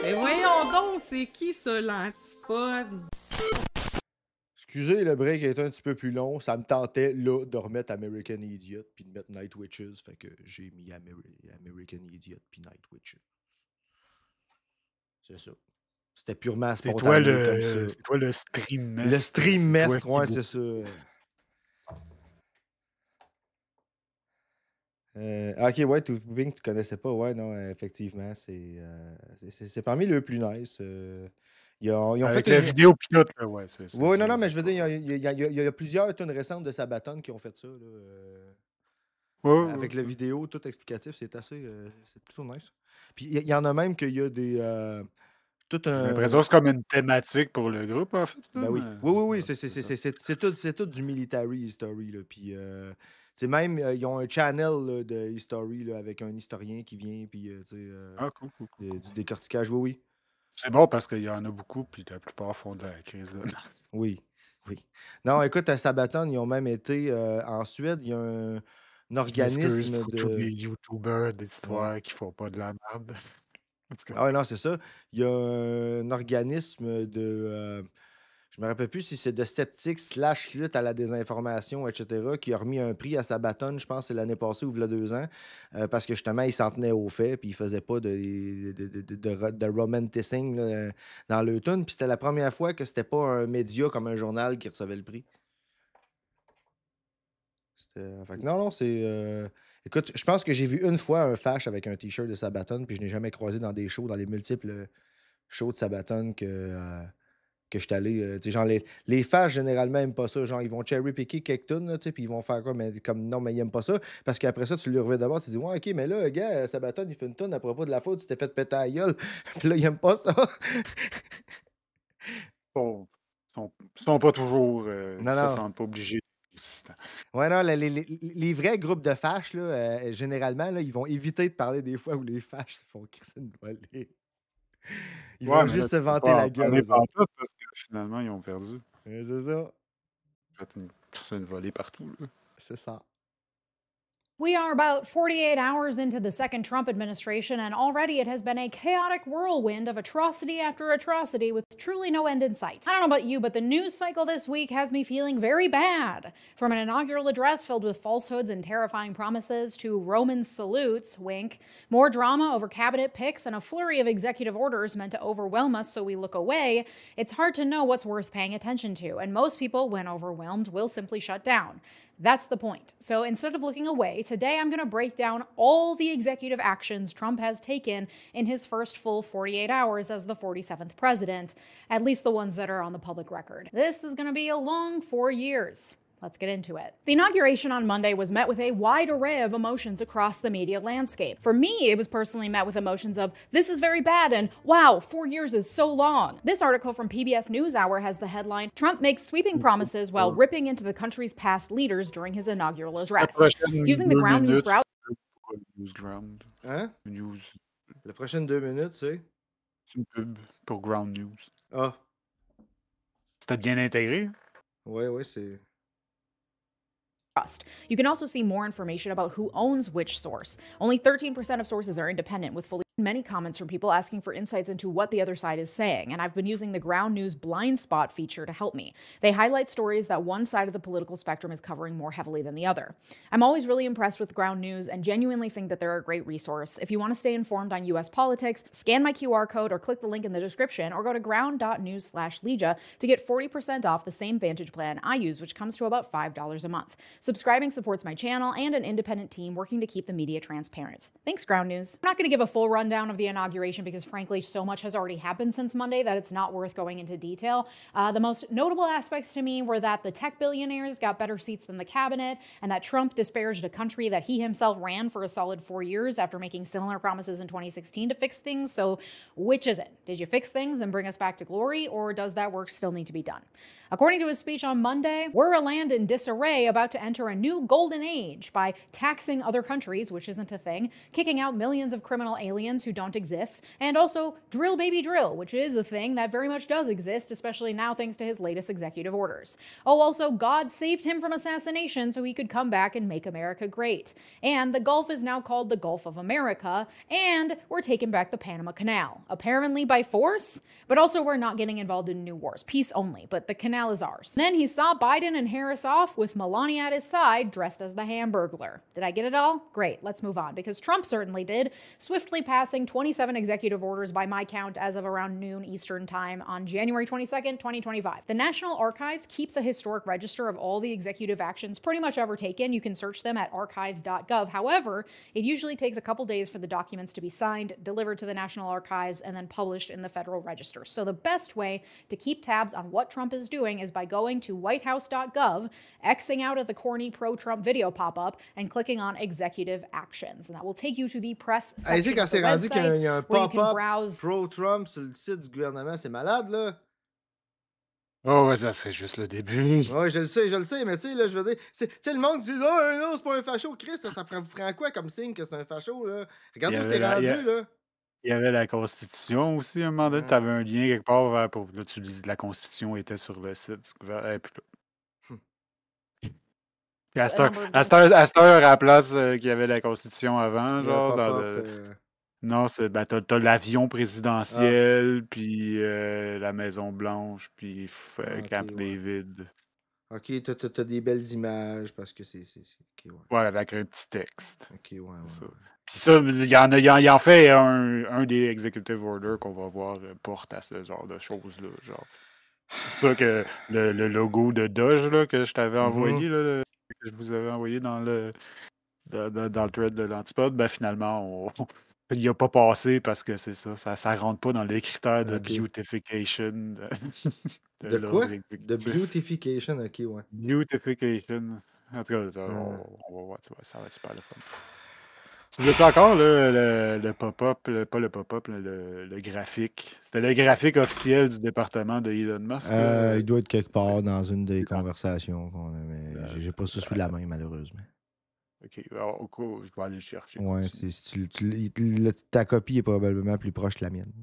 Mais voyons donc, c'est qui ça, l'antipode? Excusez, le break est un petit peu plus long. Ça me tentait, là, de remettre American Idiot puis de mettre Night Witches. Fait que j'ai mis American Idiot puis Night Witches. C'est ça. C'était purement spontané comme ça. C'est toi le stream Le stream mestre, ouais, c'est c'est ça. Ok, ouais, Tooping, tu connaissais pas. Ouais, non, effectivement, c'est parmi les plus nice. Ils ont avec fait la une... vidéo pilote, là, ouais. Oui, non, mais je veux dire, il y a plusieurs tunes récentes de Sabaton qui ont fait ça. Là, avec la vidéo, tout explicatif, c'est assez. C'est plutôt nice. Puis il y en a même qu'il y a des. J'ai l'impression que c'est comme une thématique pour le groupe, en fait. Ben oui. Oui, c'est tout du military history. Là. Puis, même, ils ont un channel là, de history là, avec un historien qui vient, puis, Cool. du décortiquage. Oui. C'est bon parce qu'il y en a beaucoup, puis la plupart font de la crise. Là. Oui. Non, écoute, à Sabaton, ils ont même été en Suède. Il y a un organisme pour de. tous les YouTubers d'histoire qui font pas de la merde. Ah ouais, non, c'est ça. Il y a un organisme de. Je me rappelle plus si c'est de sceptiques / lutte à la désinformation, etc., qui a remis un prix à Sabaton, je pense que c'est l'année passée ou il y a 2 ans, parce que justement, il s'en tenait aux faits, puis il faisait pas de romanticing là, dans le tune. Puis c'était la première fois que c'était pas un média comme un journal qui recevait le prix. Fait que non, c'est. Écoute, je pense que j'ai vu une fois un fash avec un t-shirt de Sabaton, puis je n'ai jamais croisé dans des shows, dans les multiples shows de Sabaton que je suis allé. Tu sais, genre, les fashs, généralement, n'aiment pas ça. Genre, ils vont cherry-picker quelques tunes, là, tu sais, puis ils vont faire quoi? Mais comme non, mais ils n'aiment pas ça. Parce qu'après ça, tu lui reviens d'abord, tu dis, ouais, ok, mais là, gars, Sabaton, il fait une tune à propos de la faute, tu t'es fait péter à la gueule. Puis là, ils n'aiment pas ça. Ils sont pas toujours. Non, Ça non. semble pas obligé d'être consistant. Ouais, non, les vrais groupes de fâches, là, généralement, là, ils vont éviter de parler des fois où les fâches se font crisser une volée. Ils vont juste se vanter la gueule. Pas tout parce que finalement, ils ont perdu. C'est ça. C'est une volée partout. Là. C'est ça. We are about 48 hours into the second Trump administration, and already it has been a chaotic whirlwind of atrocity after atrocity with truly no end in sight. I don't know about you, but the news cycle this week has me feeling very bad. From an inaugural address filled with falsehoods and terrifying promises to Roman salutes, wink, more drama over cabinet picks, and a flurry of executive orders meant to overwhelm us so we look away, it's hard to know what's worth paying attention to, and most people, when overwhelmed, will simply shut down. That's the point. So instead of looking away, today I'm going to break down all the executive actions Trump has taken in his first full 48 hours as the 47th president, at least the ones that are on the public record. This is going to be a long 4 years. Let's get into it. The inauguration on Monday was met with a wide array of emotions across the media landscape. For me, it was personally met with emotions of, this is very bad, and wow, 4 years is so long. This article from PBS NewsHour has the headline, Trump makes sweeping promises while ripping into the country's past leaders during his inaugural address. Using the Ground News browser... Newsground. Hein? News. La prochaine 2 minutes, c'est? C'est une pub pour Ground News. Ah. C'était bien intégré? Ouais, c'est... Trust. You can also see more information about who owns which source. Only 13% of sources are independent, with fully many comments from people asking for insights into what the other side is saying, and I've been using the Ground News blind spot feature to help me. They highlight stories that one side of the political spectrum is covering more heavily than the other. I'm always really impressed with Ground News and genuinely think that they're a great resource. If you want to stay informed on US politics, scan my QR code or click the link in the description, or go to ground.news/Legia to get 40% off the same Vantage plan I use, which comes to about $5 a month. Subscribing supports my channel and an independent team working to keep the media transparent. Thanks, Ground News. I'm not going to give a full rundown of the inauguration because, frankly, so much has already happened since Monday that it's not worth going into detail. The most notable aspects to me were that the tech billionaires got better seats than the cabinet, and that Trump disparaged a country that he himself ran for a solid 4 years after making similar promises in 2016 to fix things. So which is it? Did you fix things and bring us back to glory, or does that work still need to be done? According to his speech on Monday, we're a land in disarray about to enter a new golden age by taxing other countries, which isn't a thing, kicking out millions of criminal aliens, aliens who don't exist, and also drill baby drill, which is a thing that very much does exist, especially now thanks to his latest executive orders. Oh, also, God saved him from assassination so he could come back and make America great. And the Gulf is now called the Gulf of America, and we're taking back the Panama Canal. Apparently by force, but also we're not getting involved in new wars. Peace only, but the canal is ours. And then he saw Biden and Harris off with Melania at his side, dressed as the Hamburglar. Did I get it all? Great, let's move on, because Trump certainly did, swiftly passing 27 executive orders by my count as of around noon Eastern time on January 22nd, 2025. The National Archives keeps a historic register of all the executive actions pretty much ever taken. You can search them at archives.gov. However, it usually takes a couple days for the documents to be signed, delivered to the National Archives, and then published in the Federal Register. So the best way to keep tabs on what Trump is doing is by going to whitehouse.gov, Xing out at the corny pro-Trump video pop-up, and clicking on executive actions. And that will take you to the press section of the website y a un where you can pop-up browse. pro-Trump sur le site du gouvernement, c'est malade, là. Oh, ouais, ça serait juste le début. Ouais, je le sais, mais tu sais, là, je veux dire, tu sais, le monde dit, oh, non, c'est pas un facho, Christ, ça vous prend quoi comme signe que c'est un facho, là? Regardez où c'est rendu, là. Il y avait la Constitution aussi, à un moment donné, tu avais un lien quelque part vers, pour, là, tu dis, la Constitution était sur le site du gouvernement. À cette heure, à la place qu'il y avait la Constitution avant, genre, dans le... Non, c'est ben, t'as l'avion présidentiel, puis la Maison-Blanche, puis Camp David. Ok, t'as des belles images parce que c'est. Okay, ouais, avec un petit texte. Ok, ouais. Puis ça, il en fait un des executive orders qu'on va voir porte à ce genre de choses-là. Genre. C'est ça que le logo de Doge là, que je t'avais envoyé, là, que je vous avais envoyé dans le thread de l'Antipode, ben finalement, il n'y a pas passé parce que c'est ça rentre pas dans les critères de beautification. De quoi? De beautification, ok, ouais. Beautification. En tout cas, on va voir, ça va être super le fun. Tu veux-tu encore le pop-up, pas le pop-up, le graphique? C'était le graphique officiel du département de Elon Musk. Il doit être quelque part dans une des conversations qu'on a, mais j'ai pas ça sous la main, malheureusement. Ok, alors, je vais aller le chercher. Ouais, ta copie est probablement plus proche de la mienne.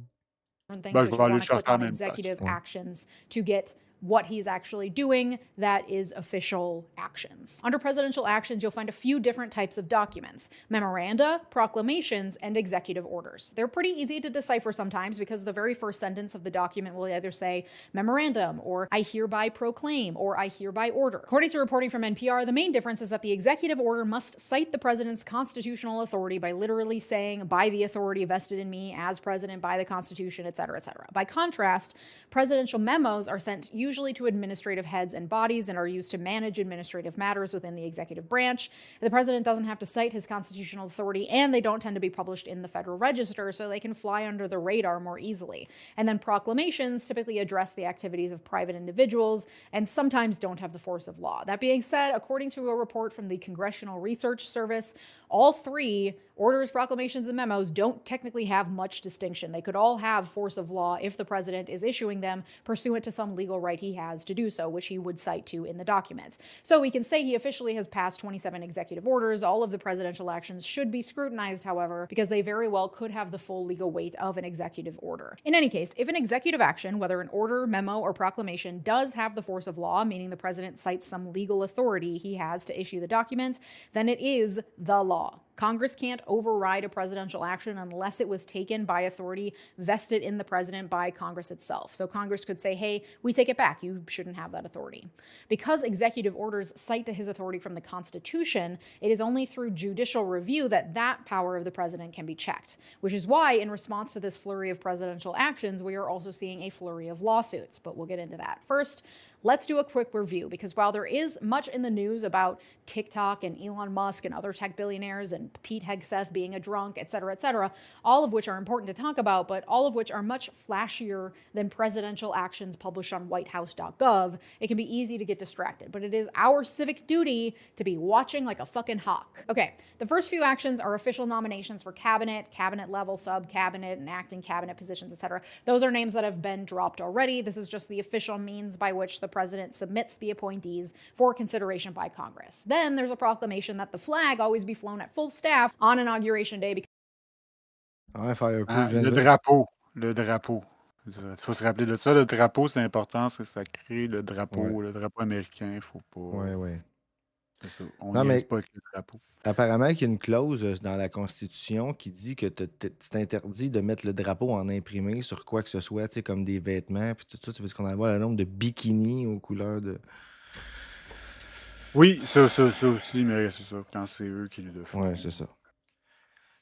Ben, je vais aller le chercher en même temps. Executive actions to get what he's actually doing that is official actions. Under presidential actions, you'll find a few different types of documents: memoranda, proclamations, and executive orders. They're pretty easy to decipher sometimes because the very first sentence of the document will either say memorandum, or I hereby proclaim, or I hereby order. According to reporting from NPR, the main difference is that the executive order must cite the president's constitutional authority by literally saying, by the authority vested in me as president by the Constitution, etc., etc. By contrast, presidential memos are sent usually to administrative heads and bodies and are used to manage administrative matters within the executive branch. The president doesn't have to cite his constitutional authority, and they don't tend to be published in the Federal Register, so they can fly under the radar more easily. And then proclamations typically address the activities of private individuals and sometimes don't have the force of law. That being said, according to a report from the Congressional Research Service, all three, orders, proclamations, and memos, don't technically have much distinction. They could all have force of law if the president is issuing them pursuant to some legal right he has to do so, which he would cite to in the document. So we can say he officially has passed 27 executive orders. All of the presidential actions should be scrutinized, however, because they very well could have the full legal weight of an executive order. In any case, if an executive action, whether an order, memo, or proclamation, does have the force of law, meaning the president cites some legal authority he has to issue the document, then it is the law. Congress can't override a presidential action unless it was taken by authority vested in the president by Congress itself. So Congress could say, hey, we take it back. You shouldn't have that authority. Because executive orders cite to his authority from the Constitution, it is only through judicial review that that power of the president can be checked, which is why, in response to this flurry of presidential actions, we are also seeing a flurry of lawsuits. But we'll get into that. First, let's do a quick review, because while there is much in the news about TikTok and Elon Musk and other tech billionaires and Pete Hegseth being a drunk, etc., all of which are important to talk about, but all of which are much flashier than presidential actions published on whitehouse.gov, it can be easy to get distracted. But it is our civic duty to be watching like a fucking hawk. Okay, the first few actions are official nominations for cabinet, cabinet-level, sub-cabinet, and acting cabinet positions, etc. Those are names that have been dropped already. This is just the official means by which the president submits the appointees for consideration by Congress. Then there's a proclamation that the flag always be flown at full staff on Inauguration Day Ouais, Fireproof, je viens Le de voir. drapeau. Le drapeau. Il faut se rappeler de ça. Le drapeau, c'est important. Ça crée le Ouais, drapeau américain. Faut ouais, pas. ouais. C'est ça. On Non, niaise mais pas avec le drapeau. apparemment qu'il y a une clause dans la Constitution qui dit que c'est interdit de mettre le drapeau en imprimé sur quoi que ce soit, tu sais, comme des vêtements, puis tout ça. Tu veux dire qu'on envoie le nombre de bikinis aux couleurs de. Oui, ça aussi, mais c'est ça. Quand c'est eux qui le font. Ouais, c'est ça.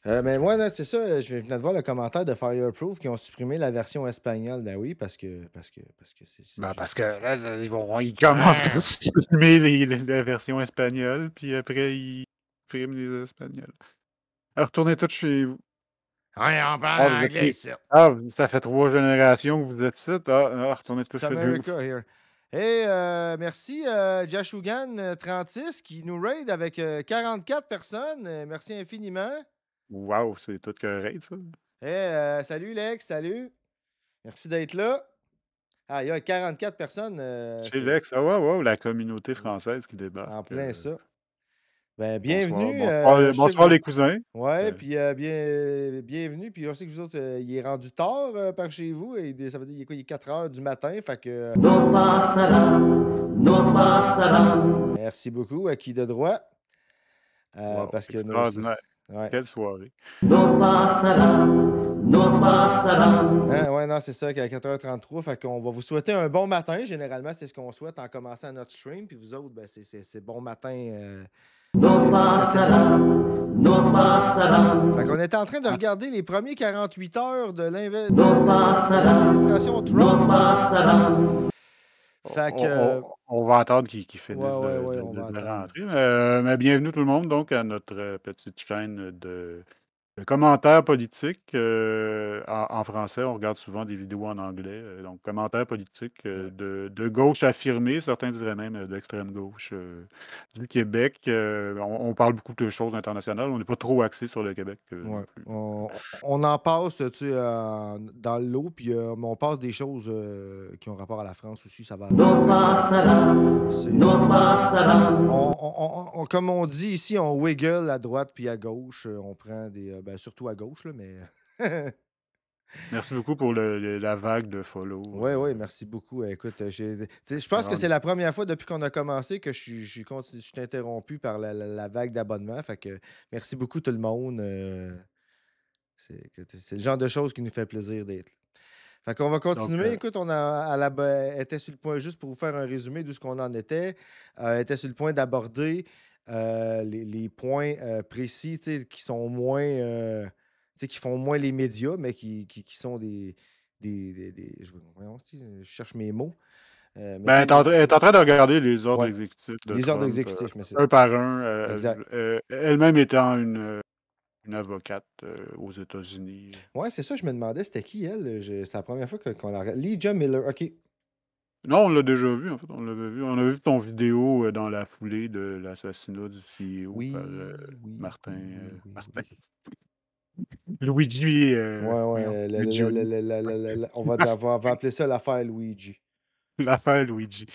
Mais moi, là, c'est ça, je venais de voir le commentaire de Fireproof qui ont supprimé la version espagnole. Ben oui, parce que c'est Ben, juste. parce que là, ils commencent par supprimer la version espagnole, puis après, ils suppriment les espagnols. Alors, retournez tous chez vous. Ouais, on Ah, parle vous êtes anglais les- ici. ça fait 3 générations que vous êtes ici. Retournez tous C'est chez vous. America here. Et merci Jashugan 36 qui nous raid avec 44 personnes. Merci infiniment. Wow, c'est tout correct, ça. Et salut Lex, salut. Merci d'être là. Ah, il y a 44 personnes. Chez Lex, wow, la communauté française qui En débarque. plein ça. Ben, Bonsoir, bienvenue. bonsoir les cousins. Ouais, puis bienvenue. Puis je sais que vous autres, il est rendu tard par chez vous. Et ça veut dire qu'il est 4 heures du matin. Fait que. Merci beaucoup à qui de droit. Wow, Parce que extraordinaire. Ouais. Quelle soirée. Ouais, non, c'est ça, qu'à 4h33. Fait qu'on va vous souhaiter un bon matin. Généralement, c'est ce qu'on souhaite en commençant notre stream. Puis vous autres, ben, c'est bon matin. Parce que c'est le matin. Fait qu'on était en train de regarder les premiers 48 heures de l'administration Trump. Fait que. On va attendre qu'ils finissent on va de attendre. rentrer. Mais bienvenue tout le monde donc à notre petite chaîne de commentaires politiques. En français, on regarde souvent des vidéos en anglais. Donc, commentaires politiques de gauche affirmée, certains diraient même d'extrême gauche du Québec. On parle beaucoup de choses internationales. On n'est pas trop axé sur le Québec. Non plus. On en passe tu sais, dans l'eau, puis on passe des choses qui ont rapport à la France aussi. Ça va. Comme on dit ici, on wiggle à droite puis à gauche. On prend des. Surtout à gauche, là, mais. Merci beaucoup pour la vague de follow. Oui, merci beaucoup. Écoute, je pense que c'est la première fois depuis qu'on a commencé que je suis interrompu par la vague d'abonnements. Fait que merci beaucoup tout le monde. C'est le genre de choses qui nous fait plaisir d'être là. Fait qu'on va continuer. Donc, Écoute, on était sur le point, juste pour vous faire un résumé d'où ce qu'on en était, était sur le point d'aborder les points précis qui sont moins. Qui font moins les médias, mais qui sont des je cherche mes mots. Elle est en train de regarder les ordres exécutifs de les Trump, ordres exécutifs, mais c'est un par un. exact. Elle-même étant une avocate aux États-Unis. Ouais, c'est ça, je me demandais, c'était qui elle? C'est la première fois qu'on la regarde. Leah Miller, OK. Non, on l'a déjà vu, en fait. On l'avait vu. On a vu ton vidéo dans la foulée de l'assassinat du CEO par Martin. Martin. Luigi. On va appeler ça l'affaire Luigi. L'affaire Luigi.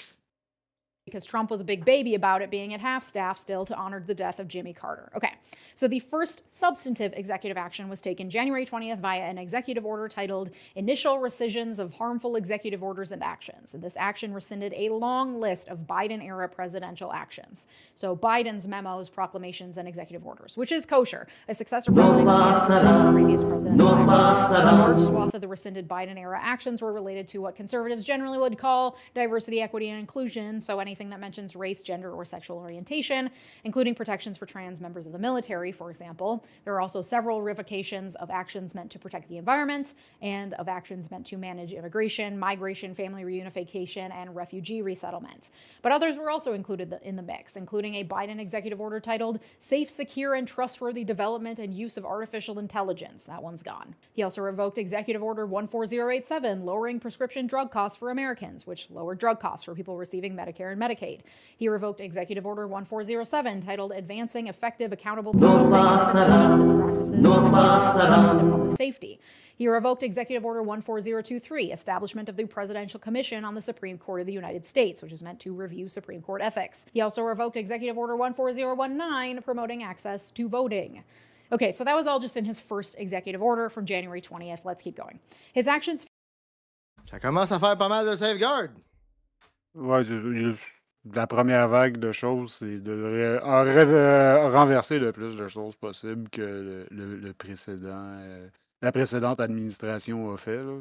Because Trump was a big baby about it, being at half-staff still to honor the death of Jimmy Carter. Okay, so the first substantive executive action was taken January 20th via an executive order titled Initial Rescissions of Harmful Executive Orders and Actions. And this action rescinded a long list of Biden-era presidential actions. So Biden's memos, proclamations, and executive orders, which is kosher. A successor president can't rescind previous presidential actions. A large swath of the rescinded Biden-era actions were related to what conservatives generally would call diversity, equity, and inclusion. So anything that mentions race, gender, or sexual orientation, including protections for trans members of the military, for example. There are also several revocations of actions meant to protect the environment and of actions meant to manage immigration, migration, family reunification, and refugee resettlement. But others were also included in the mix, including a Biden executive order titled Safe, Secure, and Trustworthy Development and Use of Artificial Intelligence. That one's gone. He also revoked Executive Order 14087, lowering prescription drug costs for Americans, which lowered drug costs for people receiving Medicare and Medicaid. He revoked Executive Order 1407, titled Advancing Effective Accountable Policing and Criminal Justice Practices and Public Safety. He revoked Executive Order 14023, establishment of the Presidential Commission on the Supreme Court of the United States, which is meant to review Supreme Court ethics. He also revoked Executive Order 14019, promoting access to voting. Okay, so that was all just in his first executive order from January 20th. Let's keep going. His actions Ça commence à faire pas mal de safeguards. Ouais, la première vague de choses, c'est de renverser le plus de choses possible que le précédent, la précédente administration a fait. Là.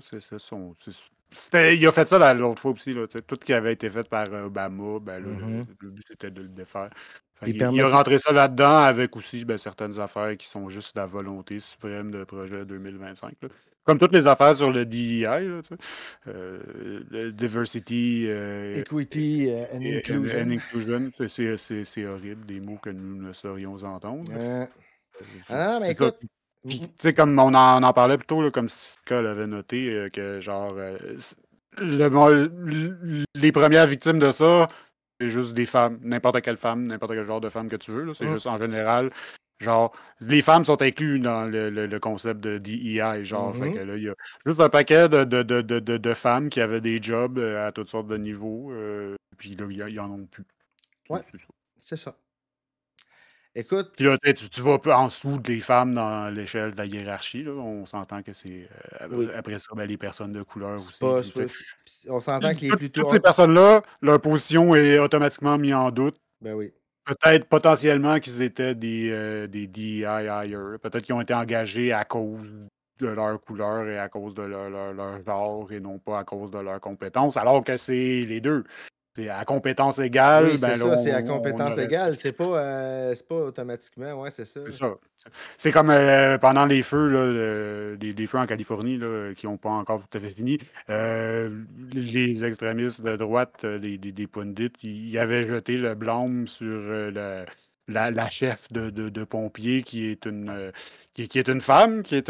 Il a fait ça l'autre fois aussi. Là, tout ce qui avait été fait par Obama, ben, là, le but c'était de le défaire. Il a rentré ça là-dedans avec aussi certaines affaires qui sont juste la volonté suprême de projet 2025. Là. Comme toutes les affaires sur le DEI, là, le diversity, Equity and inclusion. C'est horrible, des mots que nous ne saurions entendre. Ah, mais écoute. Puis, tu sais, comme on en parlait plus tôt, là, comme Scott avait noté, que genre, les premières victimes de ça, c'est juste des femmes, n'importe quelle femme, n'importe quel genre de femme que tu veux. C'est juste en général, genre, les femmes sont incluses dans le concept de DEI. Genre, fait que là, il y a juste un paquet de femmes qui avaient des jobs à toutes sortes de niveaux. Puis là, il y en ont plus. Ouais, c'est ça. Écoute. Puis là, tu vas en dessous des femmes dans l'échelle de la hiérarchie. Là. On s'entend que c'est. Après ça, les personnes de couleur aussi. On s'entend que les plutôt. Toutes ces personnes-là, leur position est automatiquement mise en doute. Ben oui. Peut-être potentiellement qu'ils étaient des DEI hires. Peut-être qu'ils ont été engagés à cause de leur couleur et à cause de leur genre et non pas à cause de leurs compétences, alors que c'est les deux. C'est à compétence égale. Oui, c'est ça, c'est à compétence égale. C'est pas automatiquement, ouais, c'est ça. C'est ça. C'est comme pendant les feux, là, les feux en Californie, là, qui n'ont pas encore tout à fait fini. Les extrémistes de droite, des pundits, ils avaient jeté le blâme sur la chef de pompiers qui est une femme, qu'ils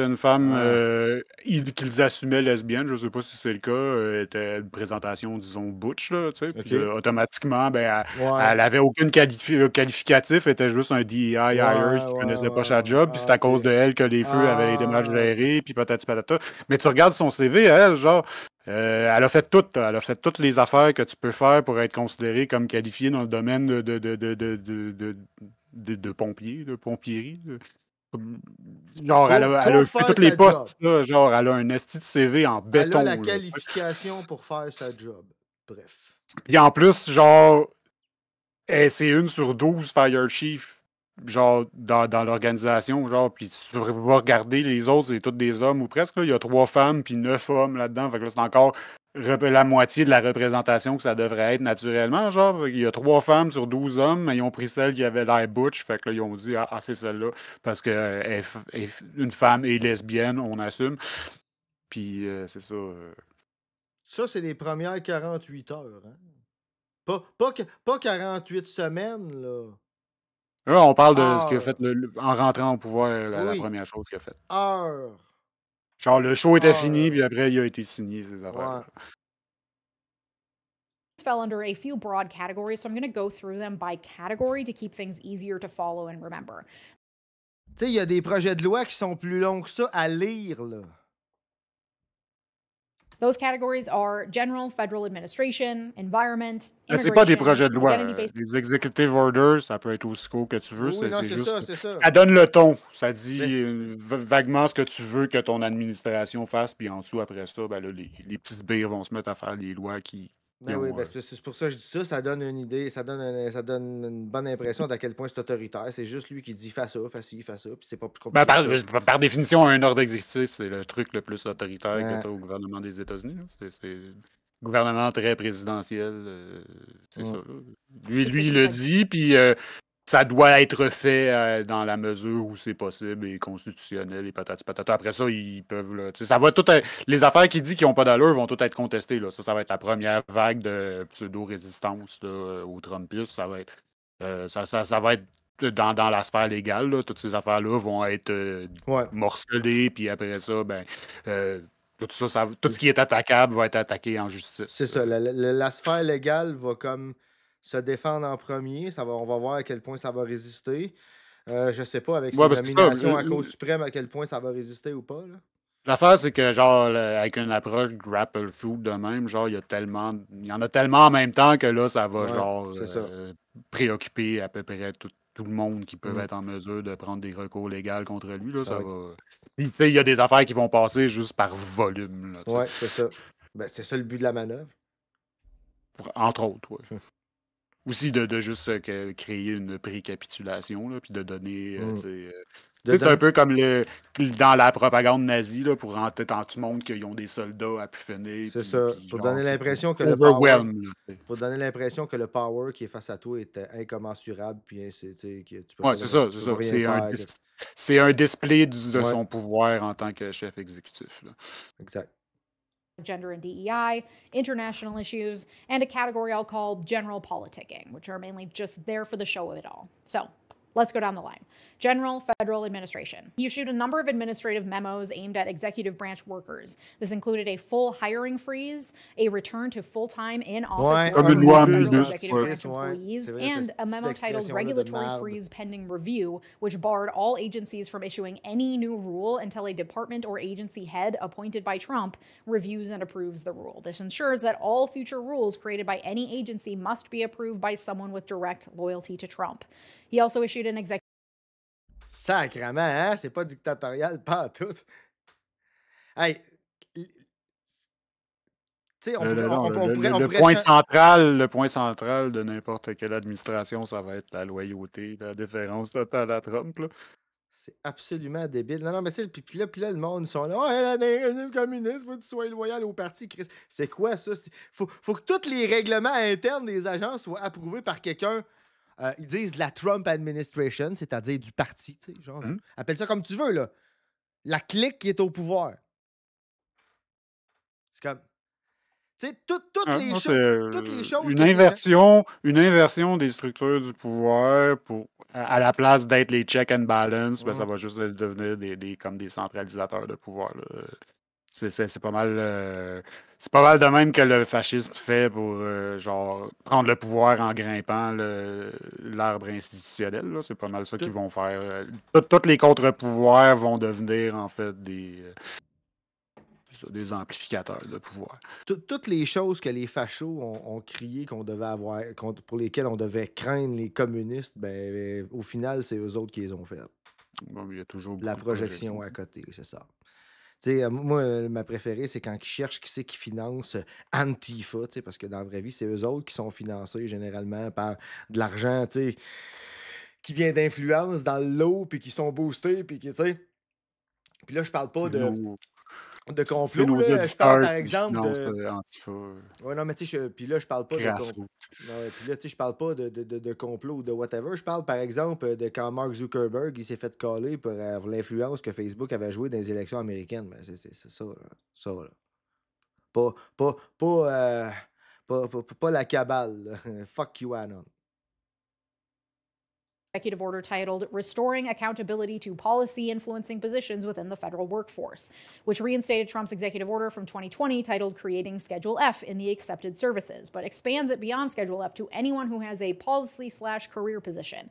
assumaient lesbienne, je ne sais pas si c'est le cas, était une présentation, disons, butch, là, tu sais, puis automatiquement, elle n'avait aucun qualificatif, elle était juste un DEI hire qui ne connaissait pas sa job, puis c'est à cause de elle que les feux avaient été mal gérés, puis patati patata. Mais tu regardes son CV, elle, genre, elle a fait toutes les affaires que tu peux faire pour être considérée comme qualifiée dans le domaine de pompier, de pompierie. Genre, elle a fait tous les postes, là, genre, elle a un esti de CV en béton. Elle a la qualification pour faire sa job. Bref. Puis en plus, genre, c'est une sur 12 Fire Chief, genre, dans l'organisation, genre, puis tu vas regarder les autres, c'est tous des hommes ou presque, là, il y a 3 femmes puis 9 hommes là-dedans, fait que là, c'est encore la moitié de la représentation que ça devrait être naturellement, genre, il y a 3 femmes sur 12 hommes, mais ils ont pris celle qui avait l'air butch, fait que là, ils ont dit, c'est celle-là, parce que une femme est lesbienne, on assume, puis c'est ça. Ça, c'est les premières 48 heures, hein? Pas 48 semaines, là. Là, on parle de ce qu'il a fait en rentrant au pouvoir, la première chose qu'il a faite. Heure. Genre, le show était fini, puis après, il a été signé, ces affaires. Fell under a few broad categories, so I'm going to go through them by category to keep things easier to follow and remember. Tu sais, il y a des projets de loi qui sont plus longs que ça à lire, là. Those categories are general federal administration, environment, immigration. C'est pas des projets de loi. Les executive orders, ça peut être aussi court que tu veux. Oui, non, c'est juste, ça. Ça donne le ton. Ça dit vaguement ce que tu veux que ton administration fasse, puis en dessous, après ça, là, les petits sbires vont se mettre à faire les lois qui. C'est pour ça que je dis ça. Ça donne une idée, ça donne une bonne impression d'à quel point c'est autoritaire. C'est juste lui qui dit fais ça, fais ci, fais ça, puis c'est pas plus compliqué. Par définition, un ordre exécutif, c'est le truc le plus autoritaire que tu as au gouvernement des États-Unis. C'est un gouvernement très présidentiel. C'est ça. Lui, il le dit, puis ça doit être fait dans la mesure où c'est possible et constitutionnel et patati patata. Après ça, ils peuvent. Là, ça va tout les affaires qu'il dit qui n'ont pas d'allure vont toutes être contestées. Là. Ça va être la première vague de pseudo-résistance au Trumpisme. Ça va être. Ça va être dans la sphère légale. Là. Toutes ces affaires-là vont être morcelées, puis après ça, tout ce qui est attaquable va être attaqué en justice. C'est ça. La sphère légale va comme se défendre en premier. On va voir à quel point ça va résister. Je sais pas, avec ses nominations à Cour suprême, à quel point ça va résister ou pas. Là. L'affaire, c'est que, genre, avec une approche grapple shoot de même, genre, il y en a tellement en même temps que là, ça va, préoccuper à peu près tout le monde qui peut Mhm. être en mesure de prendre des recours légaux contre lui. Là, Ça ça va va. Puis, tu sais, il y a des affaires qui vont passer juste par volume, là, tu sais. Ouais, c'est ça. Ben, c'est ça le but de la manœuvre. Entre autres, ouais. Aussi de juste créer une précapitulation, là, puis de donner, tu Mm. sais, De c'est un donner... peu comme dans la propagande nazie, là, pour rentrer dans tout le monde qu'ils ont des soldats à pu finir, C'est ça. puis Pour genre, donner c'est l'impression que le power... overwhelm, là, tu sais. Pour donner l'impression que le power qui est face à toi est incommensurable, puis tu sais, que tu peux Ouais, pas, c'est ça, tu c'est peux ça. pas rien faire. C'est un display de Ouais, son pouvoir en tant que chef exécutif, là. exact. Gender and DEI, international issues, and a category I'll call general politicking, which are mainly just there for the show of it all. So let's go down the line. General Federal Administration. He issued a number of administrative memos aimed at executive branch workers. This included a full hiring freeze, a return to full-time in-office Ouais, work Comme for une loi all federal omnibus, executive ouais. branch employees, C'est vrai, and a memo cette titled expression-là de Regulatory marde. Freeze Pending Review, which barred all agencies from issuing any new rule until a department or agency head appointed by Trump reviews and approves the rule. This ensures that all future rules created by any agency must be approved by someone with direct loyalty to Trump. He also issued an executive Sacrement, hein? C'est pas dictatorial, pas tout. Hey, tu sais, on pourrait, Non, on pourrait, on le pourrait point central de n'importe quelle administration, ça va être la loyauté, la déférence totale à Trump, là. C'est absolument débile. Non, non, mais tu sais, puis là, le monde, ils sont là. Oh, la communiste, faut que tu sois loyal au parti, Chris. C'est quoi ça? Faut que tous les règlements internes des agences soient approuvés par quelqu'un. Ils disent la Trump Administration, c'est-à-dire du parti, tu sais, genre. Appelle ça comme tu veux, là. La clique qui est au pouvoir. C'est comme. Tu sais, toutes les choses une que ces gens... une inversion des structures du pouvoir pour à la place d'être les check and balance, ben, ça va juste devenir comme des centralisateurs de pouvoir, là. C'est pas mal. C'est pas mal de même que le fascisme fait pour genre prendre le pouvoir en grimpant l'arbre institutionnel, là. C'est pas mal ça qu'ils vont faire. Tous les contre-pouvoirs vont devenir en fait des amplificateurs de pouvoir. Toutes les choses que les fachos ont crié qu'on devait avoir, pour lesquelles on devait craindre les communistes, ben, au final, c'est eux autres qui les ont faites. Bon, il y a toujours La beaucoup de projection à côté, c'est ça. Tu sais, moi, ma préférée, c'est quand ils cherchent qui c'est qui finance Antifa, tu sais, parce que dans la vraie vie, c'est eux autres qui sont financés généralement par de l'argent, tu sais, qui vient d'influence dans le lot, puis qui sont boostés, puis qui, tu sais... Puis là, je parle pas de complot, c'est nos là. Je parle, auditeurs par qui exemple, financent Antifa. Ouais, non, mais tu sais, puis là, je parle pas de Grassroots. Ouais, puis là, tu sais, je parle pas de complot ou de whatever. Je parle, par exemple, de quand Mark Zuckerberg il s'est fait coller pour l'influence que Facebook avait joué dans les élections américaines. Ben, c'est ça, là. Ça, là. Pas la cabale, là. Fuck you, Anon. executive order titled Restoring Accountability to Policy Influencing Positions Within the Federal Workforce, which reinstated Trump's executive order from 2020 titled Creating Schedule F in the Accepted Services, but expands it beyond Schedule F to anyone who has a policy/career position.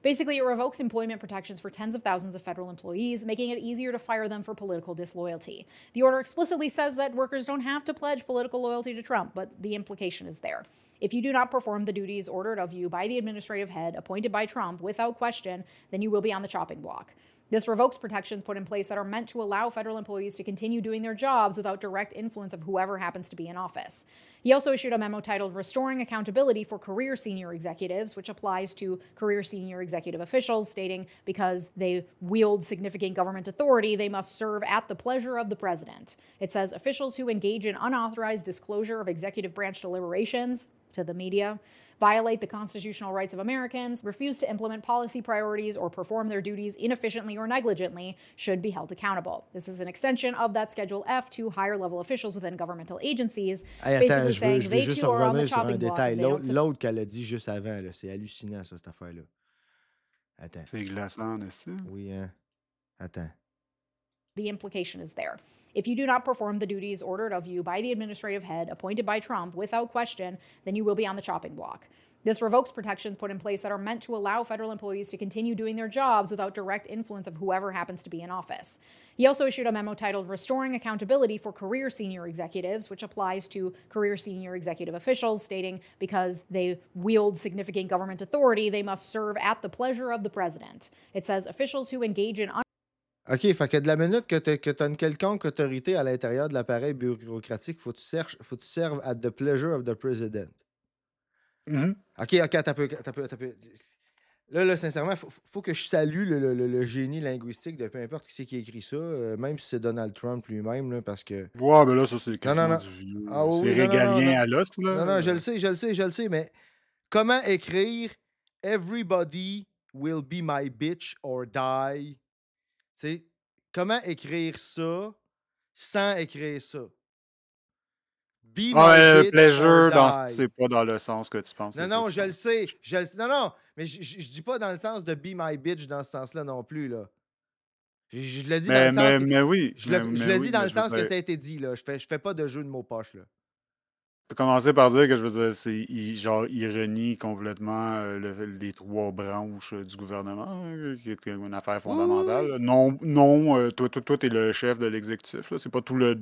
Basically, it revokes employment protections for tens of thousands of federal employees, making it easier to fire them for political disloyalty. The order explicitly says that workers don't have to pledge political loyalty to Trump, but the implication is there. If you do not perform the duties ordered of you by the administrative head appointed by Trump without question, then you will be on the chopping block. This revokes protections put in place that are meant to allow federal employees to continue doing their jobs without direct influence of whoever happens to be in office. He also issued a memo titled Restoring Accountability for Career Senior Executives, which applies to career senior executive officials, stating because they wield significant government authority, they must serve at the pleasure of the president. It says officials who engage in unauthorized disclosure of executive branch deliberations to the media, violate the constitutional rights of Americans, refuse to implement policy priorities, or perform their duties inefficiently or negligently should be held accountable. This is an extension of that Schedule F to higher-level officials within governmental agencies, Hey, attends, basically je saying veux they juste too are on the revenir sur un chopping block. détail. They don't L'autre qu'elle a dit juste avant, là, c'est hallucinant, ça, cette affaire-là. Attends. C'est glaçant, n'est-ce pas? Oui, hein. Attends. The implication is there. If you do not perform the duties ordered of you by the administrative head appointed by Trump without question, then you will be on the chopping block. This revokes protections put in place that are meant to allow federal employees to continue doing their jobs without direct influence of whoever happens to be in office. He also issued a memo titled Restoring Accountability for Career Senior Executives, which applies to career senior executive officials, stating because they wield significant government authority, they must serve at the pleasure of the president. It says officials who engage in OK, fait que de la minute que tu as une quelconque autorité à l'intérieur de l'appareil bureaucratique, faut que tu serves at the pleasure of the president. OK, t'as peu. Là, sincèrement, il faut que je salue le génie linguistique de peu importe qui c'est qui écrit ça, même si c'est Donald Trump lui-même, là, parce que... Ouais, mais là, ça, c'est Non, quasiment du vieux. C'est oui, régalien à l'os, là. Non, je le sais, mais comment écrire « Everybody will be my bitch or die », tu sais, comment écrire ça sans écrire ça? Be my bitch pleasure, or die. c'est pas dans le sens que tu penses. Non, je le sais. Non, mais je dis pas dans le sens de be my bitch dans ce sens-là non plus, là. Je le dis dans le sens que... Mais oui. Je le dis dans le sens que ça a été dit, là. Je fais pas de jeu de mots poche, là. Je peux commencer par dire que je veux dire, genre, il renie complètement les trois branches du gouvernement, qui est une affaire fondamentale. Oui. Non, toi, t'es le chef de l'exécutif. C'est pas tout le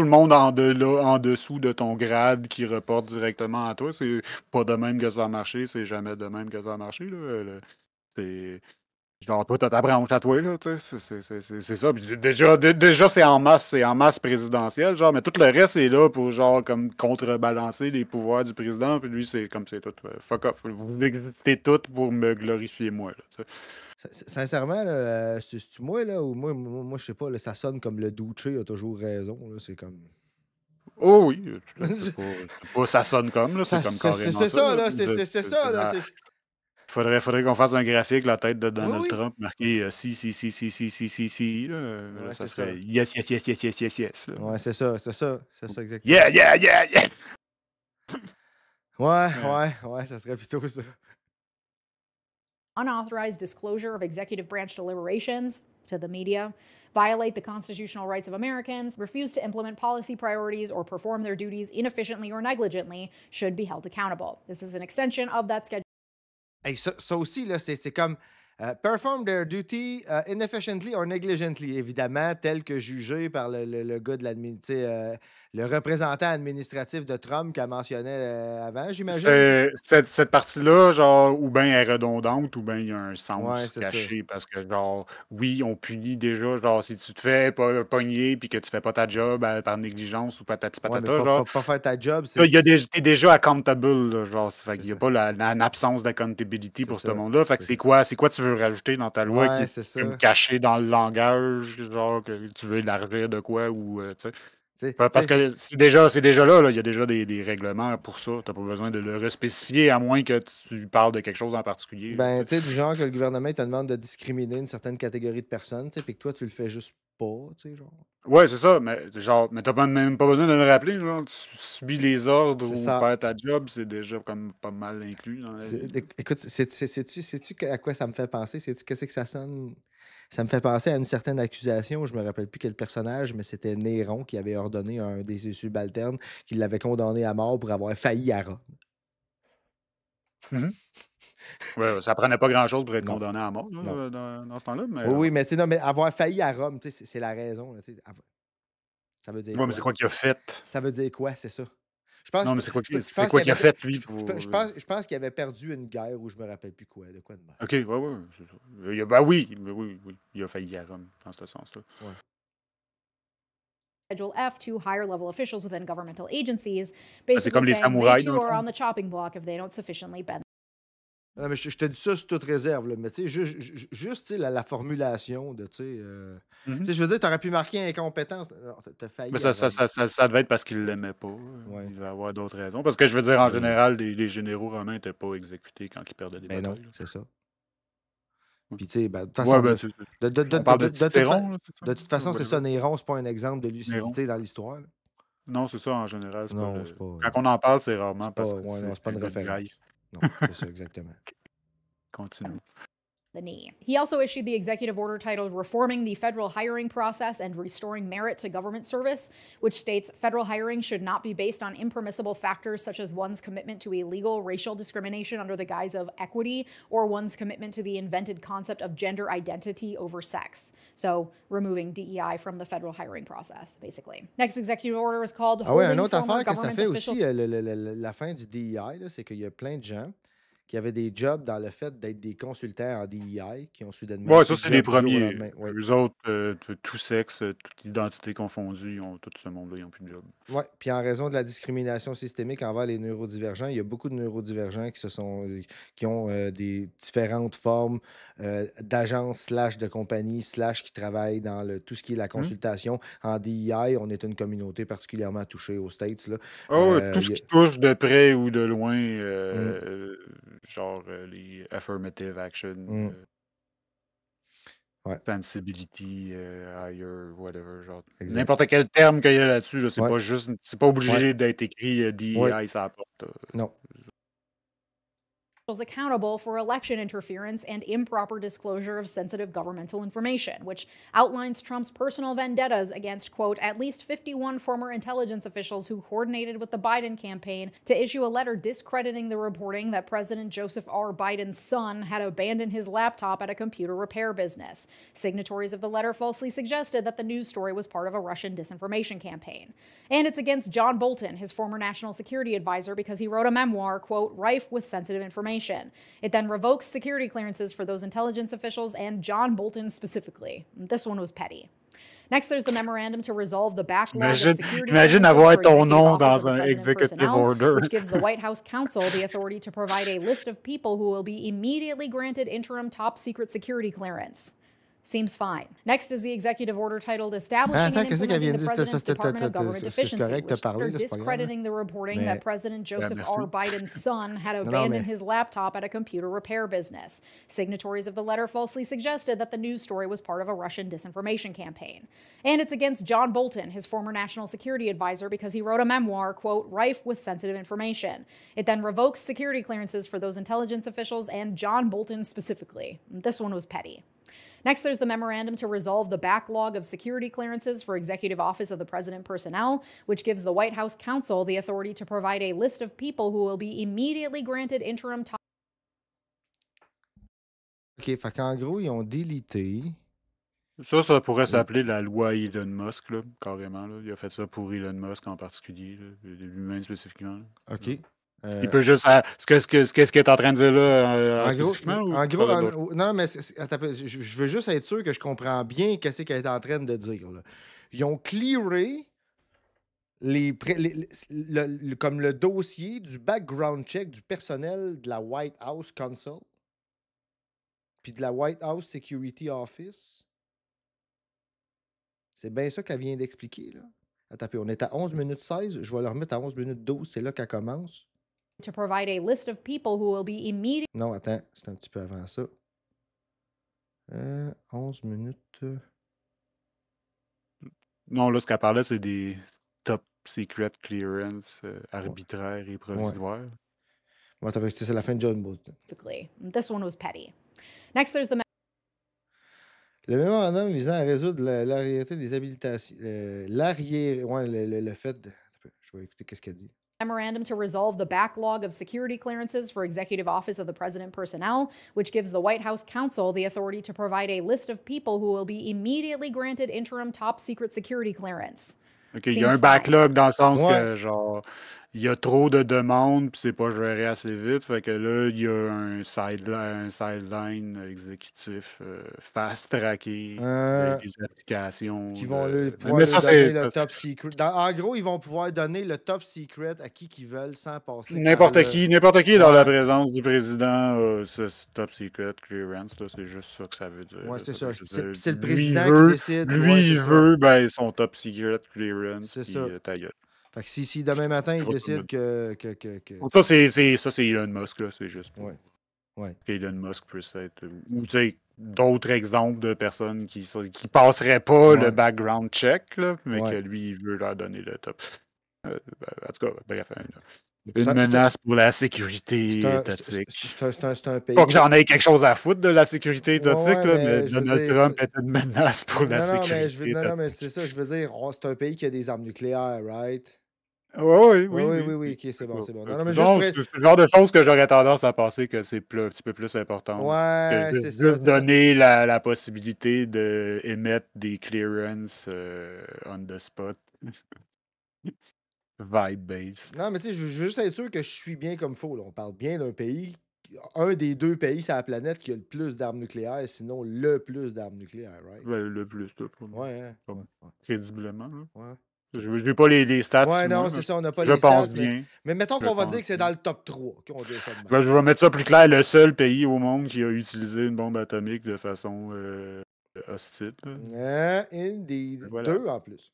monde en dessous de ton grade qui reporte directement à toi. C'est pas de même que ça a marché. C'est jamais de même que ça a marché. Là. C'est. Genre, toi, t'as ta branche à toi, là, tu sais, c'est ça. Puis déjà c'est en masse présidentielle, genre, mais tout le reste est là pour, genre, comme contrebalancer les pouvoirs du président, puis lui, c'est comme c'est tout, fuck off, vous existez toutes pour me glorifier moi, là, tu sais. Sincèrement, là, c'est-tu moi, là, ou moi je sais pas, là, ça sonne comme le Duce a toujours raison, là, c'est comme... Oh oui, c'est pas ça sonne comme, là, c'est comme carrément c'est ça, là, c'est ça, là, Faudrait qu'on fasse un graphique, la tête de Donald Oui. Trump, marqué si, là, Ouais, ça c'est serait ça. yes. Là. Ouais, c'est ça exactement. Yeah! Ouais, ça serait plutôt ça. Unauthorized disclosure of executive branch deliberations to the media, violate the constitutional rights of Americans, refuse to implement policy priorities, or perform their duties inefficiently or negligently should be held accountable. This is an extension of that schedule. Hey, ça aussi, là, c'est comme perform their duty inefficiently or negligently, évidemment, tel que jugé par le gars de le représentant administratif de Trump qu'elle mentionnait avant, j'imagine. Cette partie-là, genre, ou bien elle est redondante, ou bien il y a un sens c'est caché. Parce que, genre, oui, on punit déjà, genre, si tu te fais pogner puis que tu fais pas ta job par négligence ou patati Ouais, patata, mais genre. pas faire ta job, Là, t'es déjà accountable, là, genre. Fait qu'il n'y a ça. pas l'absence d'accountability pour ce ça. monde-là. Fait que c'est quoi tu veux rajouter dans ta loi Ouais, qui c'est est caché dans le langage, genre, que tu veux élargir de quoi ou, tu sais. Parce que c'est déjà là, il y a déjà des règlements pour ça. Tu n'as pas besoin de le respécifier, à moins que tu parles de quelque chose en particulier. Ben, tu sais, du genre que le gouvernement te demande de discriminer une certaine catégorie de personnes, tu sais, puis que toi, tu le fais juste pas, tu sais, genre. Ouais, c'est ça, mais genre, mais t'as même pas besoin de le rappeler, genre, tu subis les ordres ou ça. perds ta job, c'est déjà comme pas mal inclus dans la vie. Écoute, sais-tu à quoi ça me fait penser? Sais-tu qu'est-ce que ça sonne? Ça me fait penser à une certaine accusation, je me rappelle plus quel personnage, mais c'était Néron qui avait ordonné à un des subalternes qui l'avait condamné à mort pour avoir failli à Rome. Ouais, ça prenait pas grand-chose pour être condamné à mort là, dans ce temps-là. Mais, oui, mais tu sais, mais avoir failli à Rome, c'est la raison. Là, ça veut dire ouais, quoi? mais c'est quoi qu'il a fait? Ça veut dire quoi, c'est ça? Je pense, non, mais c'est quoi qu'il a fait, lui? Je pense qu'il avait perdu une guerre où je me rappelle plus quoi, de quoi de mal. OK, ouais. Ben oui, il a failli à Rome, dans ce sens-là. Ouais. Schedule F to higher level officials within governmental agencies, C'est comme basically les saying samouraïs, they dans too le are fond. on the chopping block if they don't sufficiently bend. Non, mais je te dis ça sous toute réserve, là, mais tu sais, juste tu sais, la formulation de, tu sais, je veux dire, t'aurais pu marquer incompétence. Non, t'as failli. Mais ça devait être parce qu'il l'aimait pas. Ouais. Il devait avoir d'autres raisons. Parce que je veux dire, en général, les généraux romains n'étaient pas exécutés quand ils perdaient des Ben non, batailles. c'est ça. Puis, tu sais, de toute façon, de toute façon, c'est ça, Néron, c'est pas un exemple de lucidité dans l'histoire. Là. Non, c'est ça, en général. Non, c'est pas. Quand on en parle, c'est rarement parce que c'est pas une référence. Non, c'est ça, exactement. Continue. the knee. He also issued the executive order titled Reforming the Federal Hiring Process and Restoring Merit to Government Service, which states federal hiring should not be based on impermissible factors such as one's commitment to illegal racial discrimination under the guise of equity or one's commitment to the invented concept of gender identity over sex. So removing DEI from the federal hiring process, basically. Next executive order is called Ah ouais, une Holding autre Former affaire que ça Government fait Officials. aussi, la fin du DEI, là, c'est qu'il y a plein de gens qui avaient des jobs dans le fait d'être des consultants en DEI qui ont soudainement Ouais, plus ça, de c'est les job du jour au premiers. lendemain. Ouais. Eux autres, tout sexe, toute identité confondue, tout ce monde-là, ils n'ont plus de job. Ouais. Puis en raison de la discrimination systémique envers les neurodivergents, il y a beaucoup de neurodivergents qui ont des différentes formes d'agences / de compagnies / qui travaillent dans tout ce qui est la consultation. En DEI, on est une communauté particulièrement touchée aux States. Là. Ah ouais, tout ce qui touche de près ou de loin, genre les affirmative action, Ouais. sensibility, higher, whatever, genre Exact. n'importe quel terme qu'il y a là-dessus, là, c'est Ouais. pas juste, c'est pas obligé Ouais. d'être écrit DEI, Ouais. ça apporte. Non. Accountable for election interference and improper disclosure of sensitive governmental information, which outlines Trump's personal vendettas against, quote, at least 51 former intelligence officials who coordinated with the Biden campaign to issue a letter discrediting the reporting that President Joseph R. Biden's son had abandoned his laptop at a computer repair business. Signatories of the letter falsely suggested that the news story was part of a Russian disinformation campaign. And it's against John Bolton, his former national security advisor, because he wrote a memoir, quote, rife with sensitive information. It then revokes security clearances for those intelligence officials and John Bolton specifically. This one was petty. Next, there's the memorandum to resolve the backlog of security Imagine clearances avoir for ton executive nom office dans of the un president executive personnel, order. which gives the White House counsel the authority to provide a list of people who will be immediately granted interim top secret security clearance. Seems fine. Next is the executive order titled Establishing and Attends, qu'est-ce qu'elle vient Implementing de the dire? President's Department of Government C'est Efficiency, correct de which parler, after là, c'est pas grave. discrediting the reporting Mais- that President Joseph merci. R. Biden's son had non, abandoned mais- his laptop at a computer repair business. Signatories of the letter falsely suggested that the news story was part of a Russian disinformation campaign. And it's against John Bolton, his former national security advisor, because he wrote a memoir, quote, rife with sensitive information. It then revokes security clearances for those intelligence officials and John Bolton specifically. This one was petty. Next, there's the memorandum to resolve the backlog of security clearances for Executive Office of the President personnel, which gives the White House counsel the authority to provide a list of people who will be immediately granted interim top OK, fait qu'en gros, ils ont délité. Ça pourrait s'appeler la loi Elon Musk, là, carrément. Là. Il a fait ça pour Elon Musk en particulier, là, lui-même spécifiquement. Là. OK. Il peut juste. Qu'est-ce qu'il est en train de dire là, En gros, spécifiquement? Ou en gros, ça va d'autre? non, mais attends un peu, je veux juste être sûr que je comprends bien qu'est-ce qu'elle est en train de dire. Là. Ils ont clearé comme le dossier du background check du personnel de la White House Counsel puis de la White House Security Office. C'est bien ça qu'elle vient d'expliquer. Là. Attends un peu, on est à 11 minutes 16. Je vais le remettre à 11 minutes 12. C'est là qu'elle commence. to provide a list of people who will be immediately Non, attends, c'est un petit peu avant ça. 11 minutes. Non, là, ce qu'elle parlait, c'est des top secret clearance arbitraires et provisoires. Bon, attends, c'est la fin de John Bolton. specifically. This one was petty. Next, there's the Le mémorandum visant à résoudre l'arriérité des habilitations. Le fait de. Attends un peu, je vais écouter qu'est-ce qu'elle dit. memorandum to resolve the backlog of security clearances for Executive Office of the President personnel, which gives the White House counsel the authority to provide a list of people who will be immediately granted interim top secret security clearance. OK, il y a un Seems backlog dans le sens Ouais. que, genre, il y a trop de demandes, puis c'est pas géré assez vite. Fait que là, il y a un sideline exécutif fast-tracké avec des applications. Qui vont de- pouvoir Mais leur ça, donner c'est le top secret. En gros, ils vont pouvoir donner le top secret à qui qu'ils veulent sans passer. n'importe par le- qui dans la Ouais. présence du président, ce top secret clearance, là, c'est juste ça que ça veut dire. Ouais, là. c'est Ça ça. veut juste dire, C'est le lui, président il veut, qui décide. Lui, Ouais, il c'est ça. veut ben, son top secret clearance. C'est puis, ça. ta gueule. Fait que si demain matin, ils Trop de décident que. Ça, c'est Elon Musk, là. C'est juste pour Ouais. Ouais. qu'Elon Musk puisse être. Ou, tu sais, d'autres exemples de personnes qui passeraient pas Ouais. le background check, là, mais Ouais. que lui, il veut leur donner le top. En tout cas, bref. Une C'est un- menace pour la c'est sécurité un, étatique. c'est un pays Pas que j'en ai quelque chose à foutre de la sécurité Ouais, étatique, ouais, là, mais mais je veux Donald dire. Trump est une menace pour la sécurité Non, mais c'est étatique. ça, je veux dire, c'est un pays qui a des armes nucléaires, right? Oui, Oui, oui, oui, oui, oui, oui. ok, c'est bon, Bon, c'est bon. Non, fait non, que mais juste pour c'est le genre de choses que j'aurais tendance à penser que c'est un petit peu plus important que Ouais, c'est ça. juste donner la possibilité d'émettre des clearances on the spot. Vibe-based. Non, mais tu sais, je veux juste être sûr que je suis bien comme faux. Là. On parle bien d'un pays, un des deux pays sur la planète qui a le plus d'armes nucléaires, sinon le plus d'armes nucléaires, right? Ben, le plus, là, pour moi. Ouais, hein? Comme Ouais. crédiblement. Là. Ouais. Je n'ai pas les stats Ouais, sur moi, non, mais c'est ça, on n'a pas je les pense stats, bien. mais mettons Je qu'on va pense dire que c'est bien. dans le top 3, qu'on va dire ça de même. Ben, je vais mettre ça plus clair. Le seul pays au monde qui a utilisé une bombe atomique de façon hostile. Là. Indeed. Voilà. 2 en plus.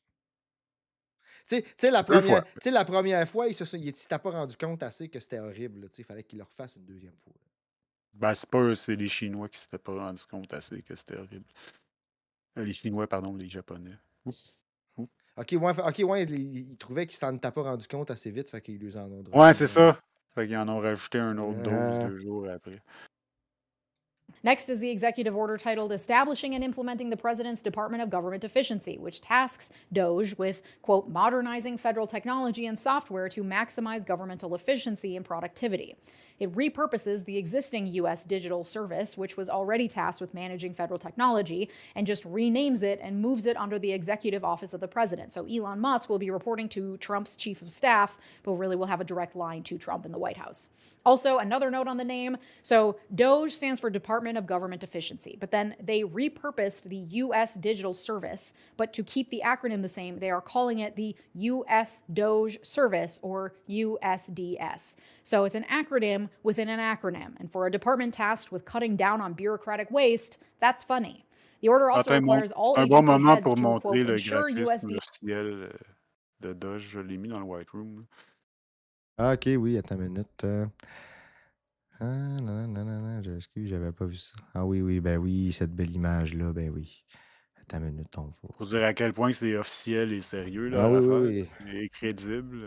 Tu sais, la 2 fois. première fois, il s'était pas rendu compte assez que c'était horrible. Il fallait qu'il le refasse une deuxième fois. Ben, c'est pas eux, c'est les Chinois qui s'étaient pas rendu compte assez que c'était horrible. Les Chinois, pardon, les Japonais. Oups. Ok, ouais, il trouvait qu'ils s'en étaient pas rendu compte assez vite, fait qu'ils lui en ont Ouais, c'est ça. Fait qu'ils en ont rajouté un autre dose 2 jours après. Next is the executive order titled Establishing and Implementing the President's Department of Government Efficiency, which tasks DOGE with, quote, modernizing federal technology and software to maximize governmental efficiency and productivity. It repurposes the existing U.S. Digital Service, which was already tasked with managing federal technology, and just renames it and moves it under the Executive Office of the President. So Elon Musk will be reporting to Trump's chief of staff, but really will have a direct line to Trump in the White House. Also, another note on the name. So DOGE stands for Department of Government Efficiency, but then they repurposed the U.S. Digital Service, but to keep the acronym the same, they are calling it the U.S. DOGE Service, or USDS. So it's an acronym within an acronym, and for a department tasked with cutting down on bureaucratic waste, that's funny. The order also requires all un bon agency moment heads pour to, quote, montrer le ensure graphisme USD. officiel de Doge. Je l'ai mis dans le White Room. Ah, ok, oui, attends une minute. Ah, non, excuse, j'avais pas vu ça. Ah oui, ben oui, cette belle image-là, ben oui. Attends une minute, on va. Pour dire à quel point c'est officiel et sérieux, Ah leur oui, affaire. Et crédible.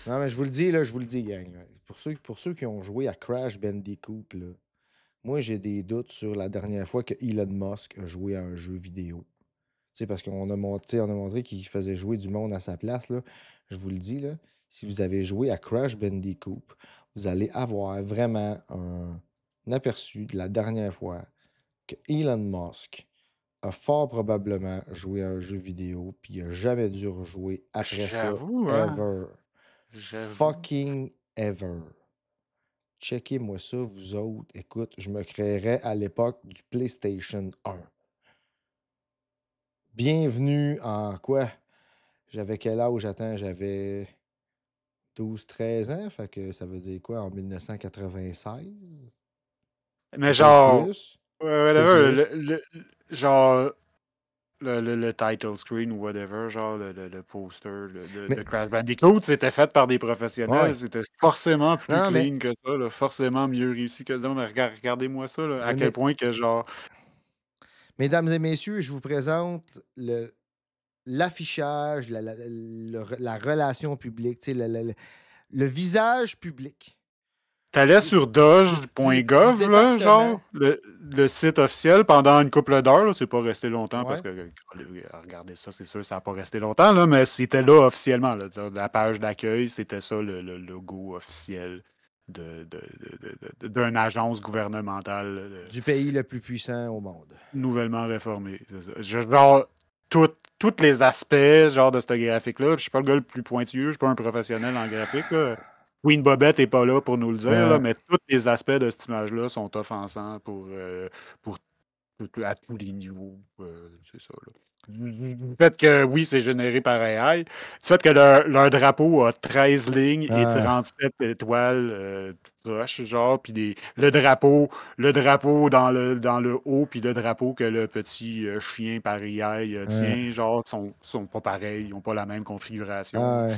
Non, mais je vous le dis, gang. Pour ceux qui ont joué à Crash Bandicoot, là, moi, j'ai des doutes sur la dernière fois que Elon Musk a joué à un jeu vidéo. Tu sais, parce qu'on a montré qu'il faisait jouer du monde à sa place, là. Je vous le dis, là, si vous avez joué à Crash Bandicoot, vous allez avoir vraiment un aperçu de la dernière fois que Elon Musk a fort probablement joué à un jeu vidéo, puis il n'a jamais dû rejouer après ça. J'avoue, hein? Ever. J'avoue. Fucking ever. Checkez-moi ça, vous autres. Écoute, je me créerais à l'époque du PlayStation 1. Bienvenue en quoi? J'avais quel âge? Attends, j'avais 12-13 ans. Fait que ça veut dire quoi en 1996? Mais Peut-être genre, plus. genre, le title screen ou whatever, genre le poster de Crash Bandicoot, c'était fait par des professionnels. Ouais. C'était forcément plus Non, mais- clean que ça, là, forcément mieux réussi que ça. Mais regardez-moi ça, là, à Mais- quel point que genre. Mesdames et messieurs, je vous présente l'affichage, la relation publique, tu sais, le visage public. T'allais sur doge.gov, du là, département. genre, le site officiel, pendant une couple d'heures, là, c'est pas resté longtemps, Ouais. parce que, regardez ça, c'est sûr, ça n'a pas resté longtemps, là, mais c'était là officiellement, là, la page d'accueil, c'était ça, le logo officiel d'une agence gouvernementale. Du pays le plus puissant au monde. Nouvellement réformée. Genre, tous les aspects, genre, de ce graphique-là, je suis pas le gars le plus pointueux, je suis pas un professionnel en graphique, là. Queen Bobette n'est pas là pour nous le dire, là, mais tous les aspects de cette image-là sont offensants à tous les niveaux. C'est ça. Là. Du fait que, oui, c'est généré par AI. Du fait que leur drapeau a 13 lignes et 37 étoiles tout proches, genre, puis le drapeau dans le haut, puis le drapeau que le petit chien par AI tient, genre, sont pas pareils, ils n'ont pas la même configuration.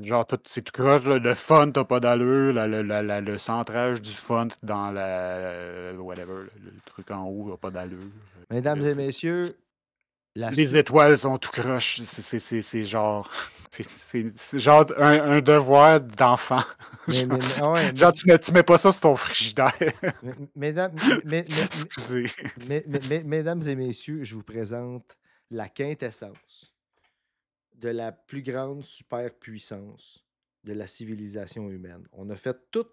Genre, c'est tout croche, le font n'a pas d'allure, le centrage du font dans whatever, le truc en haut n'a pas d'allure. Mesdames et messieurs, Les étoiles sont tout croche. C'est genre. C'est genre un devoir d'enfant. Genre, tu mets pas ça sur ton frigidaire. Mesdames Excusez. mesdames et messieurs, je vous présente la quintessence de la plus grande superpuissance de la civilisation humaine. On a fait tout.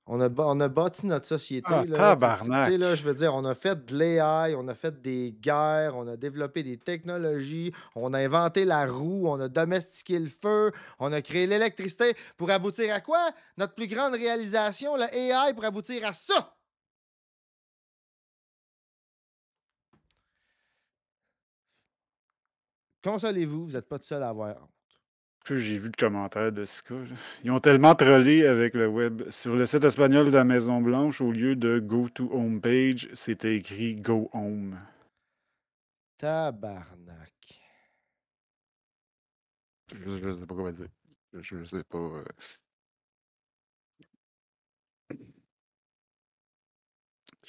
On a bâti notre société. Ah, Là, tu sais, tabarnak. là, je veux dire, on a fait de l'AI, on a fait des guerres, on a développé des technologies, on a inventé la roue, on a domestiqué le feu, on a créé l'électricité pour aboutir à quoi? Notre plus grande réalisation, le AI, pour aboutir à ça! Consolez-vous, vous n'êtes pas tout seul à avoir honte. J'ai vu le commentaire de Sika. Ils ont tellement trollé avec le web. Sur le site espagnol de la Maison-Blanche, au lieu de Go to Home Page, c'était écrit Go Home. Tabarnak. Je sais pas quoi dire. Je sais pas.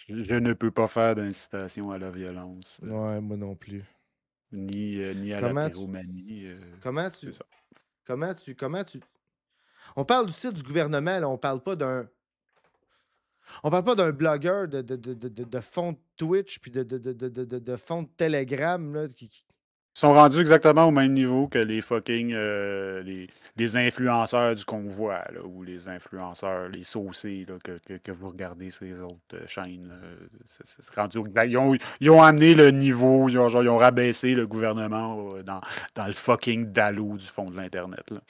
Je ne peux pas faire d'incitation à la violence. Ouais, moi non plus. Ni à Comment la tu- pyromanie. Comment tu. C'est ça. Comment tu. On parle du site du gouvernement, là, on parle pas d'un. On parle pas d'un blogueur de fond de Twitch puis de fond de Telegram là, Ils sont rendus exactement au même niveau que les fucking les influenceurs du convoi, là, ou les influenceurs, les saucés là, que vous regardez ces autres chaînes. Là. C'est rendu ils ont amené le niveau, ils ont rabaissé le gouvernement dans le fucking dallo du fond de l'Internet. Là.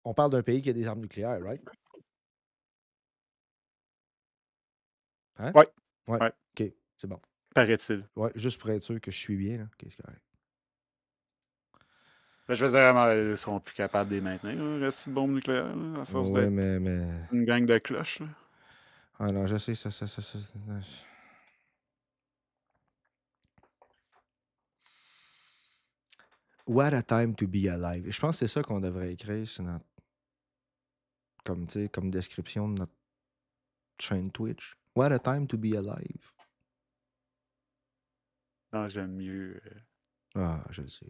On parle d'un pays qui a des armes nucléaires, right? Hein? Ouais. Ouais. Ouais. OK, c'est bon. Paraît-il. Ouais, juste pour être sûr que je suis bien, là. OK, c'est correct. Ben, je veux dire, vraiment, ils seront plus capables de les maintenir, là, reste de bombes nucléaires, là, à force Ouais, d'être mais. une gang de cloches. Là. Ah non, je sais, ça. What a time to be alive. Je pense que c'est ça qu'on devrait écrire sur notre. Comme description de notre chaîne Twitch. What a time to be alive. Non, j'aime mieux. Ah, je le sais.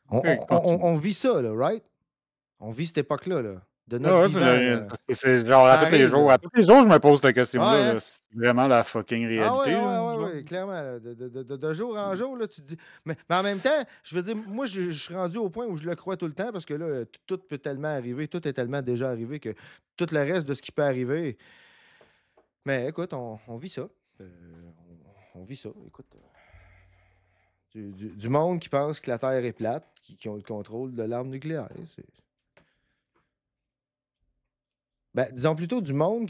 Continue. On vit ça, là, right? On vit cette époque-là, là. De Ah notre ouais, vivant, là. c'est genre Ça à tous les arrive, jours. là. À tous les jours, je me pose cette question-là. Ouais, hein? Là. C'est vraiment la fucking Ah réalité. là, genre. ouais, clairement. Là. De jour en jour, là, tu te dis. Mais en même temps, je veux dire, moi, je suis rendu au point où je le crois tout le temps parce que là, tout peut tellement arriver, tout est tellement déjà arrivé que tout le reste de ce qui peut arriver. Mais écoute, on vit ça. On vit ça. Écoute. Du monde qui pense que la Terre est plate, qui ont le contrôle de l'arme nucléaire. Ben, disons plutôt du monde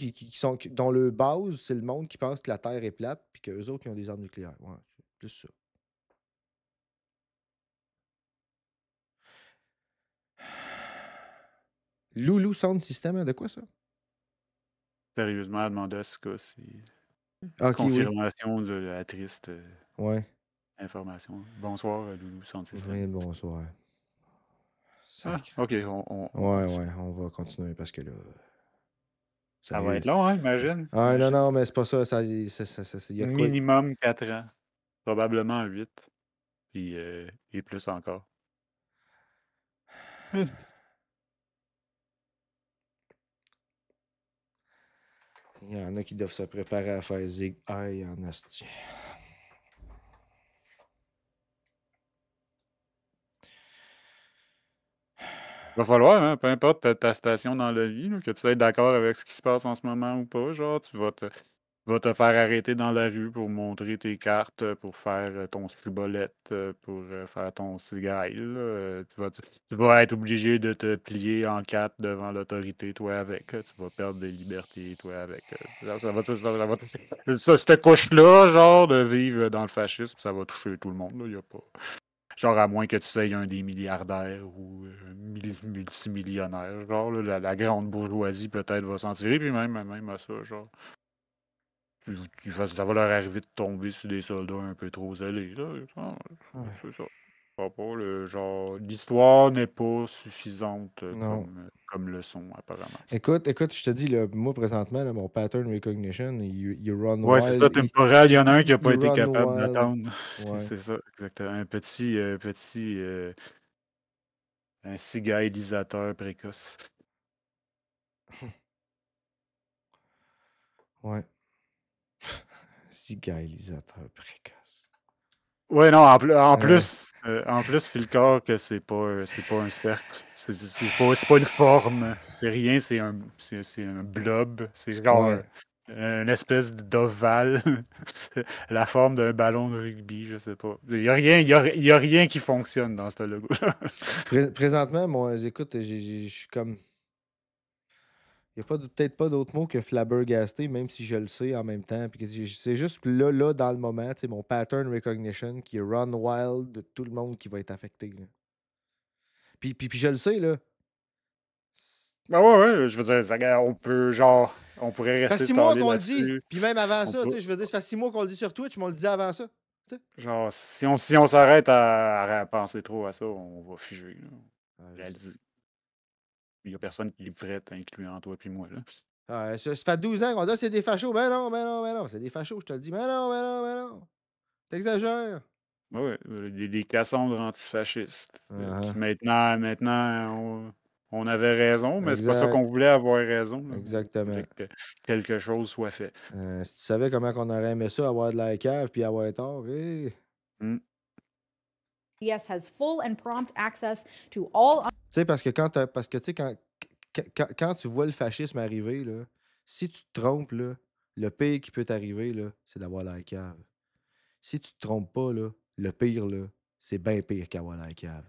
dont le base, c'est le monde qui pense que la Terre est plate, puis qu'eux autres, ils ont des armes nucléaires. Ouais, c'est plus ça. Loulou Sound System, hein, de quoi ça? Sérieusement, à demander à Sika si. Ok, oui. Confirmation de la triste Ouais. information. Bonsoir, Loulou, son système. Rien de bonsoir. Ah, Sacré. ok, Ouais, on va continuer parce que là. Ça va être long, hein, imagine. Ah, Imagine non, ça. mais c'est pas ça. Il y a de quoi. Minimum 4 ans. Probablement 8. Puis, et plus encore. Il y en a qui doivent se préparer à faire zig aïe en asti. Va falloir, hein, peu importe ta station dans la vie, là, que tu sois d'accord avec ce qui se passe en ce moment ou pas, genre, tu vas te faire arrêter dans la rue pour montrer tes cartes, pour faire ton scribolette, pour faire ton cigaille, là. Tu vas être obligé de te plier en quatre devant l'autorité, toi, avec. Tu vas perdre des libertés, toi, avec. Ça va cette couche-là, genre, de vivre dans le fascisme, ça va toucher tout le monde, là. Y a pas... Genre, à moins que tu sois un des milliardaires ou multimillionnaire. Genre, là, la grande bourgeoisie peut-être va s'en tirer, puis même à ça, genre. Ça va leur arriver de tomber sur des soldats un peu trop zélés, là. Ouais. C'est ça. Pas genre, l'histoire n'est pas suffisante Non. comme leçon, apparemment. Écoute, je te dis, là, moi, présentement, là, mon pattern recognition, il run Ouais, c'est ça, wild. temporel, il y en a un qui n'a Il pas été run capable wild. d'attendre. Ouais. C'est ça, exactement. Un cigalisateur précoce. Ouais. Cigalisateur précoce. Ouais, non, en plus, Philcar, que c'est pas un cercle. C'est pas une forme. C'est rien, c'est un blob. C'est genre Ouais. une espèce d'ovale. La forme d'un ballon de rugby, je sais pas. Il y a rien qui fonctionne dans ce logo. Présentement, moi, écoute, je suis comme. Il n'y a peut-être pas d'autre mot que flabbergasté, même si je le sais en même temps. Puis que c'est juste que là, dans le moment, mon pattern recognition qui run wild de tout le monde qui va être affecté. Là. Puis je le sais, là. Ben ouais, je veux dire, on pourrait Ça fait rester 6 mois stallé qu'on le dit. là-dessus. Puis même avant On ça, peut- je veux dire, ça fait 6 mois qu'on le dit sur Twitch, mais on le disait avant ça. Genre, si on s'arrête à penser trop à ça, on va figer. Là. Ah, Réaliser. Il n'y a personne qui est prêt, incluant toi et moi. Là. ça fait 12 ans qu'on dit c'est des fachos. Ben non, ben non, ben non. C'est des fachos, je te le dis. Ben non, ben non, ben non. T'exagères. Ouais, des cassandres antifascistes. Uh-huh. Puis maintenant on avait raison, mais c'est pas ça Exact. qu'on voulait avoir raison. Là. Exactement. On voulait que quelque chose soit fait. Si tu savais comment on aurait aimé ça, avoir de la cave puis avoir tort, Yes has full and prompt access to all. Tu sais, parce que tu sais, quand tu vois le fascisme arriver, là, si tu te trompes, là, le pire qui peut t'arriver, là, c'est d'avoir la cave. Si tu te trompes pas, là, le pire, là, c'est bien pire qu'avoir la cave.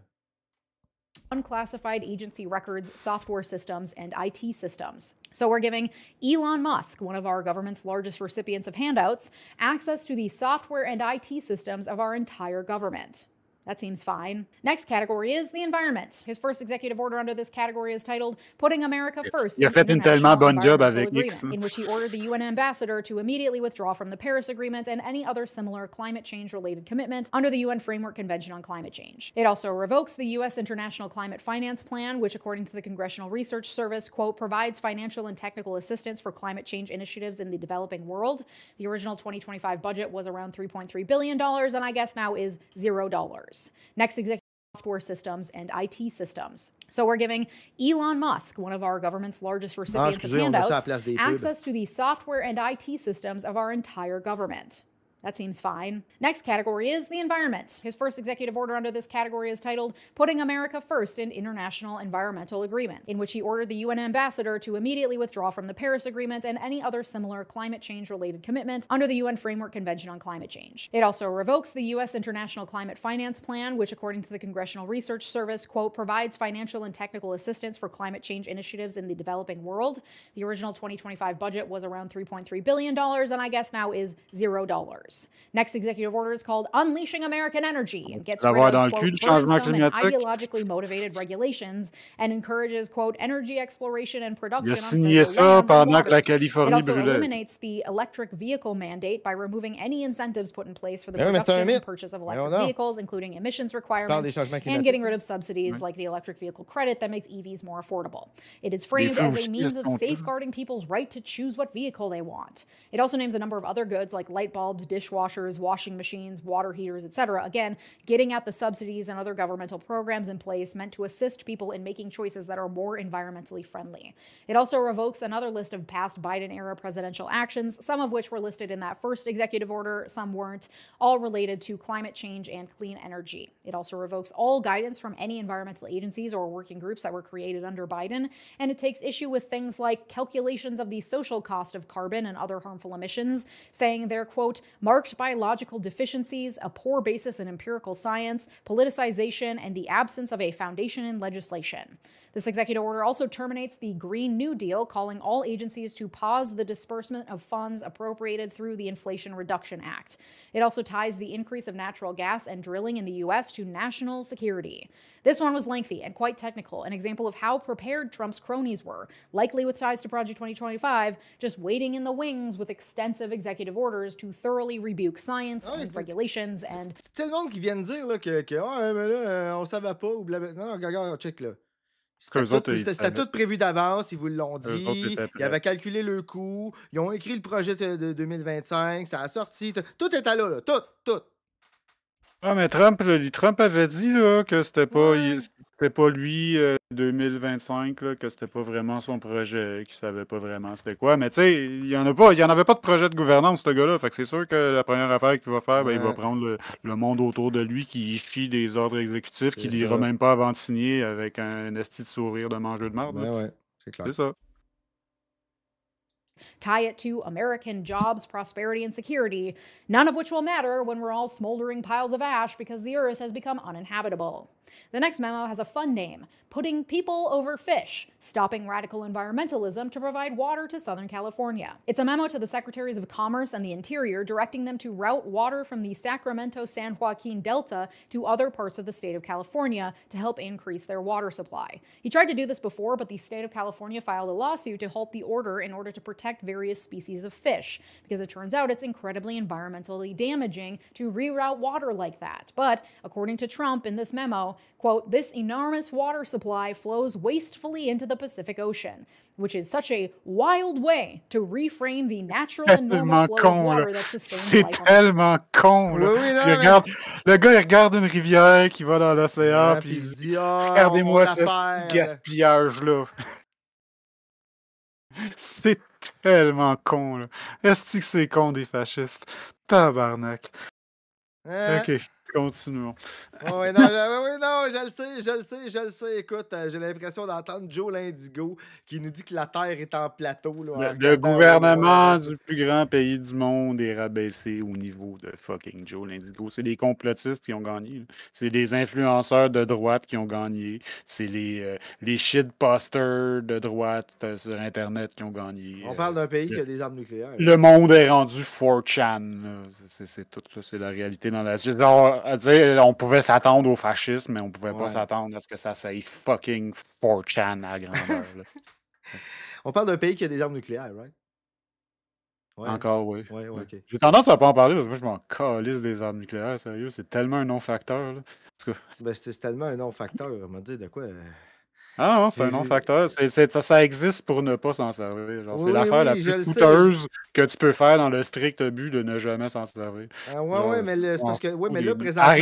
Unclassified agency records, software systems, and IT systems. So we're giving Elon Musk, one of our government's largest recipients of handouts, access to the software and IT systems of our entire government. That seems fine. Next category is the environment. His first executive order under this category is titled Putting America First. Il a fait une tellement bonne job avec X. In which he ordered the UN ambassador to immediately withdraw from the Paris Agreement and any other similar climate change-related commitment under the UN Framework Convention on Climate Change. It also revokes the U.S. International Climate Finance Plan, which, according to the Congressional Research Service, quote, provides financial and technical assistance for climate change initiatives in the developing world. The original 2025 budget was around $3.3 billion, and I guess now is $0. Next, executive software systems and IT systems. So we're giving Elon Musk, one of our government's largest recipients of handouts, access to the software and IT systems of our entire government. That seems fine. Next category is the environment. His first executive order under this category is titled Putting America First in International Environmental Agreement, in which he ordered the UN ambassador to immediately withdraw from the Paris Agreement and any other similar climate change-related commitment under the UN Framework Convention on Climate Change. It also revokes the U.S. International Climate Finance Plan, which, according to the Congressional Research Service, quote, provides financial and technical assistance for climate change initiatives in the developing world. The original 2025 budget was around $3.3 billion, and I guess now is $0. Next executive order is called Unleashing American Energy and gets rid of, quote, burdensome and ideologically motivated regulations and encourages, quote, energy exploration and production on federal lands and waters. It also eliminates the electric vehicle mandate by removing any incentives put in place for the production and purchase of electric vehicles, including emissions requirements, and getting rid of subsidies like the electric vehicle credit that makes EVs more affordable. It is framed as a means of safeguarding people's right to choose what vehicle they want. It also names a number of other goods like light bulbs, dishwashers, washing machines, water heaters, etc. Again, getting at the subsidies and other governmental programs in place meant to assist people in making choices that are more environmentally friendly. It also revokes another list of past Biden-era presidential actions, some of which were listed in that first executive order, some weren't, all related to climate change and clean energy. It also revokes all guidance from any environmental agencies or working groups that were created under Biden, and it takes issue with things like calculations of the social cost of carbon and other harmful emissions, saying they're, quote, marked by logical deficiencies, a poor basis in empirical science, politicization, and the absence of a foundation in legislation. This executive order also terminates the Green New Deal, calling all agencies to pause the disbursement of funds appropriated through the Inflation Reduction Act. It also ties the increase of natural gas and drilling in the U.S. to national security. This one was lengthy and quite technical, an example of how prepared Trump's cronies were, likely with ties to Project 2025, just waiting in the wings with extensive executive orders to thoroughly loudly rebuke science Ah, and regulations and C'est le monde qui vient de dire là, que ah, mais là, on savait pas ou blablabla. Non, non, regarde, check là. Qu'eux autres, ils C'était savaient. tout prévu d'avance, ils vous l'ont Eux autres dit. étaient Ils prêts. avaient calculé le coût. Ils ont écrit le projet de 2025. Ça a sorti. Tout était là. Tout. Ah, mais Trump avait dit là, que c'était Ouais. pas lui 2025, là, que c'était pas vraiment son projet, qu'il savait pas vraiment c'était quoi. Mais tu sais, il y en avait pas de projet de gouvernance, ce gars-là. Fait que c'est sûr que la première affaire qu'il va faire, ben, il va Ouais, prendre le monde autour de lui qui chie des ordres exécutifs, qui c'est lira ça. même pas avant de signer avec un esti de sourire de mangeux de marde. Là. Ben ouais, c'est clair. C'est ça. tie it to American jobs, prosperity, and security, none of which will matter when we're all smoldering piles of ash because the earth has become uninhabitable. The next memo has a fun name: Putting People Over Fish, Stopping Radical Environmentalism to Provide Water to Southern California. It's a memo to the Secretaries of Commerce and the Interior directing them to route water from the Sacramento-San Joaquin Delta to other parts of the state of California to help increase their water supply. He tried to do this before, but the state of California filed a lawsuit to halt the order in order to protect various species of fish, because it turns out it's incredibly environmentally damaging to reroute water like that. But according to Trump in this memo, quote, this enormous water supply flows wastefully into the Pacific Ocean, which is such a wild way to reframe the natural and normal Tellement flow of con, là. water that sustains C'est life on tellement con, là. Oui, oui, non, Il regarde, le gars, il regarde une rivière qui va dans l'océan, Ouais, puis puis il il se dit dit, ah, on regardez-moi la ce petit perd. gaspillage-là. C'est tellement con, là. Est-ce que c'est con des fascistes? Tabarnak. Hein? Ok, continuons. Oui, non, je le sais. Écoute, j'ai l'impression d'entendre Joe l'Indigo qui nous dit que la Terre est en plateau, là, en Le regardant au gouvernement loin. du plus grand pays du monde est rabaissé au niveau de fucking Joe l'Indigo. C'est des complotistes qui ont gagné. Là. C'est des influenceurs de droite qui ont gagné. C'est les shitposters de droite sur Internet qui ont gagné. On parle d'un pays qui a des armes nucléaires. là. Le monde est rendu 4chan. Là. C'est tout, là. C'est la réalité dans la... Genre, à dire, on pouvait s'attendre au fascisme, mais on pouvait pas Ouais. s'attendre à ce que ça soit fucking 4chan à grandeur. Là. On parle d'un pays qui a des armes nucléaires, right? Ouais. Encore, oui. Ouais, Ouais. ok. J'ai tendance à pas en parler parce que moi, je m'en calisse des armes nucléaires, sérieux. C'est tellement un non-facteur. Là. Parce que... Ben, c'est tellement un non-facteur. On m'a dit de quoi. Ah non, c'est un J'ai- non-facteur. Ça existe pour ne pas s'en servir. Genre, c'est Oui, l'affaire la oui, plus je le sais. coûteuse que tu peux faire dans le strict but de ne jamais s'en servir. Ah, ouais, Genre, ouais, mais c'est parce que. Ouais, mais là, à présentement.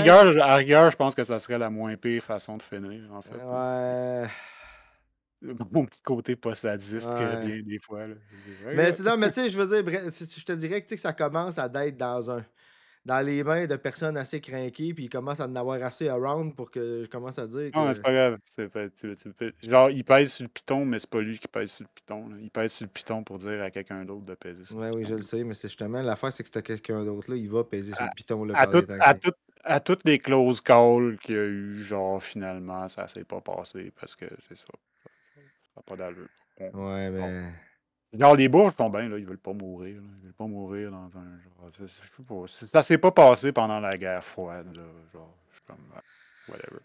rigueur, je pense que ça serait la moins pire façon de finir, en fait. Ouais. Mon petit côté pas sadiste qui Ouais. revient des fois. Là. Mais non, mais tu sais, je veux dire, je te dirais que, tu sais, que ça commence à d'être dans les mains de personnes assez craquées, puis ils commencent à en avoir assez around pour que je commence à dire Non, mais que. c'est pas grave. Genre, il pèse sur le piton, mais c'est pas lui qui pèse sur le piton. Là. Il pèse sur le piton pour dire à quelqu'un d'autre de peser sur le Ouais, oui, piton. je le sais, mais c'est justement l'affaire, c'est que c'est quelqu'un d'autre, là, il va peser sur le piton, là, À, par les tout- temps à, que- tout- à toutes les close calls qu'il y a eu, genre, finalement, ça s'est pas passé parce que c'est ça. Ça n'a pas d'allure. Ouais, mais. Genre, les bourges sont bien, là, ils veulent pas mourir. Là. Ils veulent pas mourir dans un genre. Je sais pas, ça s'est pas passé pendant la guerre froide, là. Genre, je suis comme. Whatever.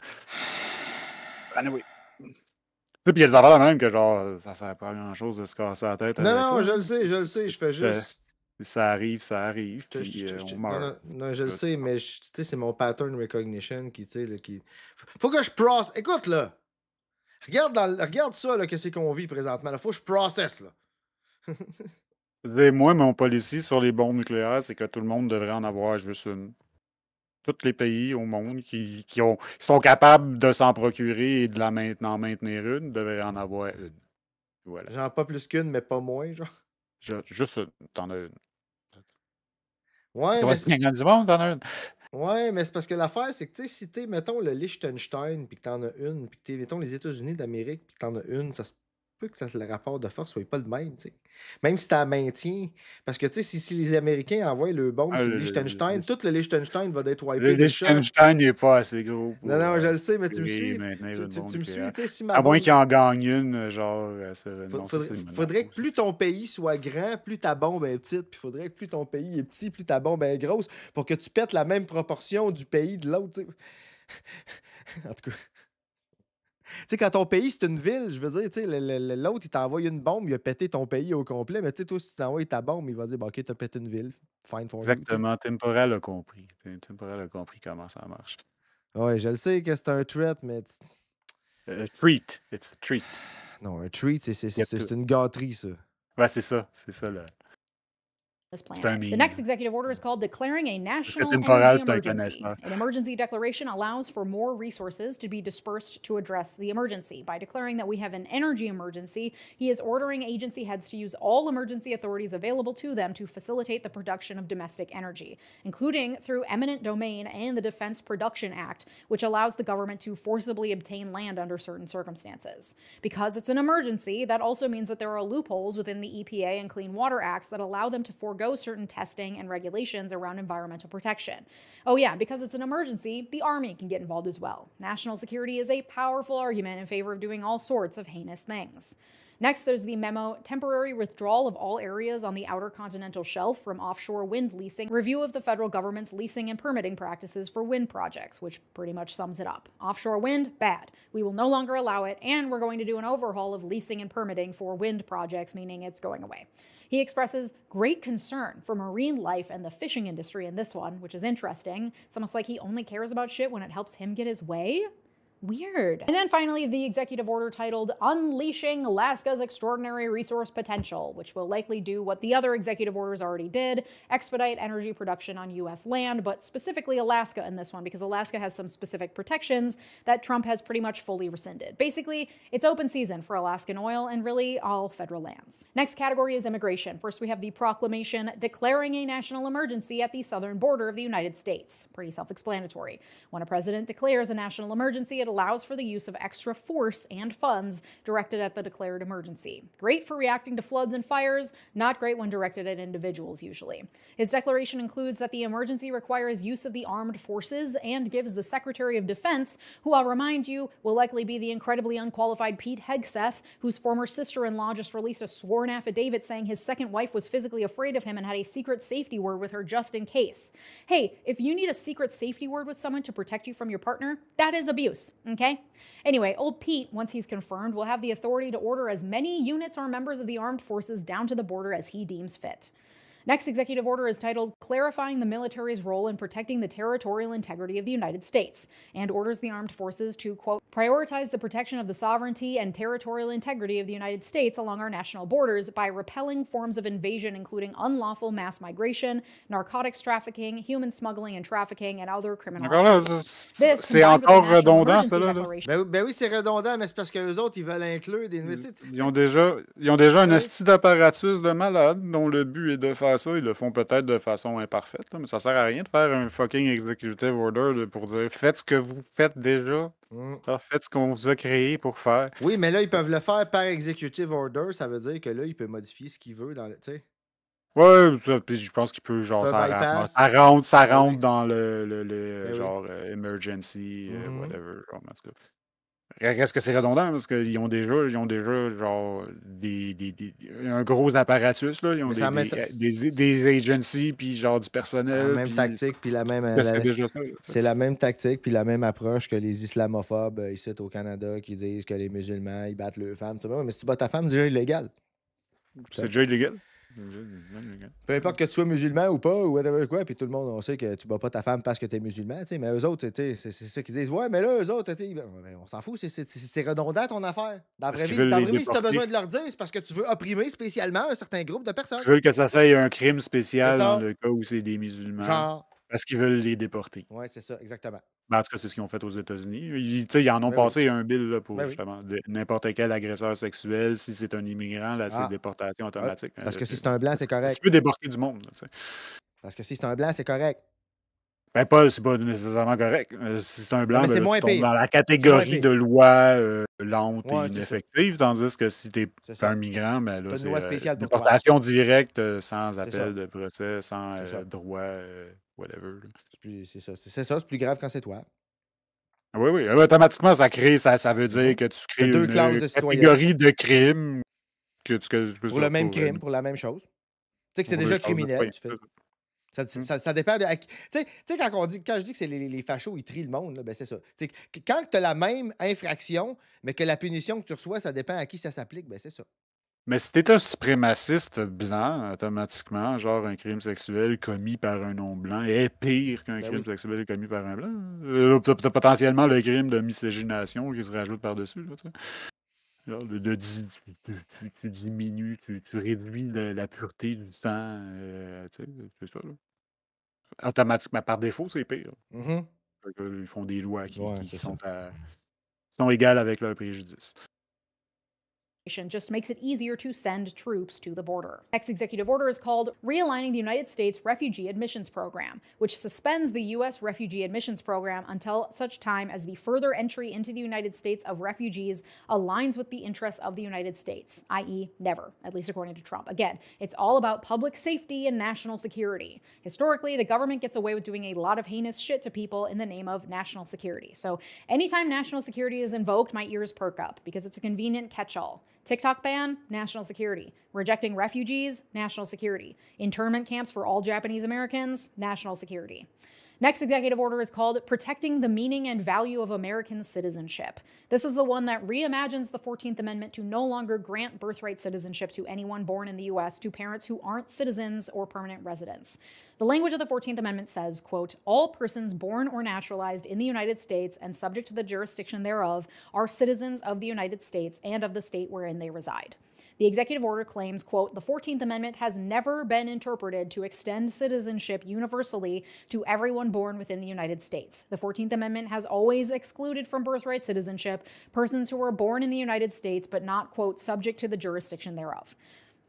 Anyway. Puis il y a des affaires de même que genre, ça sert pas à grand chose de se casser la tête. Non, avec non, ça, je là. le sais, je fais juste. Ça arrive, puis on Non, meurt. non, je le sais, mais tu sais, c'est mon pattern recognition qui, tu sais, là, qui. Faut que je processe. Écoute, là! Regarde ça, là, que c'est qu'on vit présentement. Là. Faut que je processe, là. Moi, mon policy sur les bombes nucléaires, c'est que tout le monde devrait en avoir juste une. Tous les pays au monde qui sont capables de s'en procurer et de d'en maintenir une devraient en avoir une. Voilà. Genre pas plus qu'une, mais pas moins, genre. Juste une. T'en as une. Ouais, Toi, mais c'est un du monde, t'en as une. ouais, mais c'est parce que l'affaire, c'est que, tu sais, si t'es, mettons, le Liechtenstein, puis que t'en as une, puis que t'es, mettons, les États-Unis d'Amérique, puis que t'en as une, ça se peut que le rapport de force soit pas le même, tu sais. Même si t'as maintien. Parce que, tu sais, si les Américains envoient le bombe Ah, sur le Liechtenstein, tout le Liechtenstein va être Le wipé de shot. Liechtenstein n'est pas assez gros pour Non, non, je le sais, mais tu me procurer et suis. maintenir une bombe Tu me suis, nucléaire. tu sais, si ma À moins bombe. qu'il en gagne une, genre. non, ça, c'est une Faudrait que menace. plus ton pays soit grand, plus ta bombe est petite. Puis faudrait que plus ton pays est petit, plus ta bombe est grosse pour que tu pètes la même proportion du pays de l'autre. Tu sais. En tout cas. sais, quand ton pays, c'est une ville, je veux dire, tu sais, l'autre, il t'envoie une bombe, il a pété ton pays au complet, mais tu sais, toi, si tu t'envoies ta bombe, il va dire, bon, OK, t'as pété une ville, fine for you, tu sais. Exactement. Temporal a compris. Temporal a compris comment ça marche. Ouais, je le sais que c'est un threat, mais Treat. It's a treat. non, un treat, Il y a c'est tout. une gâterie, ça. Ouais, c'est ça. C'est ça, là. this C'est un planet. The next meme. executive order is called Declaring a Parce que National Temporal, Energy c'est un Emergency. connaisseur. An emergency declaration allows for more resources to be dispersed to address the emergency. By declaring that we have an energy emergency, he is ordering agency heads to use all emergency authorities available to them to facilitate the production of domestic energy, including through eminent domain and the Defense Production Act, which allows the government to forcibly obtain land under certain circumstances. Because it's an emergency, that also means that there are loopholes within the EPA and Clean Water Acts that allow them to forego certain testing and regulations around environmental protection. Oh yeah, because it's an emergency, the Army can get involved as well. National security is a powerful argument in favor of doing all sorts of heinous things. Next, there's the memo, Temporary Withdrawal of All Areas on the Outer Continental Shelf from Offshore Wind Leasing, Review of the Federal Government's Leasing and Permitting Practices for Wind Projects, which pretty much sums it up. Offshore wind, bad. We will no longer allow it, and we're going to do an overhaul of leasing and permitting for wind projects, meaning it's going away. He expresses great concern for marine life and the fishing industry in this one, which is interesting. It's almost like he only cares about shit when it helps him get his way. Weird. And then finally, the executive order titled Unleashing Alaska's Extraordinary Resource Potential, which will likely do what the other executive orders already did, expedite energy production on U.S. land, but specifically Alaska in this one, because Alaska has some specific protections that Trump has pretty much fully rescinded. Basically, it's open season for Alaskan oil and really all federal lands. Next category is immigration. First, we have the proclamation declaring a national emergency at the southern border of the United States. Pretty self-explanatory. When a president declares a national emergency, it allows for the use of extra force and funds directed at the declared emergency. Great for reacting to floods and fires, not great when directed at individuals usually. His declaration includes that the emergency requires use of the armed forces and gives the Secretary of Defense, who I'll remind you will likely be the incredibly unqualified Pete Hegseth, whose former sister-in-law just released a sworn affidavit saying his second wife was physically afraid of him and had a secret safety word with her just in case. Hey, if you need a secret safety word with someone to protect you from your partner, that is abuse. Okay? Anyway, old Pete, once he's confirmed, will have the authority to order as many units or members of the armed forces down to the border as he deems fit. Next executive order is titled Clarifying the Military's Role in Protecting the Territorial Integrity of the United States, and orders the armed forces to, quote, prioritize the protection of the sovereignty and territorial integrity of the United States along our national borders by repelling forms of invasion including unlawful mass migration, narcotics trafficking, human smuggling and trafficking, and other criminal Encore là, activities. c'est encore redondant, ça, là. Ben oui, c'est redondant, mais c'est parce qu'eux autres, ils veulent inclure des... Ils ont déjà un esti d'apparatus de malade dont le but est de faire ça. Ils le font peut-être de façon imparfaite, là, mais ça sert à rien de faire un fucking executive order là, pour dire faites ce que vous faites déjà. Faites ce qu'on vous a créé pour faire. Oui, mais là, ils peuvent le faire par executive order. Ça veut dire que là, il peut modifier ce qu'il veut dans le. Tu sais. Ouais, puis je pense qu'il peut, genre, ça rentre dans le genre emergency, whatever. Genre, en tout cas. Reste que c'est redondant parce qu'ils ont déjà genre un gros apparatus là, ils ont des agencies puis genre du personnel. C'est la même tactique puis la même. C'est la même tactique puis la même approche que les islamophobes ici au Canada qui disent que les musulmans ils battent leurs femmes. Tu vois, mais si tu bats ta femme, c'est déjà illégal. C'est déjà illégal. Peu importe que tu sois musulman ou pas, ou whatever quoi, puis tout le monde, on sait que tu bats pas ta femme parce que t'es musulman, tu sais, mais eux autres, c'est ça qu'ils disent. Ouais, mais là, eux autres, on s'en fout, c'est redondant ton affaire. Dans la vraie vie, si t'as besoin de leur dire, c'est parce que tu veux opprimer spécialement un certain groupe de personnes. Ils veulent que ça soit un crime spécial dans le cas où c'est des musulmans. Genre. Parce qu'ils veulent les déporter. Ouais, c'est ça, exactement. Ben, en tout cas, c'est ce qu'ils ont fait aux États-Unis. Ils en ont passé un bill là, pour justement n'importe quel agresseur sexuel. Si c'est un immigrant, là, c'est déportation automatique. Parce que si c'est un blanc, c'est correct. Tu peux déporter du monde. Là, parce que si c'est un blanc, c'est correct. Ben, c'est pas nécessairement correct. Si c'est un blanc, c'est moins tu tombes dans la catégorie de loi lente et ineffective, tandis que si t'es un migrant, ben là, c'est déportation directe, sans appel de procès, sans droit, whatever. C'est ça, c'est plus grave quand c'est toi. Oui, automatiquement, ça veut dire que tu crées une catégorie de crimes pour le même crime, pour la même chose. Tu sais que c'est déjà criminel. Ça dépend de. Tu sais, quand je dis que c'est les fachos, ils trient le monde, là, ben c'est ça. Quand tu as la même infraction, mais que la punition que tu reçois, ça dépend à qui ça s'applique, ben c'est ça. Mais si t'es un suprémaciste blanc, automatiquement, genre un crime sexuel commis par un non-blanc est pire qu'un crime sexuel commis par un blanc. T'as potentiellement le crime de miscégination qui se rajoute par-dessus. Là, genre tu diminues, tu réduis la pureté du sang. C'est ça. Là. Automatiquement, par défaut, c'est pire. Ils font des lois qui sont égales avec leur préjudice. Just makes it easier to send troops to the border. Next executive order is called Realigning the United States Refugee Admissions Program, which suspends the U.S. Refugee Admissions Program until such time as the further entry into the United States of refugees aligns with the interests of the United States, i.e., never, at least according to Trump. Again, it's all about public safety and national security. Historically, the government gets away with doing a lot of heinous shit to people in the name of national security. So anytime national security is invoked, my ears perk up because it's a convenient catch-all. TikTok ban, national security. Rejecting refugees, national security. Internment camps for all Japanese Americans, national security. Next executive order is called Protecting the Meaning and Value of American Citizenship. This is the one that reimagines the 14th Amendment to no longer grant birthright citizenship to anyone born in the U.S. to parents who aren't citizens or permanent residents. The language of the 14th Amendment says, quote, all persons born or naturalized in the United States and subject to the jurisdiction thereof are citizens of the United States and of the state wherein they reside. The executive order claims, quote, the 14th Amendment has never been interpreted to extend citizenship universally to everyone born within the United States. The 14th Amendment has always excluded from birthright citizenship persons who were born in the United States but not, quote, subject to the jurisdiction thereof.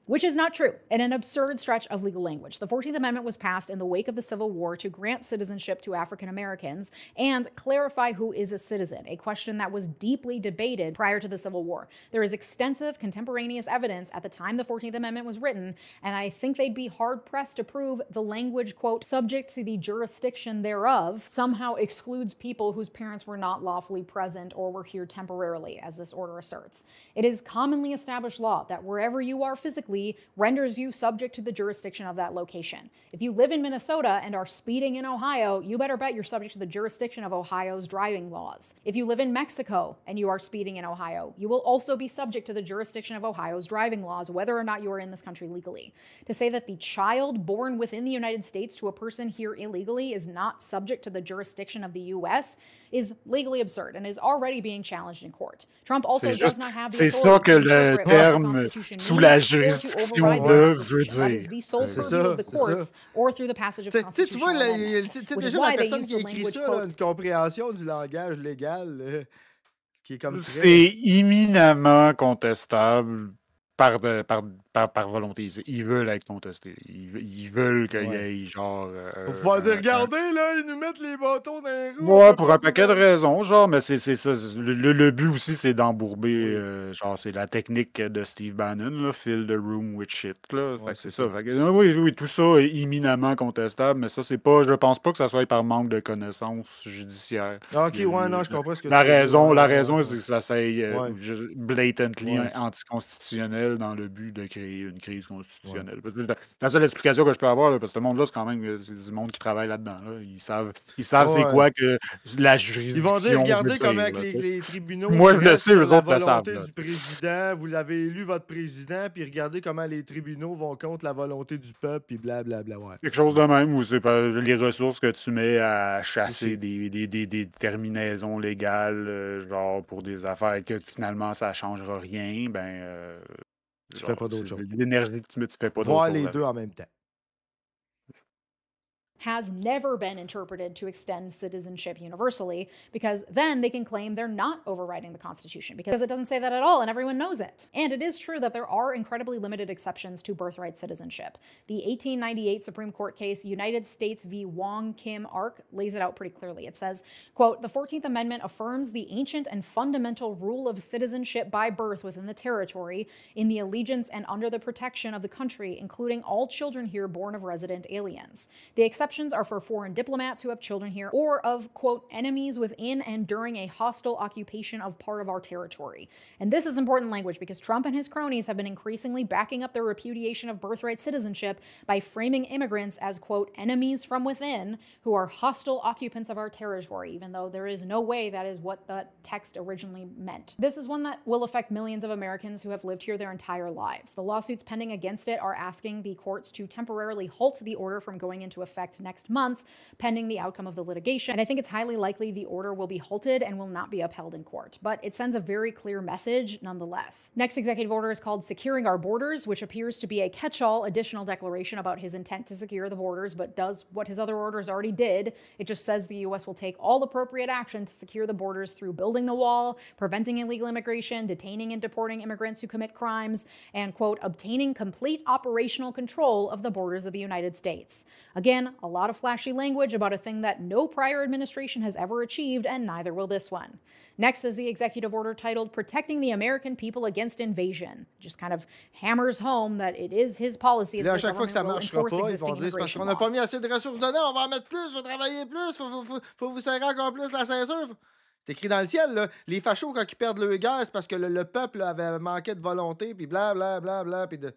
Which is not true, and an absurd stretch of legal language. The 14th Amendment was passed in the wake of the Civil War to grant citizenship to African Americans and clarify who is a citizen, a question that was deeply debated prior to the Civil War. There is extensive contemporaneous evidence at the time the 14th Amendment was written, and I think they'd be hard-pressed to prove the language, quote, subject to the jurisdiction thereof, somehow excludes people whose parents were not lawfully present or were here temporarily, as this order asserts. It is commonly established law that wherever you are physically renders you subject to the jurisdiction of that location. If you live in Minnesota and are speeding in Ohio, you better bet you're subject to the jurisdiction of Ohio's driving laws. If you live in Mexico and you are speeding in Ohio, you will also be subject to the jurisdiction of Ohio's driving laws, whether or not you are in this country legally. To say that the child born within the United States to a person here illegally is not subject to the jurisdiction of the U.S. is legally absurd and is already being challenged in court. Trump also does not have the authority to interpret what the Constitution sous la means or to jurisdiction override the de veut Constitution. That is dire. the sole purview of the courts or through the passage of Tu constitutional vois, amendments, tu which is déjà why la they personne use qui the a écrit language, ça, là, quote, une compréhension du langage légal qui est comme très... C'est éminemment contestable par volonté. Ils veulent être contestés. Ils veulent qu'il y ait genre... Pour pouvoir dire, regardez, là, ils nous mettent les bâtons dans les roues. Ouais, pour un paquet de raisons, genre, mais c'est ça. Le but aussi, c'est d'embourber, genre, c'est la technique de Steve Bannon, là, fill the room with shit, là. Fait que c'est ça. Fait que, oui, tout ça est éminemment contestable, mais ça, c'est pas, je pense pas que ça soit par manque de connaissances judiciaires. Ok, ouais, non, je comprends ce que la tu veux raison, dire. La raison, c'est que ça soit Ouais. blatantly anticonstitutionnel dans le but de créer une crise constitutionnelle. La seule explication que je peux avoir, là, parce que ce monde-là, c'est quand même c'est du monde qui travaille là-dedans. Là. Ils savent c'est quoi que la juridiction. Ils vont dire, regardez veut comment dire, les tribunaux moi, je le sais, eux sur la autres le savent. volonté du président. Vous l'avez élu, votre président, puis regardez comment les tribunaux vont contre la volonté du peuple, puis blablabla. Ouais. Quelque chose de même, où c'est pas les ressources que tu mets à chasser des terminaisons légales, genre pour des affaires que finalement ça changera rien, tu fais pas d'autre chose. L'énergie que tu mets, tu fais pas d'autre chose. Voir les deux en même temps. Has never been interpreted to extend citizenship universally, because then they can claim they're not overriding the Constitution, because it doesn't say that at all and everyone knows it. And it is true that there are incredibly limited exceptions to birthright citizenship. The 1898 Supreme Court case United States v. Wong Kim Ark lays it out pretty clearly. It says, quote, the 14th Amendment affirms the ancient and fundamental rule of citizenship by birth within the territory in the allegiance and under the protection of the country, including all children here born of resident aliens. The exception exceptions are for foreign diplomats who have children here or of, quote, enemies within and during a hostile occupation of part of our territory. And this is important language because Trump and his cronies have been increasingly backing up their repudiation of birthright citizenship by framing immigrants as, quote, enemies from within who are hostile occupants of our territory, even though there is no way that is what the text originally meant. This is one that will affect millions of Americans who have lived here their entire lives. The lawsuits pending against it are asking the courts to temporarily halt the order from going into effect next month, pending the outcome of the litigation. And I think it's highly likely the order will be halted and will not be upheld in court. But it sends a very clear message nonetheless. Next executive order is called Securing Our Borders, which appears to be a catch-all additional declaration about his intent to secure the borders, but does what his other orders already did. It just says the U.S. will take all appropriate action to secure the borders through building the wall, preventing illegal immigration, detaining and deporting immigrants who commit crimes, and, quote, obtaining complete operational control of the borders of the United States. Again, a lot of flashy language about a thing that no prior administration has ever achieved, and neither will this one. Next is the executive order titled Protecting the American People Against Invasion. Just kind of hammers home that it is his policy that the government will enforce existing immigration laws. pas mis assez de ressources dedans, on va en mettre plus, faut travailler plus, faut vous serrer encore plus la ceinture. C'est écrit dans le ciel, là. Les fachos, quand ils perdent leur guerre, c'est parce que le peuple avait manqué de volonté, puis blablabla, puis de...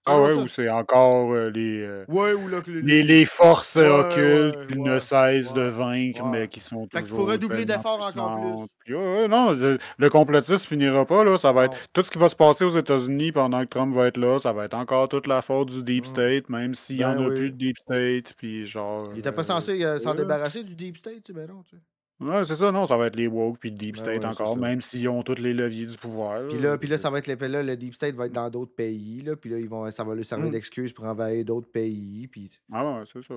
Ah ouais, ou c'est encore les, Ouais, ou là, que les forces Ouais, occultes qui ouais, ne cessent de ouais, vaincre, ouais. mais qui sont Fait qu'il faut toujours redoubler tellement d'efforts encore plus. puissantes. Puis, ouais, non, le complotisme finira pas, là. Ça va Non. être tout ce qui va se passer aux États-Unis pendant que Trump va être là, ça va être encore toute la faute du Deep State, même s'il y en Ben a oui. plus de Deep State, puis genre... Il était pas censé s'en débarrasser du Deep State, tu sais, ben non, tu sais. Ouais, c'est ça, non, ça va être les woke puis le Deep Ben State ouais, c'est encore, ça. même s'ils ont tous les leviers du pouvoir. Puis là, ça va être là, le Deep State va être dans d'autres pays, là, puis là, ça va lui servir d'excuse pour envahir d'autres pays, puis... Ah ouais, c'est ça.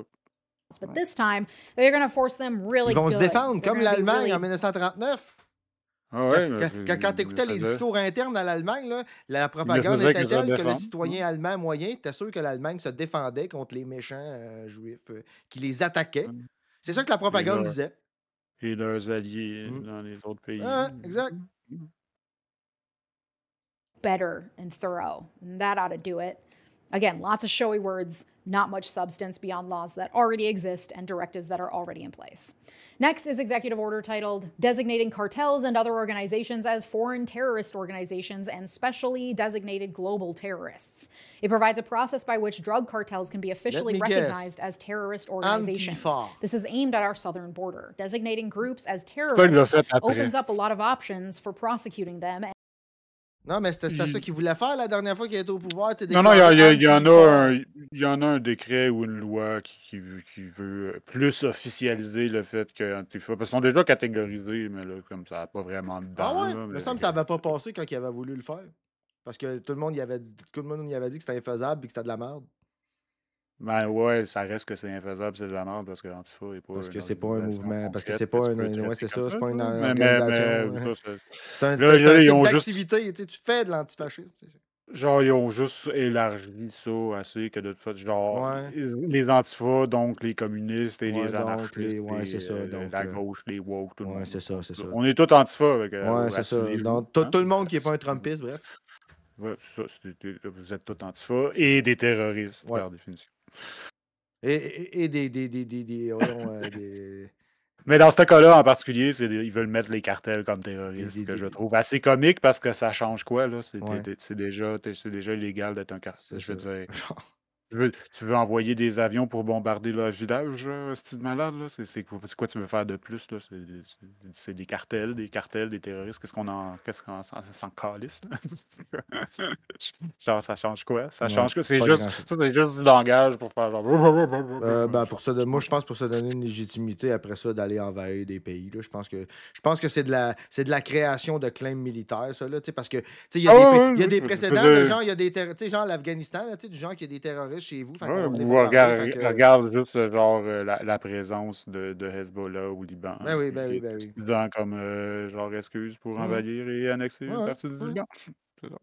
But this time, they're going to force them really Ils vont se good. défendre, They're comme gonna be l'Allemagne really en 1939. Ah ouais, Quand t'écoutais les discours internes dans l'Allemagne, là, la propagande faisaient était qu'ils se telle que le défendent. citoyen allemand moyen était sûr que l'Allemagne se défendait contre les méchants juifs qui les attaquaient. C'est ça que la propagande disait. Et leurs alliés dans les autres pays. Ah, exact. better and thorough. And that ought to do it. Again, lots of showy words, not much substance beyond laws that already exist and directives that are already in place. Next is executive order titled Designating Cartels and Other Organizations as Foreign Terrorist Organizations and Specially Designated Global Terrorists. It provides a process by which drug cartels can be officially recognized as terrorist organizations. Antifa. This is aimed at our southern border. Designating groups as terrorists opens up a lot of options for prosecuting them. Non, mais c'était ça qu'il voulait faire la dernière fois qu'il était au pouvoir. Non, il y en a un décret ou une loi qui veut plus officialiser le fait que Antifa... Parce qu'ils sont déjà catégorisés, mais là, comme ça n'a pas vraiment de dents. Ah ouais? Là, Il me semble que ça n'avait pas passé quand il avait voulu le faire. Parce que tout le monde y avait dit que c'était infaisable et que c'était de la merde. Ben ouais, ça reste que c'est infaisable, c'est de la merde parce que Antifa est pas. Parce que c'est pas un mouvement. Parce que c'est pas pas un. Ouais, c'est ça, c'est pas une Mais organisation. C'est un ils type ont juste- d'activité. Tu fais de l'antifascisme. Genre, ils ont juste élargi ça assez que de toute façon, genre, Ouais. les antifas, donc les communistes et Ouais, les donc, anarchistes, ouais, et, c'est ça, donc, la gauche, les woke, tout le ouais, monde. c'est ça, c'est ça. On est tous antifas. Avec, Ouais, c'est ça. Donc, tout le monde qui n'est pas un Trumpiste, bref. Ouais, c'est ça. Vous êtes tous antifas et des terroristes, par définition. Et des Mais dans ce cas-là, en particulier, ils veulent mettre les cartels comme terroristes, que je trouve assez comique parce que ça change quoi, là? C'est déjà illégal d'être un cartel. Je veux dire, tu veux envoyer des avions pour bombarder leur village, ce de malade, là? C'est quoi tu veux faire de plus, là? C'est des cartels, des terroristes. Qu'est-ce qu'on s'en calisse, là? Genre, ça change quoi? Ça change quoi? C'est juste du langage pour faire genre... moi, je pense pour se donner une légitimité après ça d'aller envahir des pays. Là. Je pense que c'est de la création de claims militaires, ça, là, parce que il y a des précédents, de genre, il y a des genre l'Afghanistan, du genre qu'il y a des terroristes chez vous. Regarde juste genre la présence de Hezbollah au Liban. Ben oui. Utilisant comme genre excuse pour envahir et annexer une partie du Liban. C'est ça.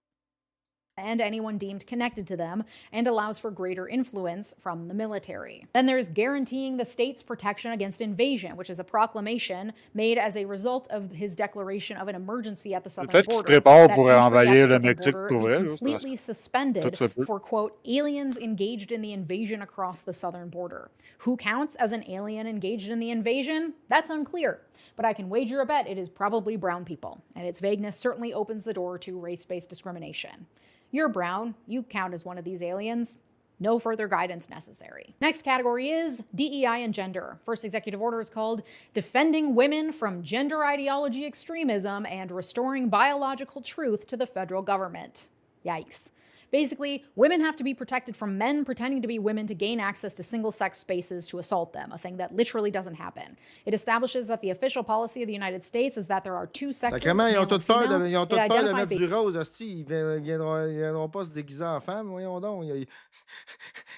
and anyone deemed connected to them, and allows for greater influence from the military. Then there's guaranteeing the state's protection against invasion, which is a proclamation made as a result of his declaration of an emergency at the southern Peut-être qu'il se border. prépare That pour entry at envahir the le southern Mexique border pour be vrai, là. completely suspended Tout se peut. for, quote, aliens engaged in the invasion across the southern border. Who counts as an alien engaged in the invasion? That's unclear. But I can wager a bet it is probably brown people, and its vagueness certainly opens the door to race-based discrimination. You're brown, you count as one of these aliens. No further guidance necessary. Next category is DEI and gender. First executive order is called Defending Women from Gender Ideology Extremism and Restoring Biological Truth to the Federal Government. Yikes. Basically, women have to be protected from men pretending to be women to gain access to single-sex spaces to assault them, a thing that literally doesn't happen. It establishes that the official policy of the United States is that there are two sexes, Sacrément, ils male ont and toute peur female. de, ils ont It toute peur de identifies mettre a du rose, hostie. Ils viendront pas se déguiser en femme, voyons donc.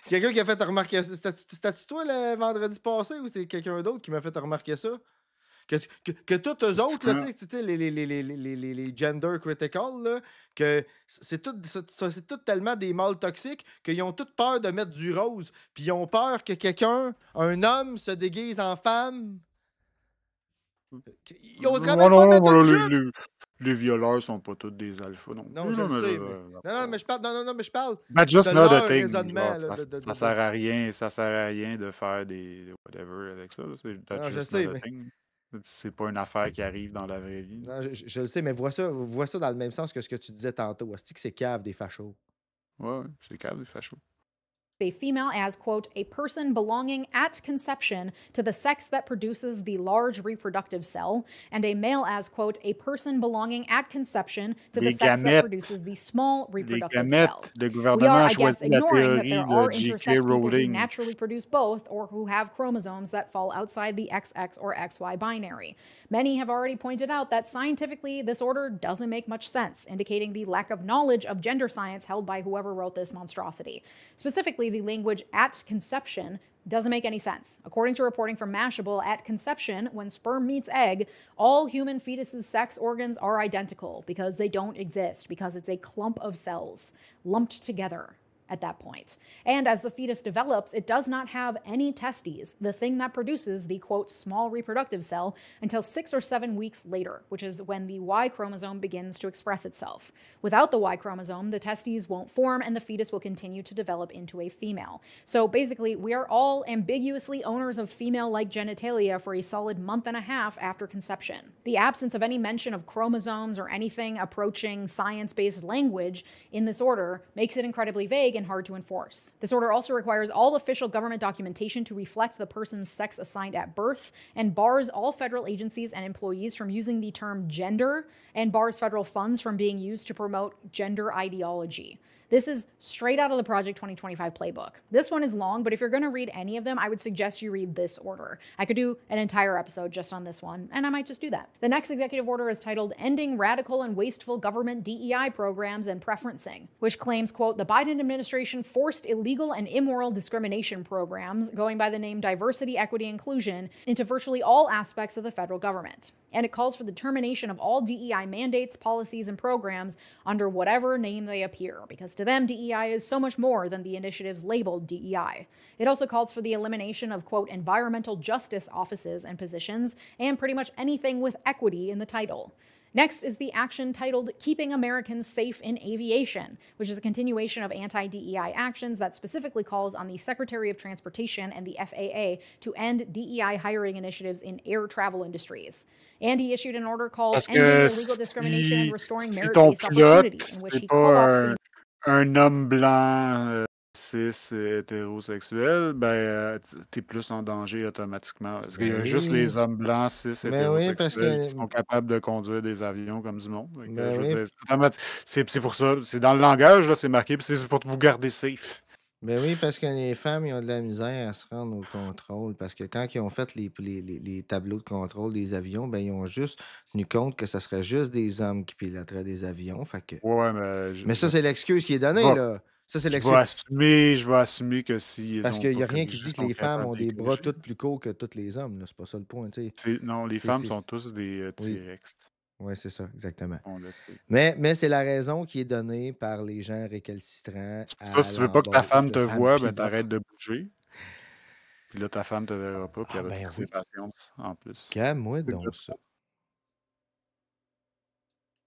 Quelqu'un qui a fait remarquer ça. C'était-tu toi le vendredi passé ou c'est quelqu'un d'autre qui m'a fait remarquer ça? Que tous eux autres, là, tu sais, les gender critical, là, que c'est tout tellement des mâles toxiques qu'ils ont toute peur de mettre du rose. Puis ils ont peur que quelqu'un, un homme, se déguise en femme. Ils oseraient même pas mettre une jupe. Les violeurs sont pas tous des alphas non plus. Non, je le sais. Non, mais je parle. Non, mais je parle. But just de not leur a thing. raisonnement, Genre, là, ça sert à rien. Ça sert à rien de faire des whatever avec ça. Non, je just sais, not a mais... thing. C'est pas une affaire qui arrive dans la vraie vie. Non, je le sais, mais vois ça dans le même sens que ce que tu disais tantôt. Est-ce que c'est cave des fachos? Ouais, c'est cave des fachos. A female as, quote, a person belonging at conception to the sex that produces the large reproductive cell, and a male as, quote, a person belonging at conception to the sex that produces the small reproductive cell. We are, I guess, ignoring that there are intersex people who naturally produce both or who have chromosomes that fall outside the XX or XY binary. Many have already pointed out that scientifically this order doesn't make much sense, indicating the lack of knowledge of gender science held by whoever wrote this monstrosity. Specifically, the language at conception doesn't make any sense. According to reporting from Mashable, at conception, when sperm meets egg, all human fetuses' sex organs are identical because they don't exist, because it's a clump of cells lumped together at that point. And as the fetus develops, it does not have any testes, the thing that produces the, quote, small reproductive cell, until 6 or 7 weeks later, which is when the Y chromosome begins to express itself. Without the Y chromosome, the testes won't form and the fetus will continue to develop into a female. So basically, we are all ambiguously owners of female-like genitalia for a solid month and a half after conception. The absence of any mention of chromosomes or anything approaching science-based language in this order makes it incredibly vague and hard to enforce. This order also requires all official government documentation to reflect the person's sex assigned at birth and bars all federal agencies and employees from using the term gender and bars federal funds from being used to promote gender ideology. This is straight out of the Project 2025 playbook. This one is long, but if you're going to read any of them, I would suggest you read this order. I could do an entire episode just on this one, and I might just do that. The next executive order is titled Ending Radical and Wasteful Government DEI Programs and Preferencing, which claims, quote, the Biden administration forced illegal and immoral discrimination programs, going by the name Diversity, Equity, Inclusion, into virtually all aspects of the federal government. And it calls for the termination of all DEI mandates, policies, and programs under whatever name they appear, because to them, DEI is so much more than the initiatives labeled DEI. It also calls for the elimination of, quote, environmental justice offices and positions, and pretty much anything with equity in the title. Next is the action titled Keeping Americans Safe in Aviation, which is a continuation of anti-DEI actions that specifically calls on the Secretary of Transportation and the FAA to end DEI hiring initiatives in air travel industries. And he issued an order called Ending Illegal Discrimination and Restoring Merit-Based Opportunity, in which he co-opts the... un homme blanc cis hétérosexuel, ben t'es plus en danger automatiquement. Parce qu'il y a juste les hommes blancs cis hétérosexuels qui sont capables de conduire des avions comme du monde. C'est pour ça. C'est dans le langage, là, c'est marqué, puis c'est pour vous garder safe. Ben oui, parce que les femmes, ils ont de la misère à se rendre au contrôle. Parce que quand ils ont fait les tableaux de contrôle des avions, ben ils ont juste tenu compte que ce serait juste des hommes qui piloteraient des avions. Fait que... Ouais, mais ça, c'est l'excuse qui est donnée, là. Ça, c'est l'excuse. Je vais assumer que si... Parce qu'il n'y a rien qui dit que les femmes ont des bras tous plus courts que tous les hommes. C'est pas ça le point, tu sais. Non, les femmes sont tous des T-Rex. Ouais, c'est ça, exactement. On le sait. Mais c'est la raison qui est donnée par les gens récalcitrants Ça, si tu veux pas que ta l'embauche femme de te femmes voie, ben pilotes. t'arrêtes de bouger. Puis là, ta femme te verra pas, puis Ah elle va te ben casser oui, patience en plus. calme-moi C'est donc juste ça.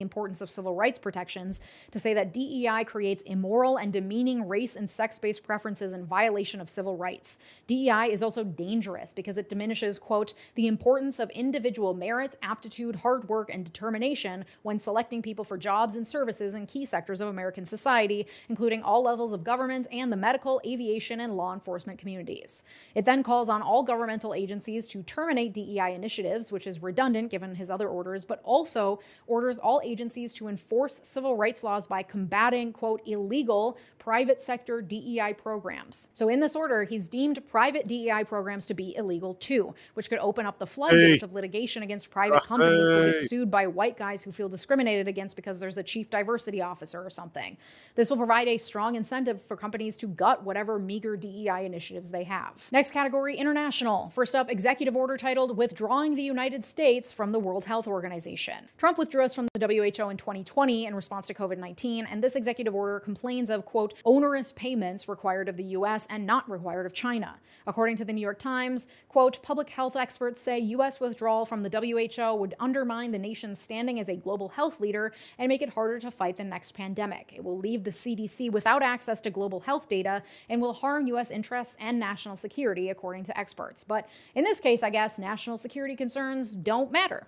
Importance of civil rights protections to say that DEI creates immoral and demeaning race and sex-based preferences in violation of civil rights. DEI is also dangerous because it diminishes, quote, the importance of individual merit, aptitude, hard work, and determination when selecting people for jobs and services in key sectors of American society, including all levels of government and the medical, aviation, and law enforcement communities. It then calls on all governmental agencies to terminate DEI initiatives, which is redundant given his other orders, but also orders all agencies to enforce civil rights laws by combating, quote, illegal private sector DEI programs. So in this order, he's deemed private DEI programs to be illegal too, which could open up the floodgates of litigation against private companies who get sued by white guys who feel discriminated against because there's a chief diversity officer or something. This will provide a strong incentive for companies to gut whatever meager DEI initiatives they have. Next category, international. First up, executive order titled Withdrawing the United States from the World Health Organization. Trump withdrew us from the WHO in 2020 in response to COVID-19, and this executive order complains of, quote, onerous payments required of the U.S. and not required of China. According to the New York Times, quote, public health experts say U.S. withdrawal from the WHO would undermine the nation's standing as a global health leader and make it harder to fight the next pandemic. It will leave the CDC without access to global health data and will harm U.S. interests and national security, according to experts. But in this case, I guess national security concerns don't matter.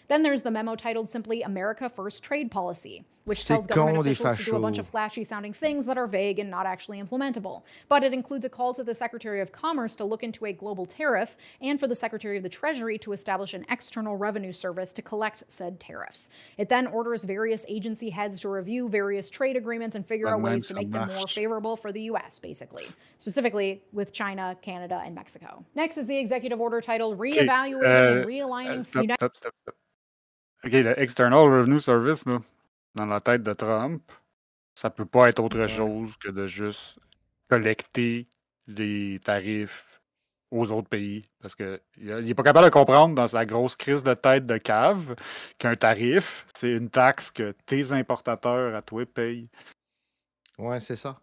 Then there's the memo titled simply America First Trade Policy, which tells government officials to do a bunch of flashy sounding things that are vague and not actually implementable. But it includes a call to the Secretary of Commerce to look into a global tariff and for the Secretary of the Treasury to establish an external revenue service to collect said tariffs. It then orders various agency heads to review various trade agreements and figure out ways to make them more favorable for the U.S., basically, specifically with China, Canada, and Mexico. Next is the executive order titled Reevaluating and Realigning Stop. OK, le External Revenue Service, là, dans la tête de Trump, ça peut pas être autre chose que de juste collecter les tarifs aux autres pays. Parce qu'il n'est pas capable de comprendre dans sa grosse crise de tête de cave qu'un tarif, c'est une taxe que tes importateurs à toi payent. Ouais, c'est ça.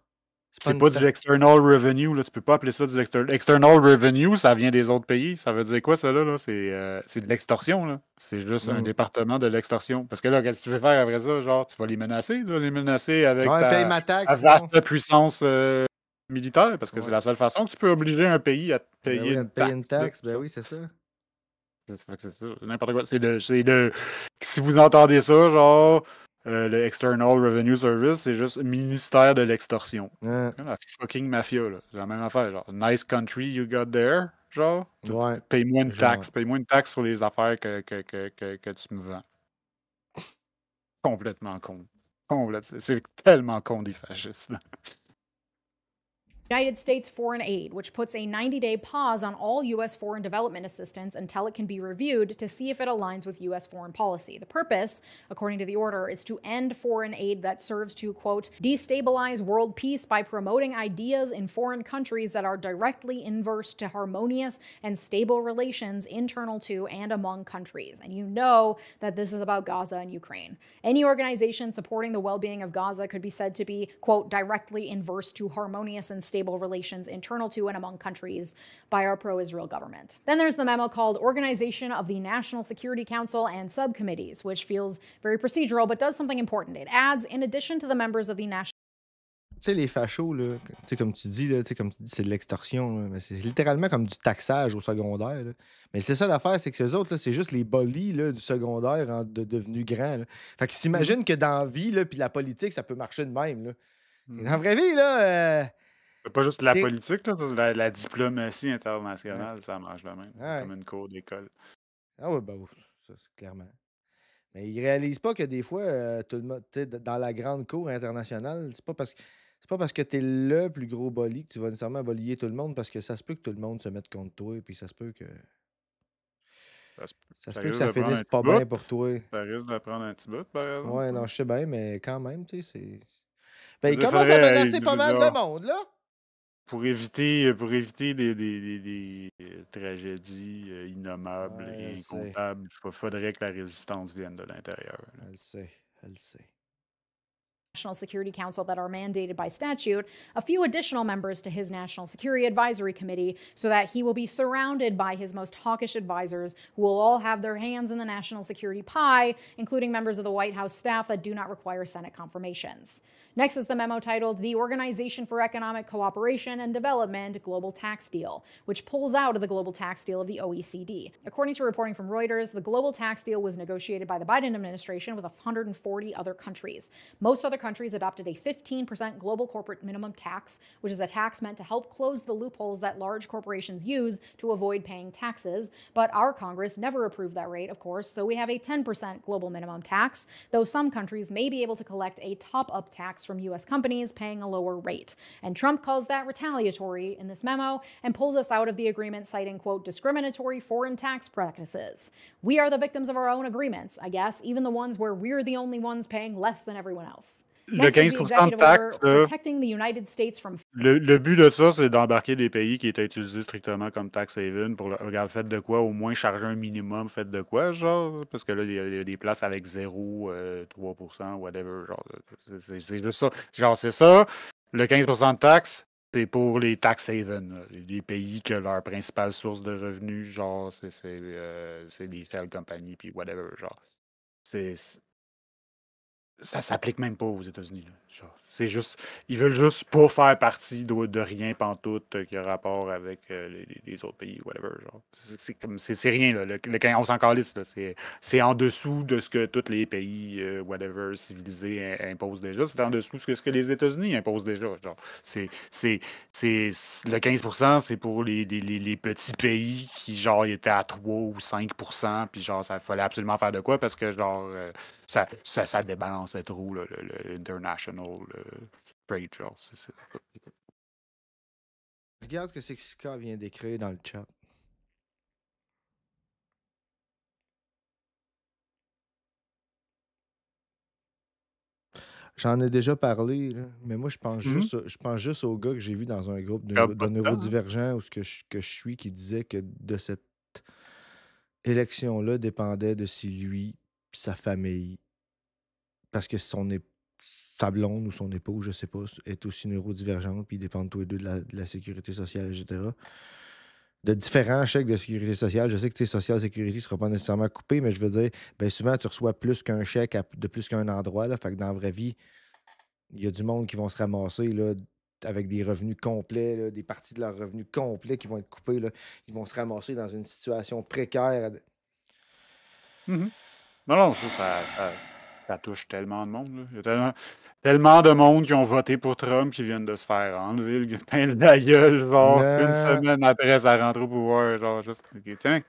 C'est pas du external revenue, là. Tu peux pas appeler ça du external revenue, ça vient des autres pays. Ça veut dire quoi, ça, là? C'est de l'extorsion, là. C'est juste un département de l'extorsion. Parce que là, qu'est-ce que tu veux faire après ça? Genre, tu vas les menacer? Tu vas les menacer avec ta vaste puissance militaire? Parce que c'est la seule façon que tu peux obliger un pays à te payer une taxe. Ben oui, c'est ça. N'importe quoi. Si vous entendez ça, genre... le External Revenue Service, c'est juste ministère de l'extorsion. La fucking mafia, là. C'est la même affaire, genre. Nice country you got there, genre. Ouais. Paye-moi une taxe. Paye-moi une taxe sur les affaires que tu me vends. Complètement con. C'est tellement con des fascistes, là. United States foreign aid, which puts a 90-day pause on all U.S. foreign development assistance until it can be reviewed to see if it aligns with U.S. foreign policy. The purpose, according to the order, is to end foreign aid that serves to, quote, destabilize world peace by promoting ideas in foreign countries that are directly inverse to harmonious and stable relations internal to and among countries. And you know that this is about Gaza and Ukraine. Any organization supporting the well-being of Gaza could be said to be, quote, directly inverse to harmonious and stable relations internal to and among countries by our pro-Israel government. Then there's the memo called Organization of the National Security Council and Subcommittees, which feels very procedural but does something important. It adds, in addition to the members of the National... Tu sais, les fachos, là, comme tu dis, c'est de l'extorsion. Mais c'est littéralement comme du taxage au secondaire. Là. Mais c'est ça l'affaire, c'est que ces autres, là, c'est juste les bullies là, du secondaire devenus grands. Là. Fait qu'ils s'imaginent que dans la vie, puis la politique, ça peut marcher de même. Là. Et dans la vraie vie, là... C'est pas juste la politique, là, la diplomatie internationale, ça marche de même. C'est comme une cour d'école. Ah oui, ben ça, c'est clairement. Mais ils réalisent pas que des fois, tout le monde, dans la grande cour internationale, c'est pas parce que t'es le plus gros bully que tu vas nécessairement bullier tout le monde, parce que ça se peut que tout le monde se mette contre toi, puis ça se peut que... Ça se peut que ça finisse pas bien pour toi. Ça risque de prendre un petit bout, par exemple. Ouais, non, je sais bien, mais quand même, tu sais, c'est... Ben, il commence à menacer pas mal de monde, là. pour éviter des tragédies innommables Ouais, et incomptables, il faudrait que la résistance vienne de l'intérieur. Elle le sait. Elle le sait. National Security Council that are mandated by statute, a few additional members to his National Security Advisory Committee, so that he will be surrounded by his most hawkish advisors who will all have their hands in the national security pie, including members of the White House staff that do not require Senate confirmations. Next is the memo titled The Organization for Economic Cooperation and Development Global Tax Deal, which pulls out of the global tax deal of the OECD. According to reporting from Reuters, the global tax deal was negotiated by the Biden administration with 140 other countries. Most other countries adopted a 15% global corporate minimum tax, which is a tax meant to help close the loopholes that large corporations use to avoid paying taxes. But our Congress never approved that rate, of course, so we have a 10% global minimum tax, though some countries may be able to collect a top-up tax from U.S. companies paying a lower rate. And Trump calls that retaliatory in this memo and pulls us out of the agreement, citing, quote, discriminatory foreign tax practices. We are the victims of our own agreements, I guess, even the ones where we're the only ones paying less than everyone else. Le Next is the 15% de executive order taxe, là, protecting the United States from le but de ça, c'est d'embarquer des pays qui étaient utilisés strictement comme tax haven pour regarde, faites de quoi, au moins charger un minimum, faites de quoi, genre, parce que là, il y a des places avec 0, 3%, whatever, genre, c'est juste ça. Genre, c'est ça. Le 15% de taxe, c'est pour les tax havens, là, les pays que leur principale source de revenus, genre, c'est des shell companies, puis whatever, genre. C'est Ça s'applique même pas aux États-Unis, là. Genre, c'est juste, ils veulent juste pas faire partie de rien pantoute qui a rapport avec les autres pays, whatever. Genre, c'est rien, là. On s'en calisse, là. C'est en dessous de ce que tous les pays, whatever, civilisés imposent déjà. C'est en dessous de ce que les États-Unis imposent déjà. Genre, le 15%, c'est pour les petits pays qui, genre, étaient à 3 ou 5%, puis genre, ça fallait absolument faire de quoi parce que, genre, ça débalançait trop, là, le international trade, genre. Regarde ce que Sika vient d'écrire dans le chat. J'en ai déjà parlé, là, mais moi, je pense juste au gars que j'ai vu dans un groupe de neurodivergents où que je suis qui disait que de cette élection-là dépendait de si lui et sa famille, parce que sa blonde ou son épouse, je sais pas, est aussi neurodivergente, puis ils dépendent tous les deux de la sécurité sociale, etc. De différents chèques de sécurité sociale. Je sais que Social Security ne sera pas nécessairement coupé, mais je veux dire, bien souvent, tu reçois plus qu'un chèque de plus qu'un endroit. Là, fait que dans la vraie vie, il y a du monde qui vont se ramasser là, avec des revenus complets, là, des parties de leurs revenus complets qui vont être coupés. Là. Ils vont se ramasser dans une situation précaire. Non, ça touche tellement de monde. Là. Il y a tellement de monde qui ont voté pour Trump qui viennent de se faire enlever le pain de la gueule, genre, une semaine après sa rentrée au pouvoir. Genre, juste, tiens,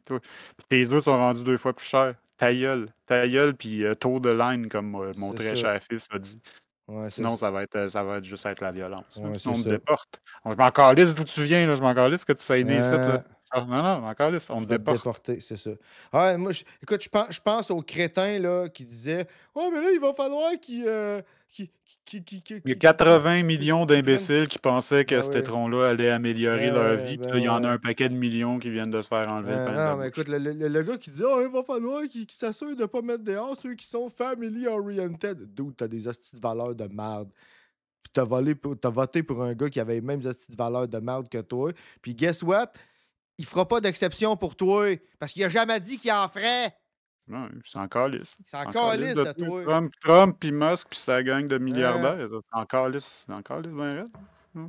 toi. Puis tes œufs sont rendus 2 fois plus chers. Ta gueule, puis taux de line, comme mon très cher fils a dit. Ouais, sinon, ça va être juste être la violence. Ouais, sinon, on me ça. déporte. Je m'en calisse d'où tu viens, là. Je m'en calisse que tu sois né ici, là. Non, encore là, on te déporte. Déporter, c'est ça. Ah, moi, écoute, je pense aux crétins là, qui disaient oh, mais là, il va falloir qu'il. Il y a 80 millions d'imbéciles qui pensaient que cet étron-là allait améliorer leur vie. Puis là, il y en a un paquet de millions qui viennent de se faire enlever le pain de la bouche. Écoute, le gars qui dit oh, il va falloir qu'il s'assure de ne pas mettre dehors ceux qui sont family oriented. D'où t'as des hosties de valeurs de merde. Puis t'as voté pour un gars qui avait les mêmes hosties de valeurs de merde que toi. Puis guess what? Il fera pas d'exception pour toi. Parce qu'il a jamais dit qu'il en ferait. Non, c'est encore lisse. C'est encore lisse de toi. Trump, puis Musk, puis sa gang de milliardaires. C'est encore lisse. C'est encore lisse, ben raide.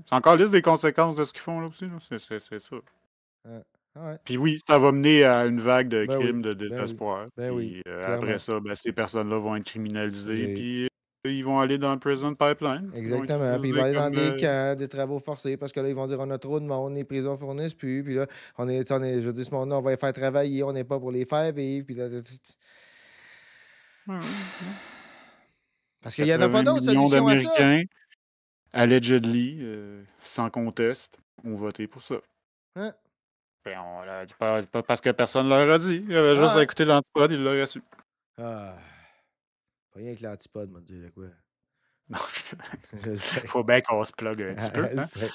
C'est encore lisse des conséquences de ce qu'ils font là aussi. Là. C'est ça. Ouais. Puis oui, ça va mener à une vague de crimes, de désespoir. Oui. Après ça, ces personnes-là vont être criminalisées. Puis ils vont aller dans le prison pipeline. Exactement. Puis ils vont aller dans des camps, des travaux forcés, parce que là, ils vont dire on a trop de monde, les prisons fournissent plus. Puis là, je veux dire, ce monde-là, on va les faire travailler, on n'est pas pour les faire vivre. Puis là, parce qu'il n'y en a pas d'autre solution à ça. Allegedly, sans conteste, ont voté pour ça. Hein? Parce que personne ne leur a dit. Il avait juste à écouter l'antipode, il l'aurait su. Pas rien que l'antipode, m'a dit quoi. Non, Je sais. faut bien qu'on se plug un petit peu. Je Hein? sais.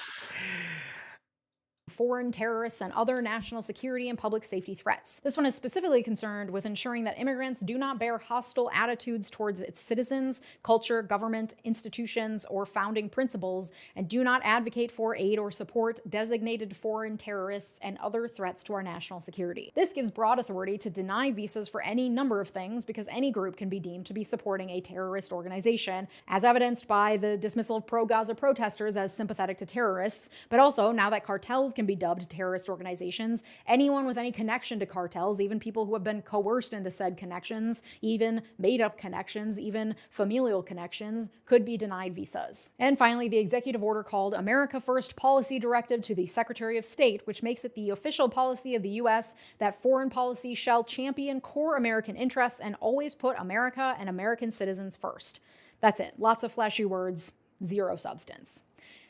Foreign terrorists and other national security and public safety threats. This one is specifically concerned with ensuring that immigrants do not bear hostile attitudes towards its citizens, culture, government, institutions, or founding principles, and do not advocate for, aid, or support designated foreign terrorists and other threats to our national security. This gives broad authority to deny visas for any number of things because any group can be deemed to be supporting a terrorist organization, as evidenced by the dismissal of pro-Gaza protesters as sympathetic to terrorists, but also now that cartels can be dubbed terrorist organizations, anyone with any connection to cartels, even people who have been coerced into said connections, even made-up connections, even familial connections, could be denied visas. And finally, the executive order called America First Policy Directive to the Secretary of State, which makes it the official policy of the U.S. that foreign policy shall champion core American interests and always put America and American citizens first. That's it. Lots of flashy words, zero substance.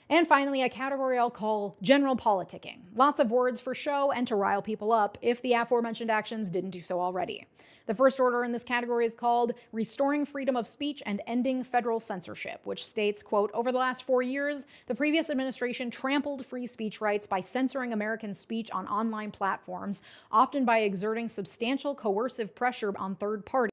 And finally, a category I'll call general politicking. Lots of words for show and to rile people up if the aforementioned actions didn't do so already. The first order in this category is called Restoring Freedom of Speech and Ending Federal Censorship, which states, quote, over the last 4 years, the previous administration trampled free speech rights by censoring American speech on online platforms, often by exerting substantial coercive pressure on third parties.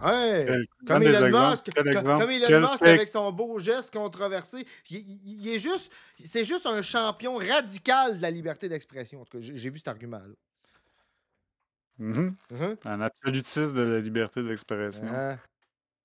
Ouais, Donne des exemples. Quel exemple? comme Elon Quel Musk fait? avec son beau geste controversé. Il est juste, c'est juste un champion radical de la liberté d'expression. En tout cas, j'ai vu cet argument-là. Mhm. Mhm. Un absolutiste de la liberté d'expression Ah,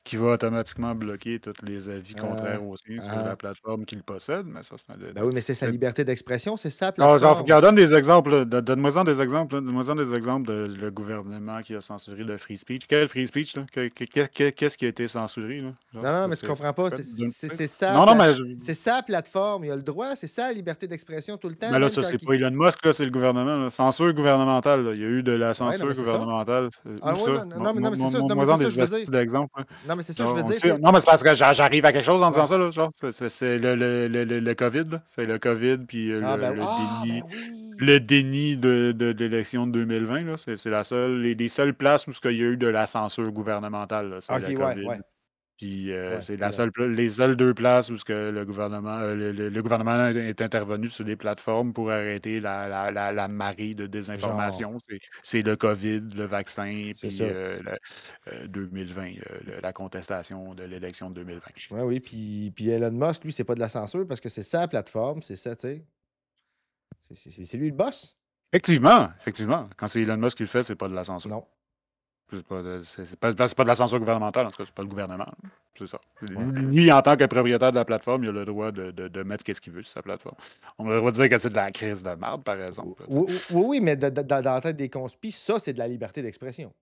qui va automatiquement bloquer tous les avis ah, contraires au sien sur ah. la plateforme qu'il possède, mais ça, c'est un... Ben oui, mais c'est sa liberté d'expression, c'est ça, Genre, plateforme. regarde, donne des exemples, là. Donne-moi-en des exemples, là. Donne-moi-en des exemples de le gouvernement qui a censuré le free speech. Quel free speech, là? Qu'est-ce qui a été censuré, là? Genre, Non, mais tu comprends pas. C'est ça. Non, mais C'est sa plateforme. Il a le droit. C'est ça, la liberté d'expression tout le temps. mais là, même ça, quand c'est il- pas Elon Musk, là, c'est le gouvernement, là. Censure gouvernementale, là. Il y a eu de la Ouais, non, censure mais c'est ça. gouvernementale. Ah Où ouais, ça? non, mais c'est ça. Non, mais Montre-moi c'est ça, des je veux dire. astuces d'exemples, hein. Non, mais c'est ça, Genre, je veux on dire. sait- tu sais. Non, mais c'est parce que j'arrive à quelque chose en disant Ouais. ça, là. Genre, c'est le COVID, là. C'est le COVID, puis Ah, ben déni. oui. Le déni de l'élection de 2020, là, c'est la seule, les seules places où il y a eu de la censure gouvernementale, là, c'est Ok, la ouais, COVID. ouais. Puis c'est puis, les seules deux places où le gouvernement, le gouvernement est intervenu sur des plateformes pour arrêter la marée de désinformation. C'est le COVID, le vaccin, C'est puis ça. 2020, la contestation de l'élection de 2020. Ouais, oui, puis Elon Musk, lui, c'est pas de la censure parce que c'est sa plateforme, c'est ça, tu sais. C'est lui le boss? Effectivement. Quand c'est Elon Musk qui le fait, c'est pas de la censure. Non. C'est pas de la censure gouvernementale, en tout cas, c'est pas le gouvernement. C'est ça. Ouais. Lui, en tant que propriétaire de la plateforme, il a le droit de mettre qu'est-ce qu'il veut sur sa plateforme. On a le droit de dire que c'est de la crise de marde, par exemple. Oui, mais dans la tête des conspis, ça, c'est de la liberté d'expression.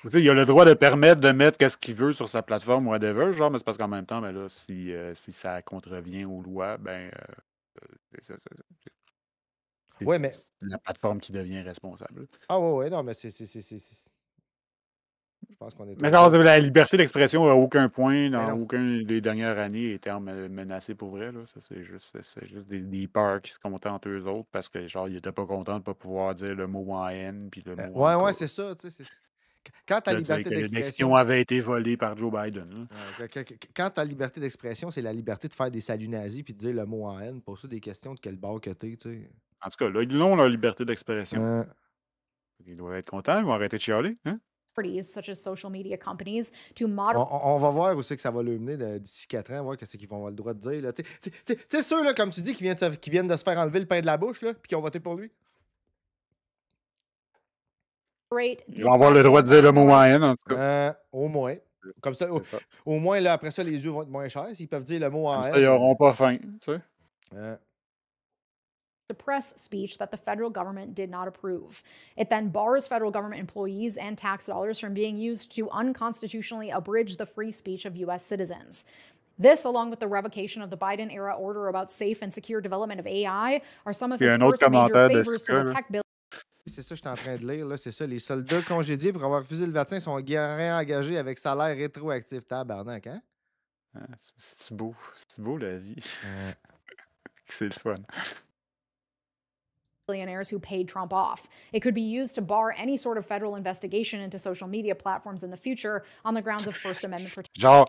Tu sais, il a le droit de permettre de mettre qu'est-ce qu'il veut sur sa plateforme, whatever, genre, mais c'est parce qu'en même temps, ben là, si ça contrevient aux lois, ben Ouais, mais. c'est la plateforme qui devient responsable. Ah, ouais, non, mais c'est. Je pense qu'on est. Mais genre, la liberté d'expression à aucun point, Mais dans non. aucune des dernières années, était menacée pour vrai. Là. Ça, c'est juste des peurs qui se comptaient entre eux autres parce que genre, ils n'étaient pas contents de ne pas pouvoir dire le mot en haine puis le mot en Ouais, cas. c'est ça, tu sais. Quand ta De dire liberté que d'expression. l'élection avait été volée par Joe Biden. Là. Quand ta liberté d'expression, c'est la liberté de faire des saluts nazis puis de dire le mot en haine, pose ça des questions de quel bord que t'es, tu sais. En tout cas, là, ils ont leur liberté d'expression. Euh, Ils doivent être contents, ils vont arrêter de chialer. Hein? Such as social media companies to moderate on va voir où c'est que ça va le mener d'ici 4 ans, voir qu'est-ce qu'ils vont avoir le droit de dire. Tu sais, ceux, là, comme tu dis, qui viennent de se faire enlever le pain de la bouche, là, puis qui ont voté pour lui. Ils vont avoir le droit de dire le mot en haine, en tout cas. Au moins. Comme ça, C'est ça. au moins, là, après ça, les yeux vont être moins chers. S'ils peuvent dire le mot en Comme haine. ça, ils n'auront pas faim. Tu sais. suppress speech that the federal government did not approve. It then bars federal government employees and tax dollars from being used to unconstitutionally abridge the free speech of U.S. citizens. This, along with the revocation of the Biden-era order about safe and secure development of AI, are some of Il y a his un autre first major commentaire de favors to Sika, the là. tech bill. C'est ça que je suis en train de lire, là, c'est ça. Les soldats congédiés pour avoir refusé le vaccin sont réengagés avec salaire rétroactif. Tabarnak, hein? C'est beau. C'est beau, la vie. C'est le fun. Billionaires who paid Trump off. It could be used to bar any sort of federal investigation into social media platforms in the future on the grounds of First Amendment protection. Genre,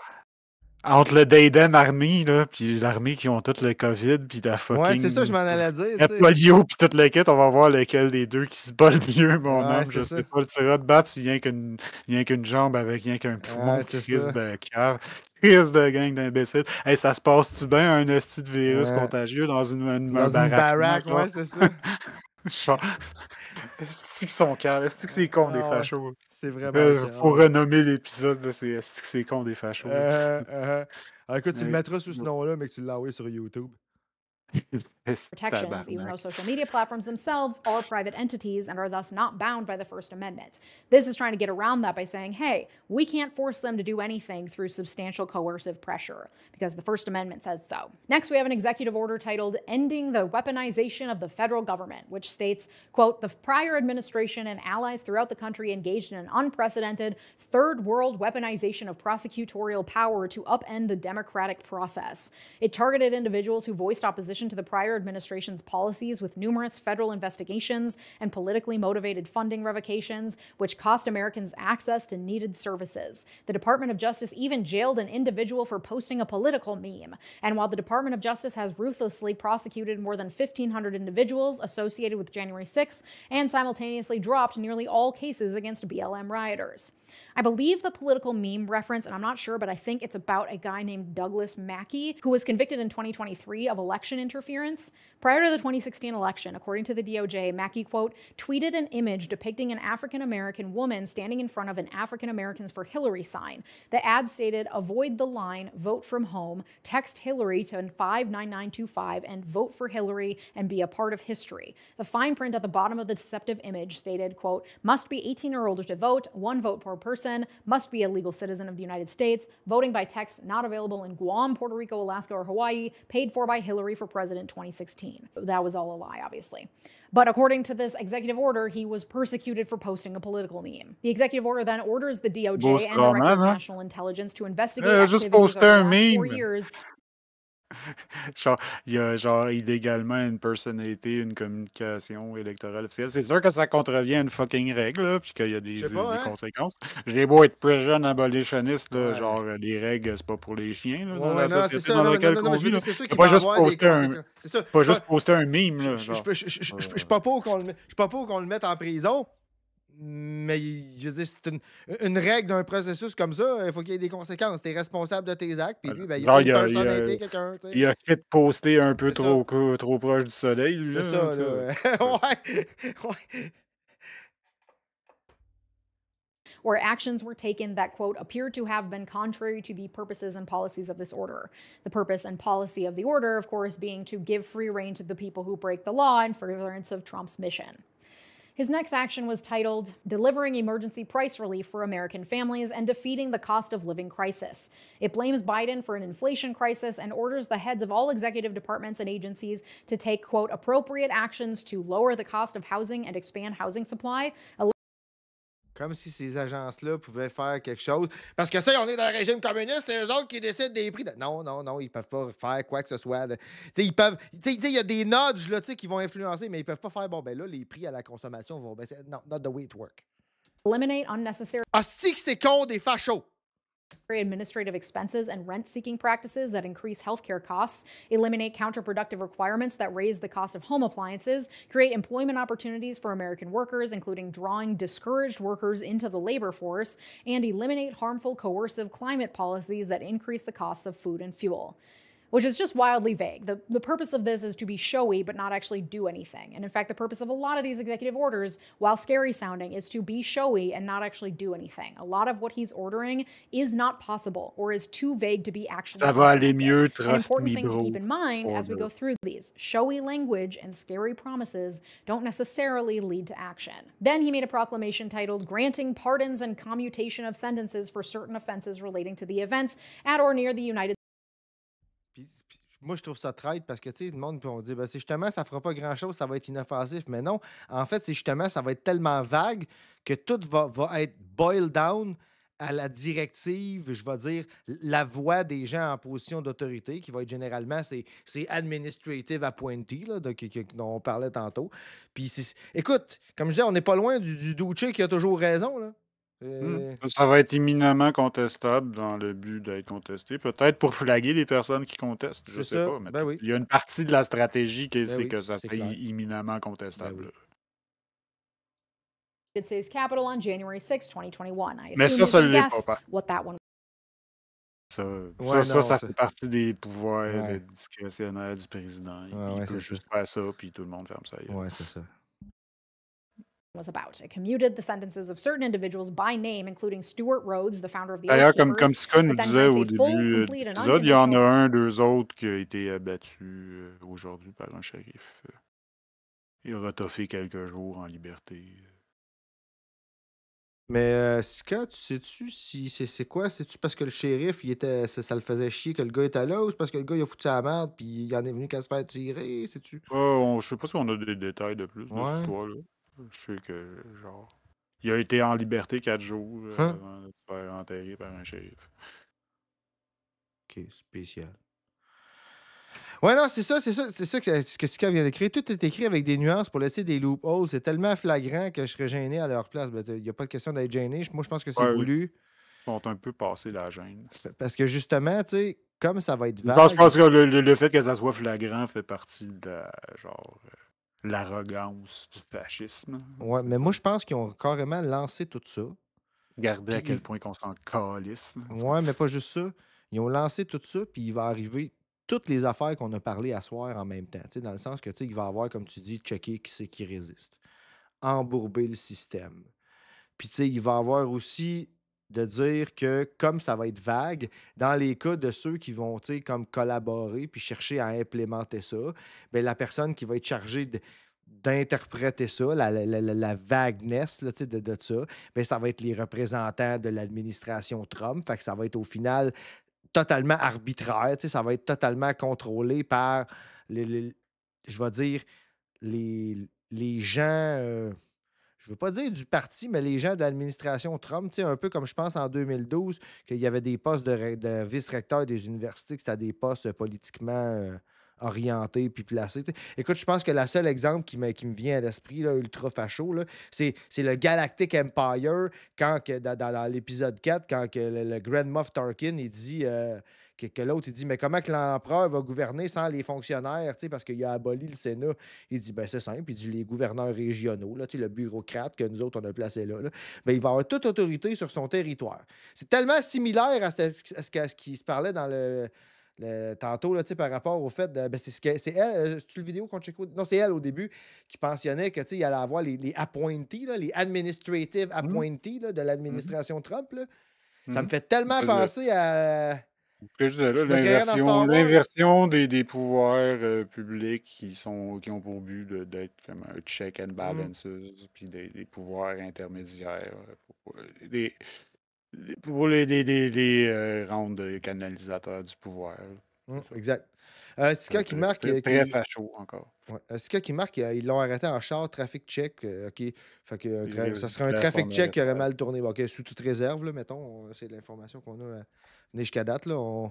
Entre le Dayden Army, là, puis l'armée qui ont tout le COVID, puis la Ouais, c'est ça, je fucking m'en allais dire, tu sais. polio, puis toute le kit, on va voir lequel des deux qui se bat le mieux, mon Ouais, homme. c'est Je ça. sais pas, tu iras te battre si rien qu'une jambe avec rien qu'un poumon, Ouais, c'est crise ça. de cœur, crise de gang d'imbéciles. Hey, ça se passe-tu bien, un esti de virus Ouais. contagieux dans un Dans une baraque, genre? ouais, c'est ça. Genre, est-ce qu'ils sont calmes? Est-ce que c'est con des Ah ouais, fachos? c'est vraiment Faut ouais. renommer l'épisode, là, c'est est-ce que c'est con des fachos? Ah, écoute, tu le Ouais. mettras sous ce nom-là, mais que tu l'envoies sur YouTube. Esti protections, even though tabarnak. social media platforms themselves are private entities and are thus not bound by the First Amendment. This is trying to get around that by saying, hey, we can't force them to do anything through substantial coercive pressure, because the First Amendment says so. Next, we have an executive order titled Ending the Weaponization of the Federal Government, which states, quote, the prior administration and allies throughout the country engaged in an unprecedented third world weaponization of prosecutorial power to upend the democratic process. It targeted individuals who voiced opposition to the prior administration's policies with numerous federal investigations and politically motivated funding revocations, which cost Americans access to needed services. The Department of Justice even jailed an individual for posting a political meme. And while the Department of Justice has ruthlessly prosecuted more than 1,500 individuals associated with January 6th and simultaneously dropped nearly all cases against BLM rioters. I believe the political meme reference, and I'm not sure, but I think it's about a guy named Douglas Mackey, who was convicted in 2023 of election interference. Prior to the 2016 election, according to the DOJ, Mackey, quote, tweeted an image depicting an African-American woman standing in front of an African Americans for Hillary sign. The ad stated, avoid the line, vote from home, text Hillary to 59925 and vote for Hillary and be a part of history. The fine print at the bottom of the deceptive image stated, quote, must be 18 or older to vote, 1 vote per person, must be a legal citizen of the United States, voting by text not available in Guam, Puerto Rico, Alaska, or Hawaii, paid for by Hillary for President 2016. That was all a lie, obviously. But according to this executive order, he was persecuted for posting a political meme. The executive order then orders the DOJ and Director of National Intelligence to investigate activities over the last 4 years. Genre, il y a genre illégalement une personnalité, une communication électorale officielle. C'est sûr que ça contrevient à une fucking règle, là, puis qu'il y a des conséquences. J'ai beau être prison abolitionniste, là, genre les règles, c'est pas pour les chiens là, dans la société dans laquelle on vit. C'est pas juste poster un meme. Là, je suis pas pour qu'on le mette en prison. Mais je veux dire, c'est une règle d'un processus comme ça, il faut qu'il y ait des conséquences. Tu es responsable de tes actes, puis lui, ben, il a une personnalité, quelqu'un. Il a fait poster un peu trop proche du soleil. C'est ça, là. Ouais. Where actions were taken that, quote, appear to have been contrary to the purposes and policies of this order. The purpose and policy of the order, of course, being to give free rein to the people who break the law in furtherance of Trump's mission. His next action was titled Delivering Emergency Price Relief for American Families and Defeating the Cost of Living Crisis. It blames Biden for an inflation crisis and orders the heads of all executive departments and agencies to take, quote, appropriate actions to lower the cost of housing and expand housing supply. Comme si ces agences-là pouvaient faire quelque chose. Parce que, tu sais, on est dans le régime communiste, c'est eux autres qui décident des prix. Non, ils peuvent pas faire quoi que ce soit. Tu sais, ils peuvent. Tu sais, il y a des nudges là, qui vont influencer, mais ils peuvent pas faire, bon, ben là, les prix à la consommation vont baisser. Non, not the way it works. Eliminate unnecessary. Hostie que c'est con des fachos. Administrative expenses and rent-seeking practices that increase healthcare costs, eliminate counterproductive requirements that raise the cost of home appliances, create employment opportunities for American workers, including drawing discouraged workers into the labor force, and eliminate harmful coercive climate policies that increase the costs of food and fuel. Which is just wildly vague. The purpose of this is to be showy but not actually do anything. And in fact, the purpose of a lot of these executive orders, while scary sounding, is to be showy and not actually do anything. A lot of what he's ordering is not possible or is too vague to be actually Ça va aller mieux, An important thing to keep in mind as we go through these. Showy language and scary promises don't necessarily lead to action. Then he made a proclamation titled Granting Pardons and Commutation of Sentences for Certain Offenses Relating to the Events at or near the United Puis, moi, je trouve ça traite parce que, tu sais, le monde peut dire, ben, c'est justement, ça fera pas grand-chose, ça va être inoffensif. Mais non, en fait, c'est justement, ça va être tellement vague que tout va être boiled down à la directive, je vais dire, la voix des gens en position d'autorité, qui va être généralement, c'est administrative appointee, là, dont on parlait tantôt. Puis, écoute, comme je disais, on n'est pas loin du Duce qui a toujours raison, là. Ça va être éminemment contestable dans le but d'être contesté. Peut-être pour flaguer les personnes qui contestent, je C'est sais ça. pas. Mais Ben oui. il y a une partie de la stratégie Ben c'est oui, que ça c'est soit clair. éminemment Ben contestable. oui. State's Capitol on January 6, 2021. I Mais assume ça you can l'est pas, guess par what that one Ouais, non, ça fait partie des pouvoirs Ouais. discrétionnaires du président. Ouais, Il peut c'est ça. juste faire ça, puis tout le monde ferme sa gueule. Ouais, c'est ça. was about. It commuted the sentences of certain individuals by name, including Stuart Rhodes, the founder of the D'ailleurs, Oath comme Keepers, Scott nous but then disait grants au a full, début de complete, and l'épisode, il y en a unconditional. deux autres qui a été abattu aujourd'hui par un shérif. Il aura toffé quelques jours en liberté. Mais Scott, sais-tu si c'est quoi? C'est-tu parce que le shérif, ça le faisait chier que le gars était là ou c'est parce que le gars il a foutu la merde puis il en est venu qu'à se faire tirer? Sais-tu? Je sais pas si on a des détails de plus de cette Ouais. histoire-là. Je sais que, genre, il a été en liberté 4 jours Hein? avant de se faire enterrer par un shérif. Ok, spécial. Ouais, non, c'est ça que Scott vient d'écrire. Tout est écrit avec des nuances pour laisser des loopholes. C'est tellement flagrant que je serais gêné à leur place. Il n'y a pas de question d'être gêné. Moi, je pense que c'est Ouais, voulu. Ils sont un peu passés la gêne. Parce que justement, tu sais, comme ça va être Je vague. pense que le fait que ça soit flagrant fait partie de l'arrogance du fascisme. Ouais, mais moi, je pense qu'ils ont carrément lancé tout ça. Regardez à Puis quel point qu'on s'en calisse. Ouais, mais pas juste ça. Ils ont lancé tout ça, puis il va arriver toutes les affaires qu'on a parlé à soir en même temps. Tu sais, dans le sens que il va avoir, comme tu dis, checker qui c'est qui résiste. Embourber le système. Puis il va avoir aussi de dire que comme ça va être vague, dans les cas de ceux qui vont comme collaborer puis chercher à implémenter ça, ben, la personne qui va être chargée d'interpréter ça, la vagueness là, de ça, ben, ça va être les représentants de l'administration Trump. Fait que ça va être au final totalement arbitraire. Ça va être totalement contrôlé par, je vais dire, les gens, je ne veux pas dire du parti, mais les gens de l'administration Trump, un peu comme je pense en 2012, qu'il y avait des postes de vice-recteur des universités, que c'était des postes politiquement orientés puis placés. Écoute, je pense que le seul exemple qui me vient à l'esprit, là, ultra facho, là, c'est le Galactic Empire, quand dans l'épisode 4, quand que le Grand Moff Tarkin, il dit que l'autre, il dit, mais comment que l'empereur va gouverner sans les fonctionnaires, parce qu'il a aboli le Sénat? Il dit, ben c'est simple, il dit, les gouverneurs régionaux, là, le bureaucrate que nous autres, on a placé là, ben, il va avoir toute autorité sur son territoire. C'est tellement similaire à ce qui se parlait dans tantôt, là, par rapport au fait de. Ben, c'est elle, c'est-tu le vidéo qu'on check? Non, c'est elle au début qui mentionnait que il allait avoir les appointees, là, les administrative appointees là, de l'administration Trump. Là. Ça me fait tellement penser à. Je disais, là, me créerais dans Star Wars. l'inversion des pouvoirs publics qui ont pour but d'être comme un check and balances, puis des pouvoirs intermédiaires pour les rendre canalisateurs du pouvoir. Exact. Sika qui marque. Très facho encore. Ouais. Sika qui marque, ils l'ont arrêté en char, trafic check. OK. Fait que ça serait un Place trafic en check qui aurait arrêtage. mal tourné. OK, sous toute réserve, là, mettons. C'est l'information qu'on a venue jusqu'à date. Là. On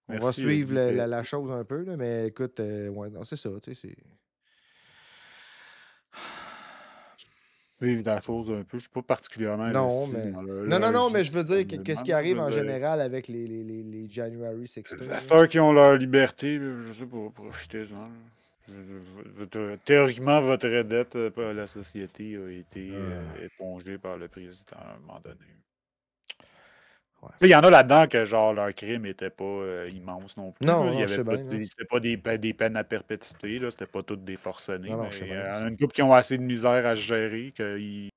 va Merci, suivre Guy. la chose un peu, là, mais écoute, ouais, non, c'est ça. Tu sais, c'est. Suivre la chose un peu. Je suis pas particulièrement Non, investi mais. dans Non, vie mais je veux dire, qu'est-ce personnellement, qui arrive je en veux dire. général avec les January 16? À cette heure qui ont leur liberté, je sais pas, profitez-en. Théoriquement, votre dette à la société a été épongée par le président à un moment donné. Ouais. Il y en a là-dedans que genre leur crime n'était pas immense non plus. Non, là. Il non, y je avait sais pas, bien, là. c'était pas des peines à perpétuité, là. C'était pas toutes des forcenés. Non, non, Mais je sais il y bien. en a une couple qui ont assez de misère à se gérer qu'ils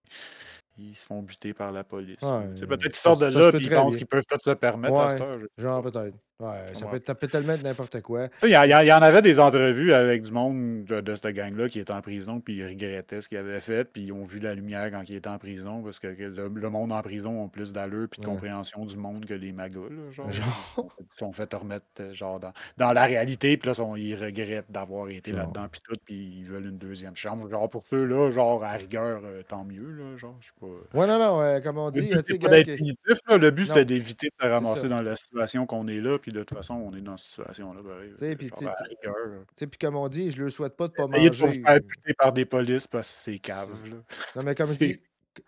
se font buter par la police. Ouais, Peut-être qu'ils ça sortent de se là peut et ils très pensent bien. qu'ils peuvent tout se permettre à cette Ouais, heure. je sais genre pas. peut-être. Ouais, ça Ouais. peut tellement être n'importe quoi. Il y en avait des entrevues avec du monde de cette gang-là qui était en prison, puis ils regrettaient ce qu'ils avaient fait, puis ils ont vu la lumière quand ils étaient en prison, parce que le monde en prison a plus d'allure puis de Ouais. compréhension du monde que les magas. Là, genre. Genre. Ils sont fait remettre genre, dans la réalité, puis là, ils regrettent d'avoir été Genre. là-dedans, puis tout, puis ils veulent une deuxième chambre. Genre, pour ceux-là, genre, à rigueur, tant mieux. Là, genre, je sais pas. Ouais, non, comme on Le dit, but, tu sais, c'est pas gars, d'être punitif. Là. Le but, Non. c'était d'éviter de se C'est ramasser ça. dans la situation qu'on est là, puis de toute façon, on est dans cette situation-là. Tu sais, puis Genre, à rigueur. puis comme on dit, je leur souhaite pas de pas Essayez de pas vous manger. faire buter par des polices parce que c'est cave. Là. Non, mais comme je C'est dis,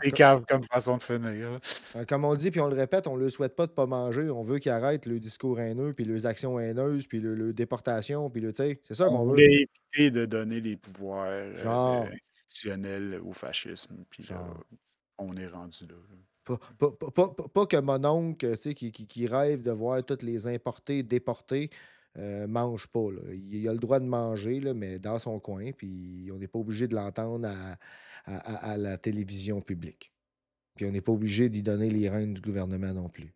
C'est cave comme façon de finir. Là. Comme on dit, puis on le répète, on ne le souhaite pas de pas manger. On veut qu'il arrête le discours haineux, puis les actions haineuses, puis le déportation, puis tu sais, c'est ça On qu'on veut. voulait éviter de donner les pouvoirs Genre, institutionnels au fascisme, puis là, genre. on est rendu là. Pas que mon oncle, tu sais, qui rêve de voir toutes les importés, déportés, mange pas, là. Il a le droit de manger, là, mais dans son coin, puis on n'est pas obligé de l'entendre à la télévision publique. Puis on n'est pas obligé d'y donner les rênes du gouvernement non plus.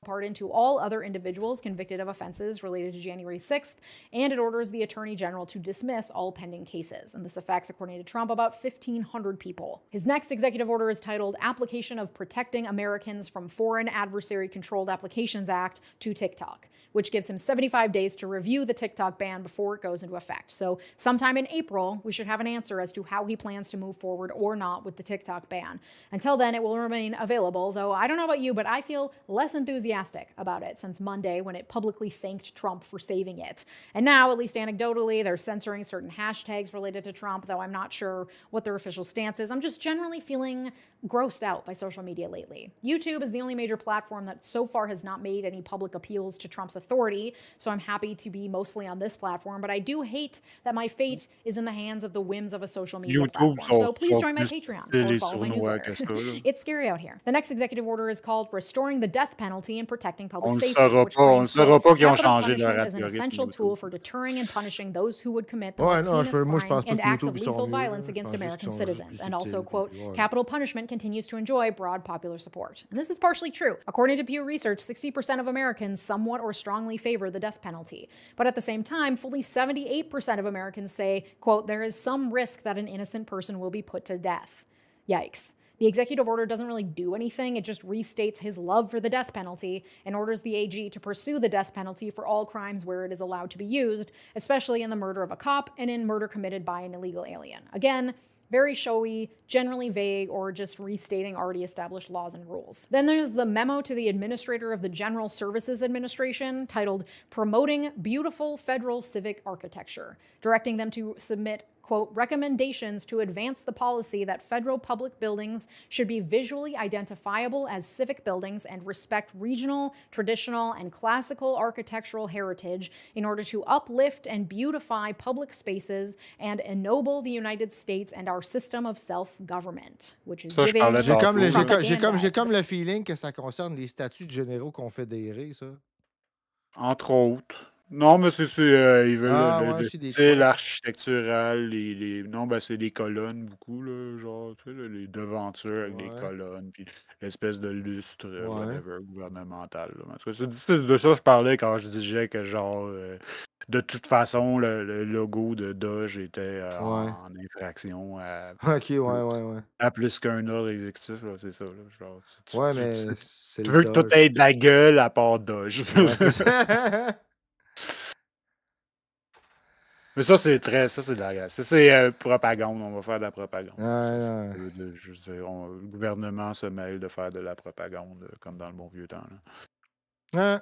Pardon to all other individuals convicted of offenses related to January 6th, and it orders the Attorney General to dismiss all pending cases. And this affects, according to Trump, about 1,500 people. His next executive order is titled Application of Protecting Americans from Foreign Adversary Controlled Applications Act to TikTok, which gives him 75 days to review the TikTok ban before it goes into effect. So sometime in April, we should have an answer as to how he plans to move forward or not with the TikTok ban. Until then, it will remain available, though I don't know about you, but I feel less enthusiastic about it since Monday when it publicly thanked Trump for saving it. And now, at least anecdotally, they're censoring certain hashtags related to Trump, though I'm not sure what their official stance is. I'm just generally feeling grossed out by social media lately. YouTube is the only major platform that so far has not made any public appeals to Trump's authority, so I'm happy to be mostly on this platform, but I do hate that my fate is in the hands of the whims of a social media YouTube platform. So please sont join my plus Patreon les or follow my sournois que newsletter. ça. Là. It's scary out here. The next executive order is called Restoring the Death Penalty and Protecting Public On ne Safety, saura which pas, on ne claims saura pas qu'ils ont capital changé leur punishment is an algorithme essential tool YouTube. for deterring and punishing those who would commit the Ouais, most non, heinous moi, je pense crimes pas and que acts YouTube, of ils sont lethal mieux. Là. violence Je against pense juste American qu'ils sont juste citizens. plus And also, subtils. quote, Puis, ouais. capital punishment continues to enjoy broad popular support. And this is partially true. According to Pew Research, 60% of Americans somewhat or strongly favor the death penalty. But at the same time, fully 78% of Americans say, quote, there is some risk that an innocent person will be put to death. Yikes. The executive order doesn't really do anything. It just restates his love for the death penalty and orders the AG to pursue the death penalty for all crimes where it is allowed to be used, especially in the murder of a cop and in murder committed by an illegal alien. Again, very showy, generally vague, or just restating already established laws and rules. Then there's the memo to the administrator of the General Services Administration titled Promoting Beautiful Federal Civic Architecture, directing them to submit quote, recommendations to advance the policy that federal public buildings should be visually identifiable as civic buildings and respect regional, traditional, and classical architectural heritage in order to uplift and beautify public spaces and ennoble the United States and our system of self-government, which is Ça, je giving parlais J'ai comme, le- tantôt. j'ai comme le feeling que ça concerne les statuts de généraux confédérés, ça. Entre autres. Non, mais ils veulent Ah, ouais, c'est tu des sais, croix. l'architectural, non, ben c'est des colonnes beaucoup, là, genre, tu sais, là, les devantures avec des Ouais. colonnes, puis l'espèce de lustre, Ouais. whatever, gouvernemental. Là. En tout cas, c'est de ça que je parlais quand je disais que, genre, de toute façon, le logo de Doge était Ouais. en infraction Ok, ouais. à plus qu'un ordre exécutif, là, c'est ça, là, genre, Ouais, mais c'est tu le veux que tout Doge. ait de la gueule à part Doge. Ouais, c'est ça. Mais ça, c'est de la. Ça, c'est propagande. On va faire de la propagande. Ah, Ça, non. je veux dire, le gouvernement se mêle de faire de la propagande, comme dans le bon vieux temps. Là. Ah.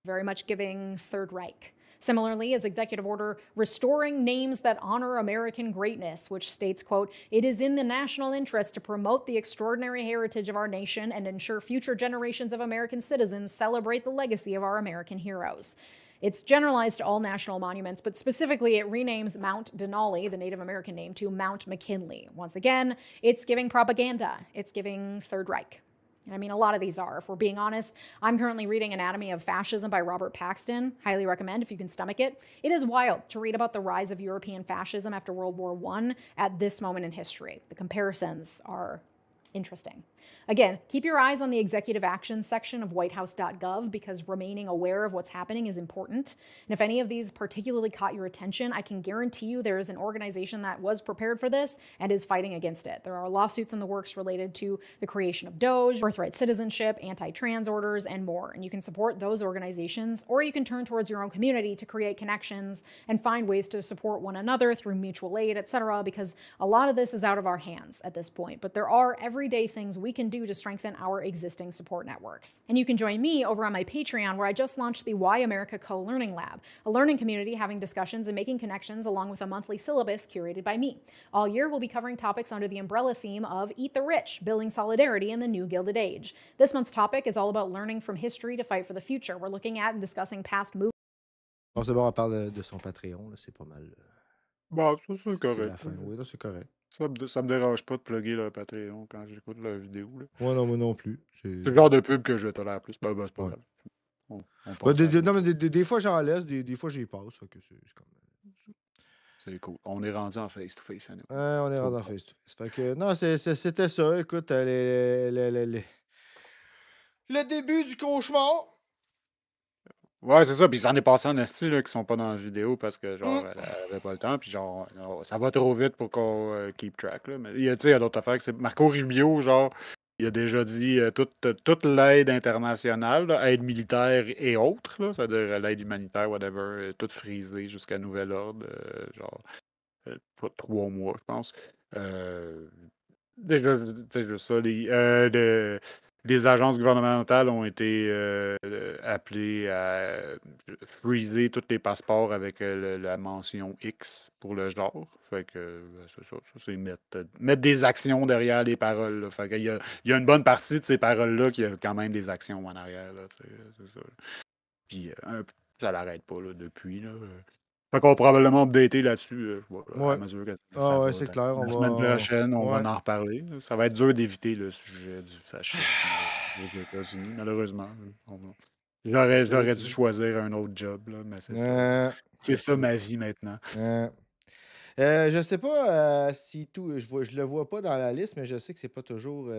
very much giving Third Reich. Similarly, his executive order restoring names that honor American greatness, which states, quote, it is in the national interest to promote the extraordinary heritage of our nation and ensure future generations of American citizens celebrate the legacy of our American heroes. It's generalized to all national monuments, but specifically it renames Mount Denali, the Native American name, to Mount McKinley. Once again, it's giving propaganda. It's giving Third Reich. And I mean, a lot of these are. If we're being honest, I'm currently reading Anatomy of Fascism by Robert Paxton. Highly recommend if you can stomach it. It is wild to read about the rise of European fascism after World War I at this moment in history. The comparisons are interesting. Again, keep your eyes on the executive action section of whitehouse.gov because remaining aware of what's happening is important. And if any of these particularly caught your attention, I can guarantee you there is an organization that was prepared for this and is fighting against it. There are lawsuits in the works related to the creation of Doge, birthright citizenship, anti-trans orders, and more. And you can support those organizations, or you can turn towards your own community to create connections and find ways to support one another through mutual aid, etc., because a lot of this is out of our hands at this point. But there are everyday things we we can do to strengthen our existing support networks. And you can join me over on my Patreon, where I just launched the Why America Co-Learning Lab, a learning community having discussions and making connections along with a monthly syllabus curated by me. All year, we'll be covering topics under the umbrella theme of Eat the Rich, Building Solidarity in the New Gilded Age. This month's topic is all about learning from history to fight for the future. We're looking at and discussing past moves. Bon, c'est bon, on parle de son Patreon, là, c'est pas mal. Bon, ça, c'est C'est correct. la fin. Oui, là, c'est correct. Ça me dérange pas de plugger leur Patreon quand j'écoute leur vidéo. Là. Ouais, non, moi non plus. C'est le genre de pub que je tolère plus. Ben, c'est pas Ouais. grave. On Ben, passe à non, autre mais chose. des fois, j'en laisse, des fois, j'y passe. Fait que c'est comme. C'est cool. On est rendu en face-to-face à nous. On est Faut rendu le en faire. face-to-face. Fait que, non, c'était ça. Écoute, le début du cauchemar. Ouais, c'est ça. Puis ça en est passé en esti là, qui sont pas dans la vidéo parce que genre Mm. elle avait pas le temps. Puis genre ça va trop vite pour qu'on keep track. Là. Mais il y a d'autres affaires que c'est. Marco Rubio, genre, il a déjà dit toute l'aide internationale, là, aide militaire et autres, là, c'est-à-dire l'aide humanitaire, whatever, toute frisée jusqu'à nouvel ordre, genre pas 3 mois, je pense. Déjà, tu sais, juste ça, les agences gouvernementales ont été appelées à freezer tous les passeports avec la mention X pour le genre. Fait que c'est ça, c'est mettre des actions derrière les paroles. Là. Fait qu'il y a une bonne partie de ces paroles-là qui a quand même des actions en arrière. Là, tu sais, c'est ça. Puis ça l'arrête pas là, depuis. Là. Fait qu'on va probablement updater là-dessus à Ouais. mesure que ça Ah ouais, va. c'est clair. La semaine prochaine, on Ouais. va en reparler. Ça va être dur d'éviter le sujet du fascisme aux États-Unis, malheureusement. J'aurais dû choisir un autre job, là, mais c'est ça. C'est ça ma vie maintenant. Je sais pas si tout. Je le vois pas dans la liste, mais je sais que c'est pas toujours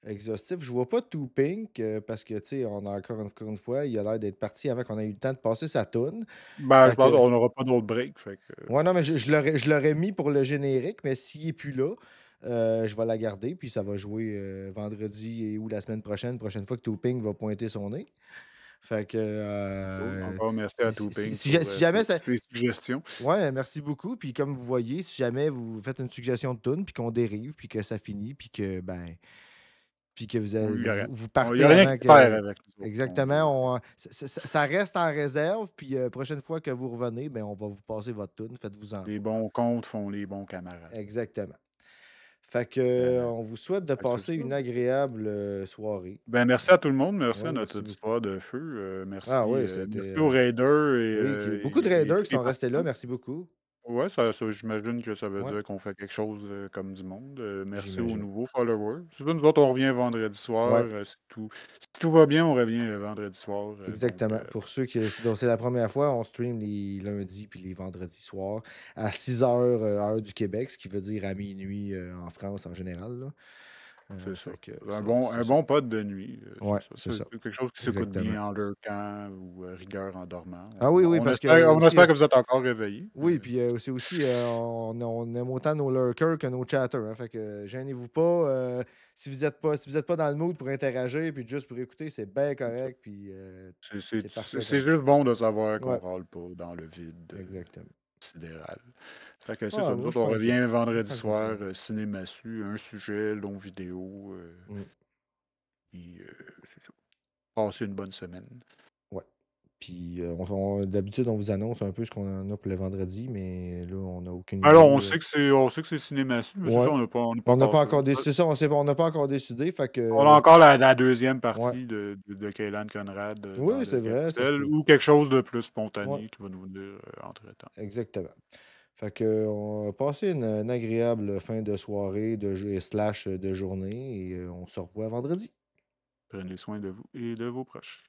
exhaustif. Je vois pas tout Pink parce que, tu sais, on a encore une fois, il a l'air d'être parti avant qu'on ait eu le temps de passer sa toune. Ben, je Fait pense que- qu'on n'aura pas d'autre break. Fait que... Ouais, non, mais je l'aurais mis pour le générique, mais s'il est plus là, je vais la garder, puis ça va jouer vendredi ou la semaine prochaine fois que Tooping va pointer son nez. Fait que. Encore merci à Tooping si pour jamais ça. ses suggestions. Ouais, merci beaucoup. Puis comme vous voyez, si jamais vous faites une suggestion de tune, puis qu'on dérive, puis que ça finit, puis que puis que vous partez Il n'y a rien avant qui se que. perd avec nous. Exactement. Ça reste en réserve, puis prochaine fois que vous revenez, ben, on va vous passer votre tune. Faites-vous en. Les bons comptes font les bons camarades. Exactement. Fait que on vous souhaite de passer une agréable soirée. Ben, merci à tout le monde. Merci Ouais, à notre merci auditoire de feu. Merci, Ah oui, merci c'était. aux raiders. Oui, beaucoup de raiders qui sont restés là. participants. Merci beaucoup. Ouais, j'imagine que ça veut Ouais. dire qu'on fait quelque chose comme du monde. Merci aux J'imagine. nouveaux followers. C'est pas nous autres, on revient vendredi soir. Ouais. Si tout va bien, on revient vendredi soir. Exactement. Pour ceux dont c'est la première fois, on stream les lundis puis les vendredis soirs à 6h heure du Québec, ce qui veut dire à minuit en France en général. Là. C'est ça. Fait que Un ça. bon pod de nuit. Ouais, c'est c'est ça. quelque chose qui s'écoute Exactement. bien en lurkant ou rigueur en dormant. Ah oui, parce que. On aussi, espère que vous êtes encore réveillés. Oui, puis c'est aussi, on aime autant nos lurkers que nos chatters. Hein, fait que gênez-vous pas. Si vous êtes pas dans le mood pour interagir puis juste pour écouter, c'est bien correct. Puis c'est parfait. C'est juste bon de savoir qu'on Ouais. râle pas dans le vide Exactement. sidéral. Fait que c'est Ah, ça. moi, Nous je autres, on suis pas inquiet. revient vendredi Pas soir, inquiet. cinémassu, un sujet, long vidéo. Puis c'est ça. Passez une bonne semaine. Ouais. Puis d'habitude, on vous annonce un peu ce qu'on en a pour le vendredi, mais là, on n'a aucune idée. Alors, on sait que c'est cinémassu, mais c'est Ouais. ça, on n'a pas On n'a pas encore encore décidé. C'est ça, on n'a pas encore décidé. Fait que. On a encore la deuxième partie Ouais. de Kaylan Conrad dans Oui, le c'est vrai. ça se carrousel, peut. ou quelque chose de plus spontané Ouais. qui va nous venir entre-temps. Exactement. Fait que on va passer une agréable fin de soirée, de jeu / de journée, et on se revoit vendredi. Prenez soin de vous et de vos proches.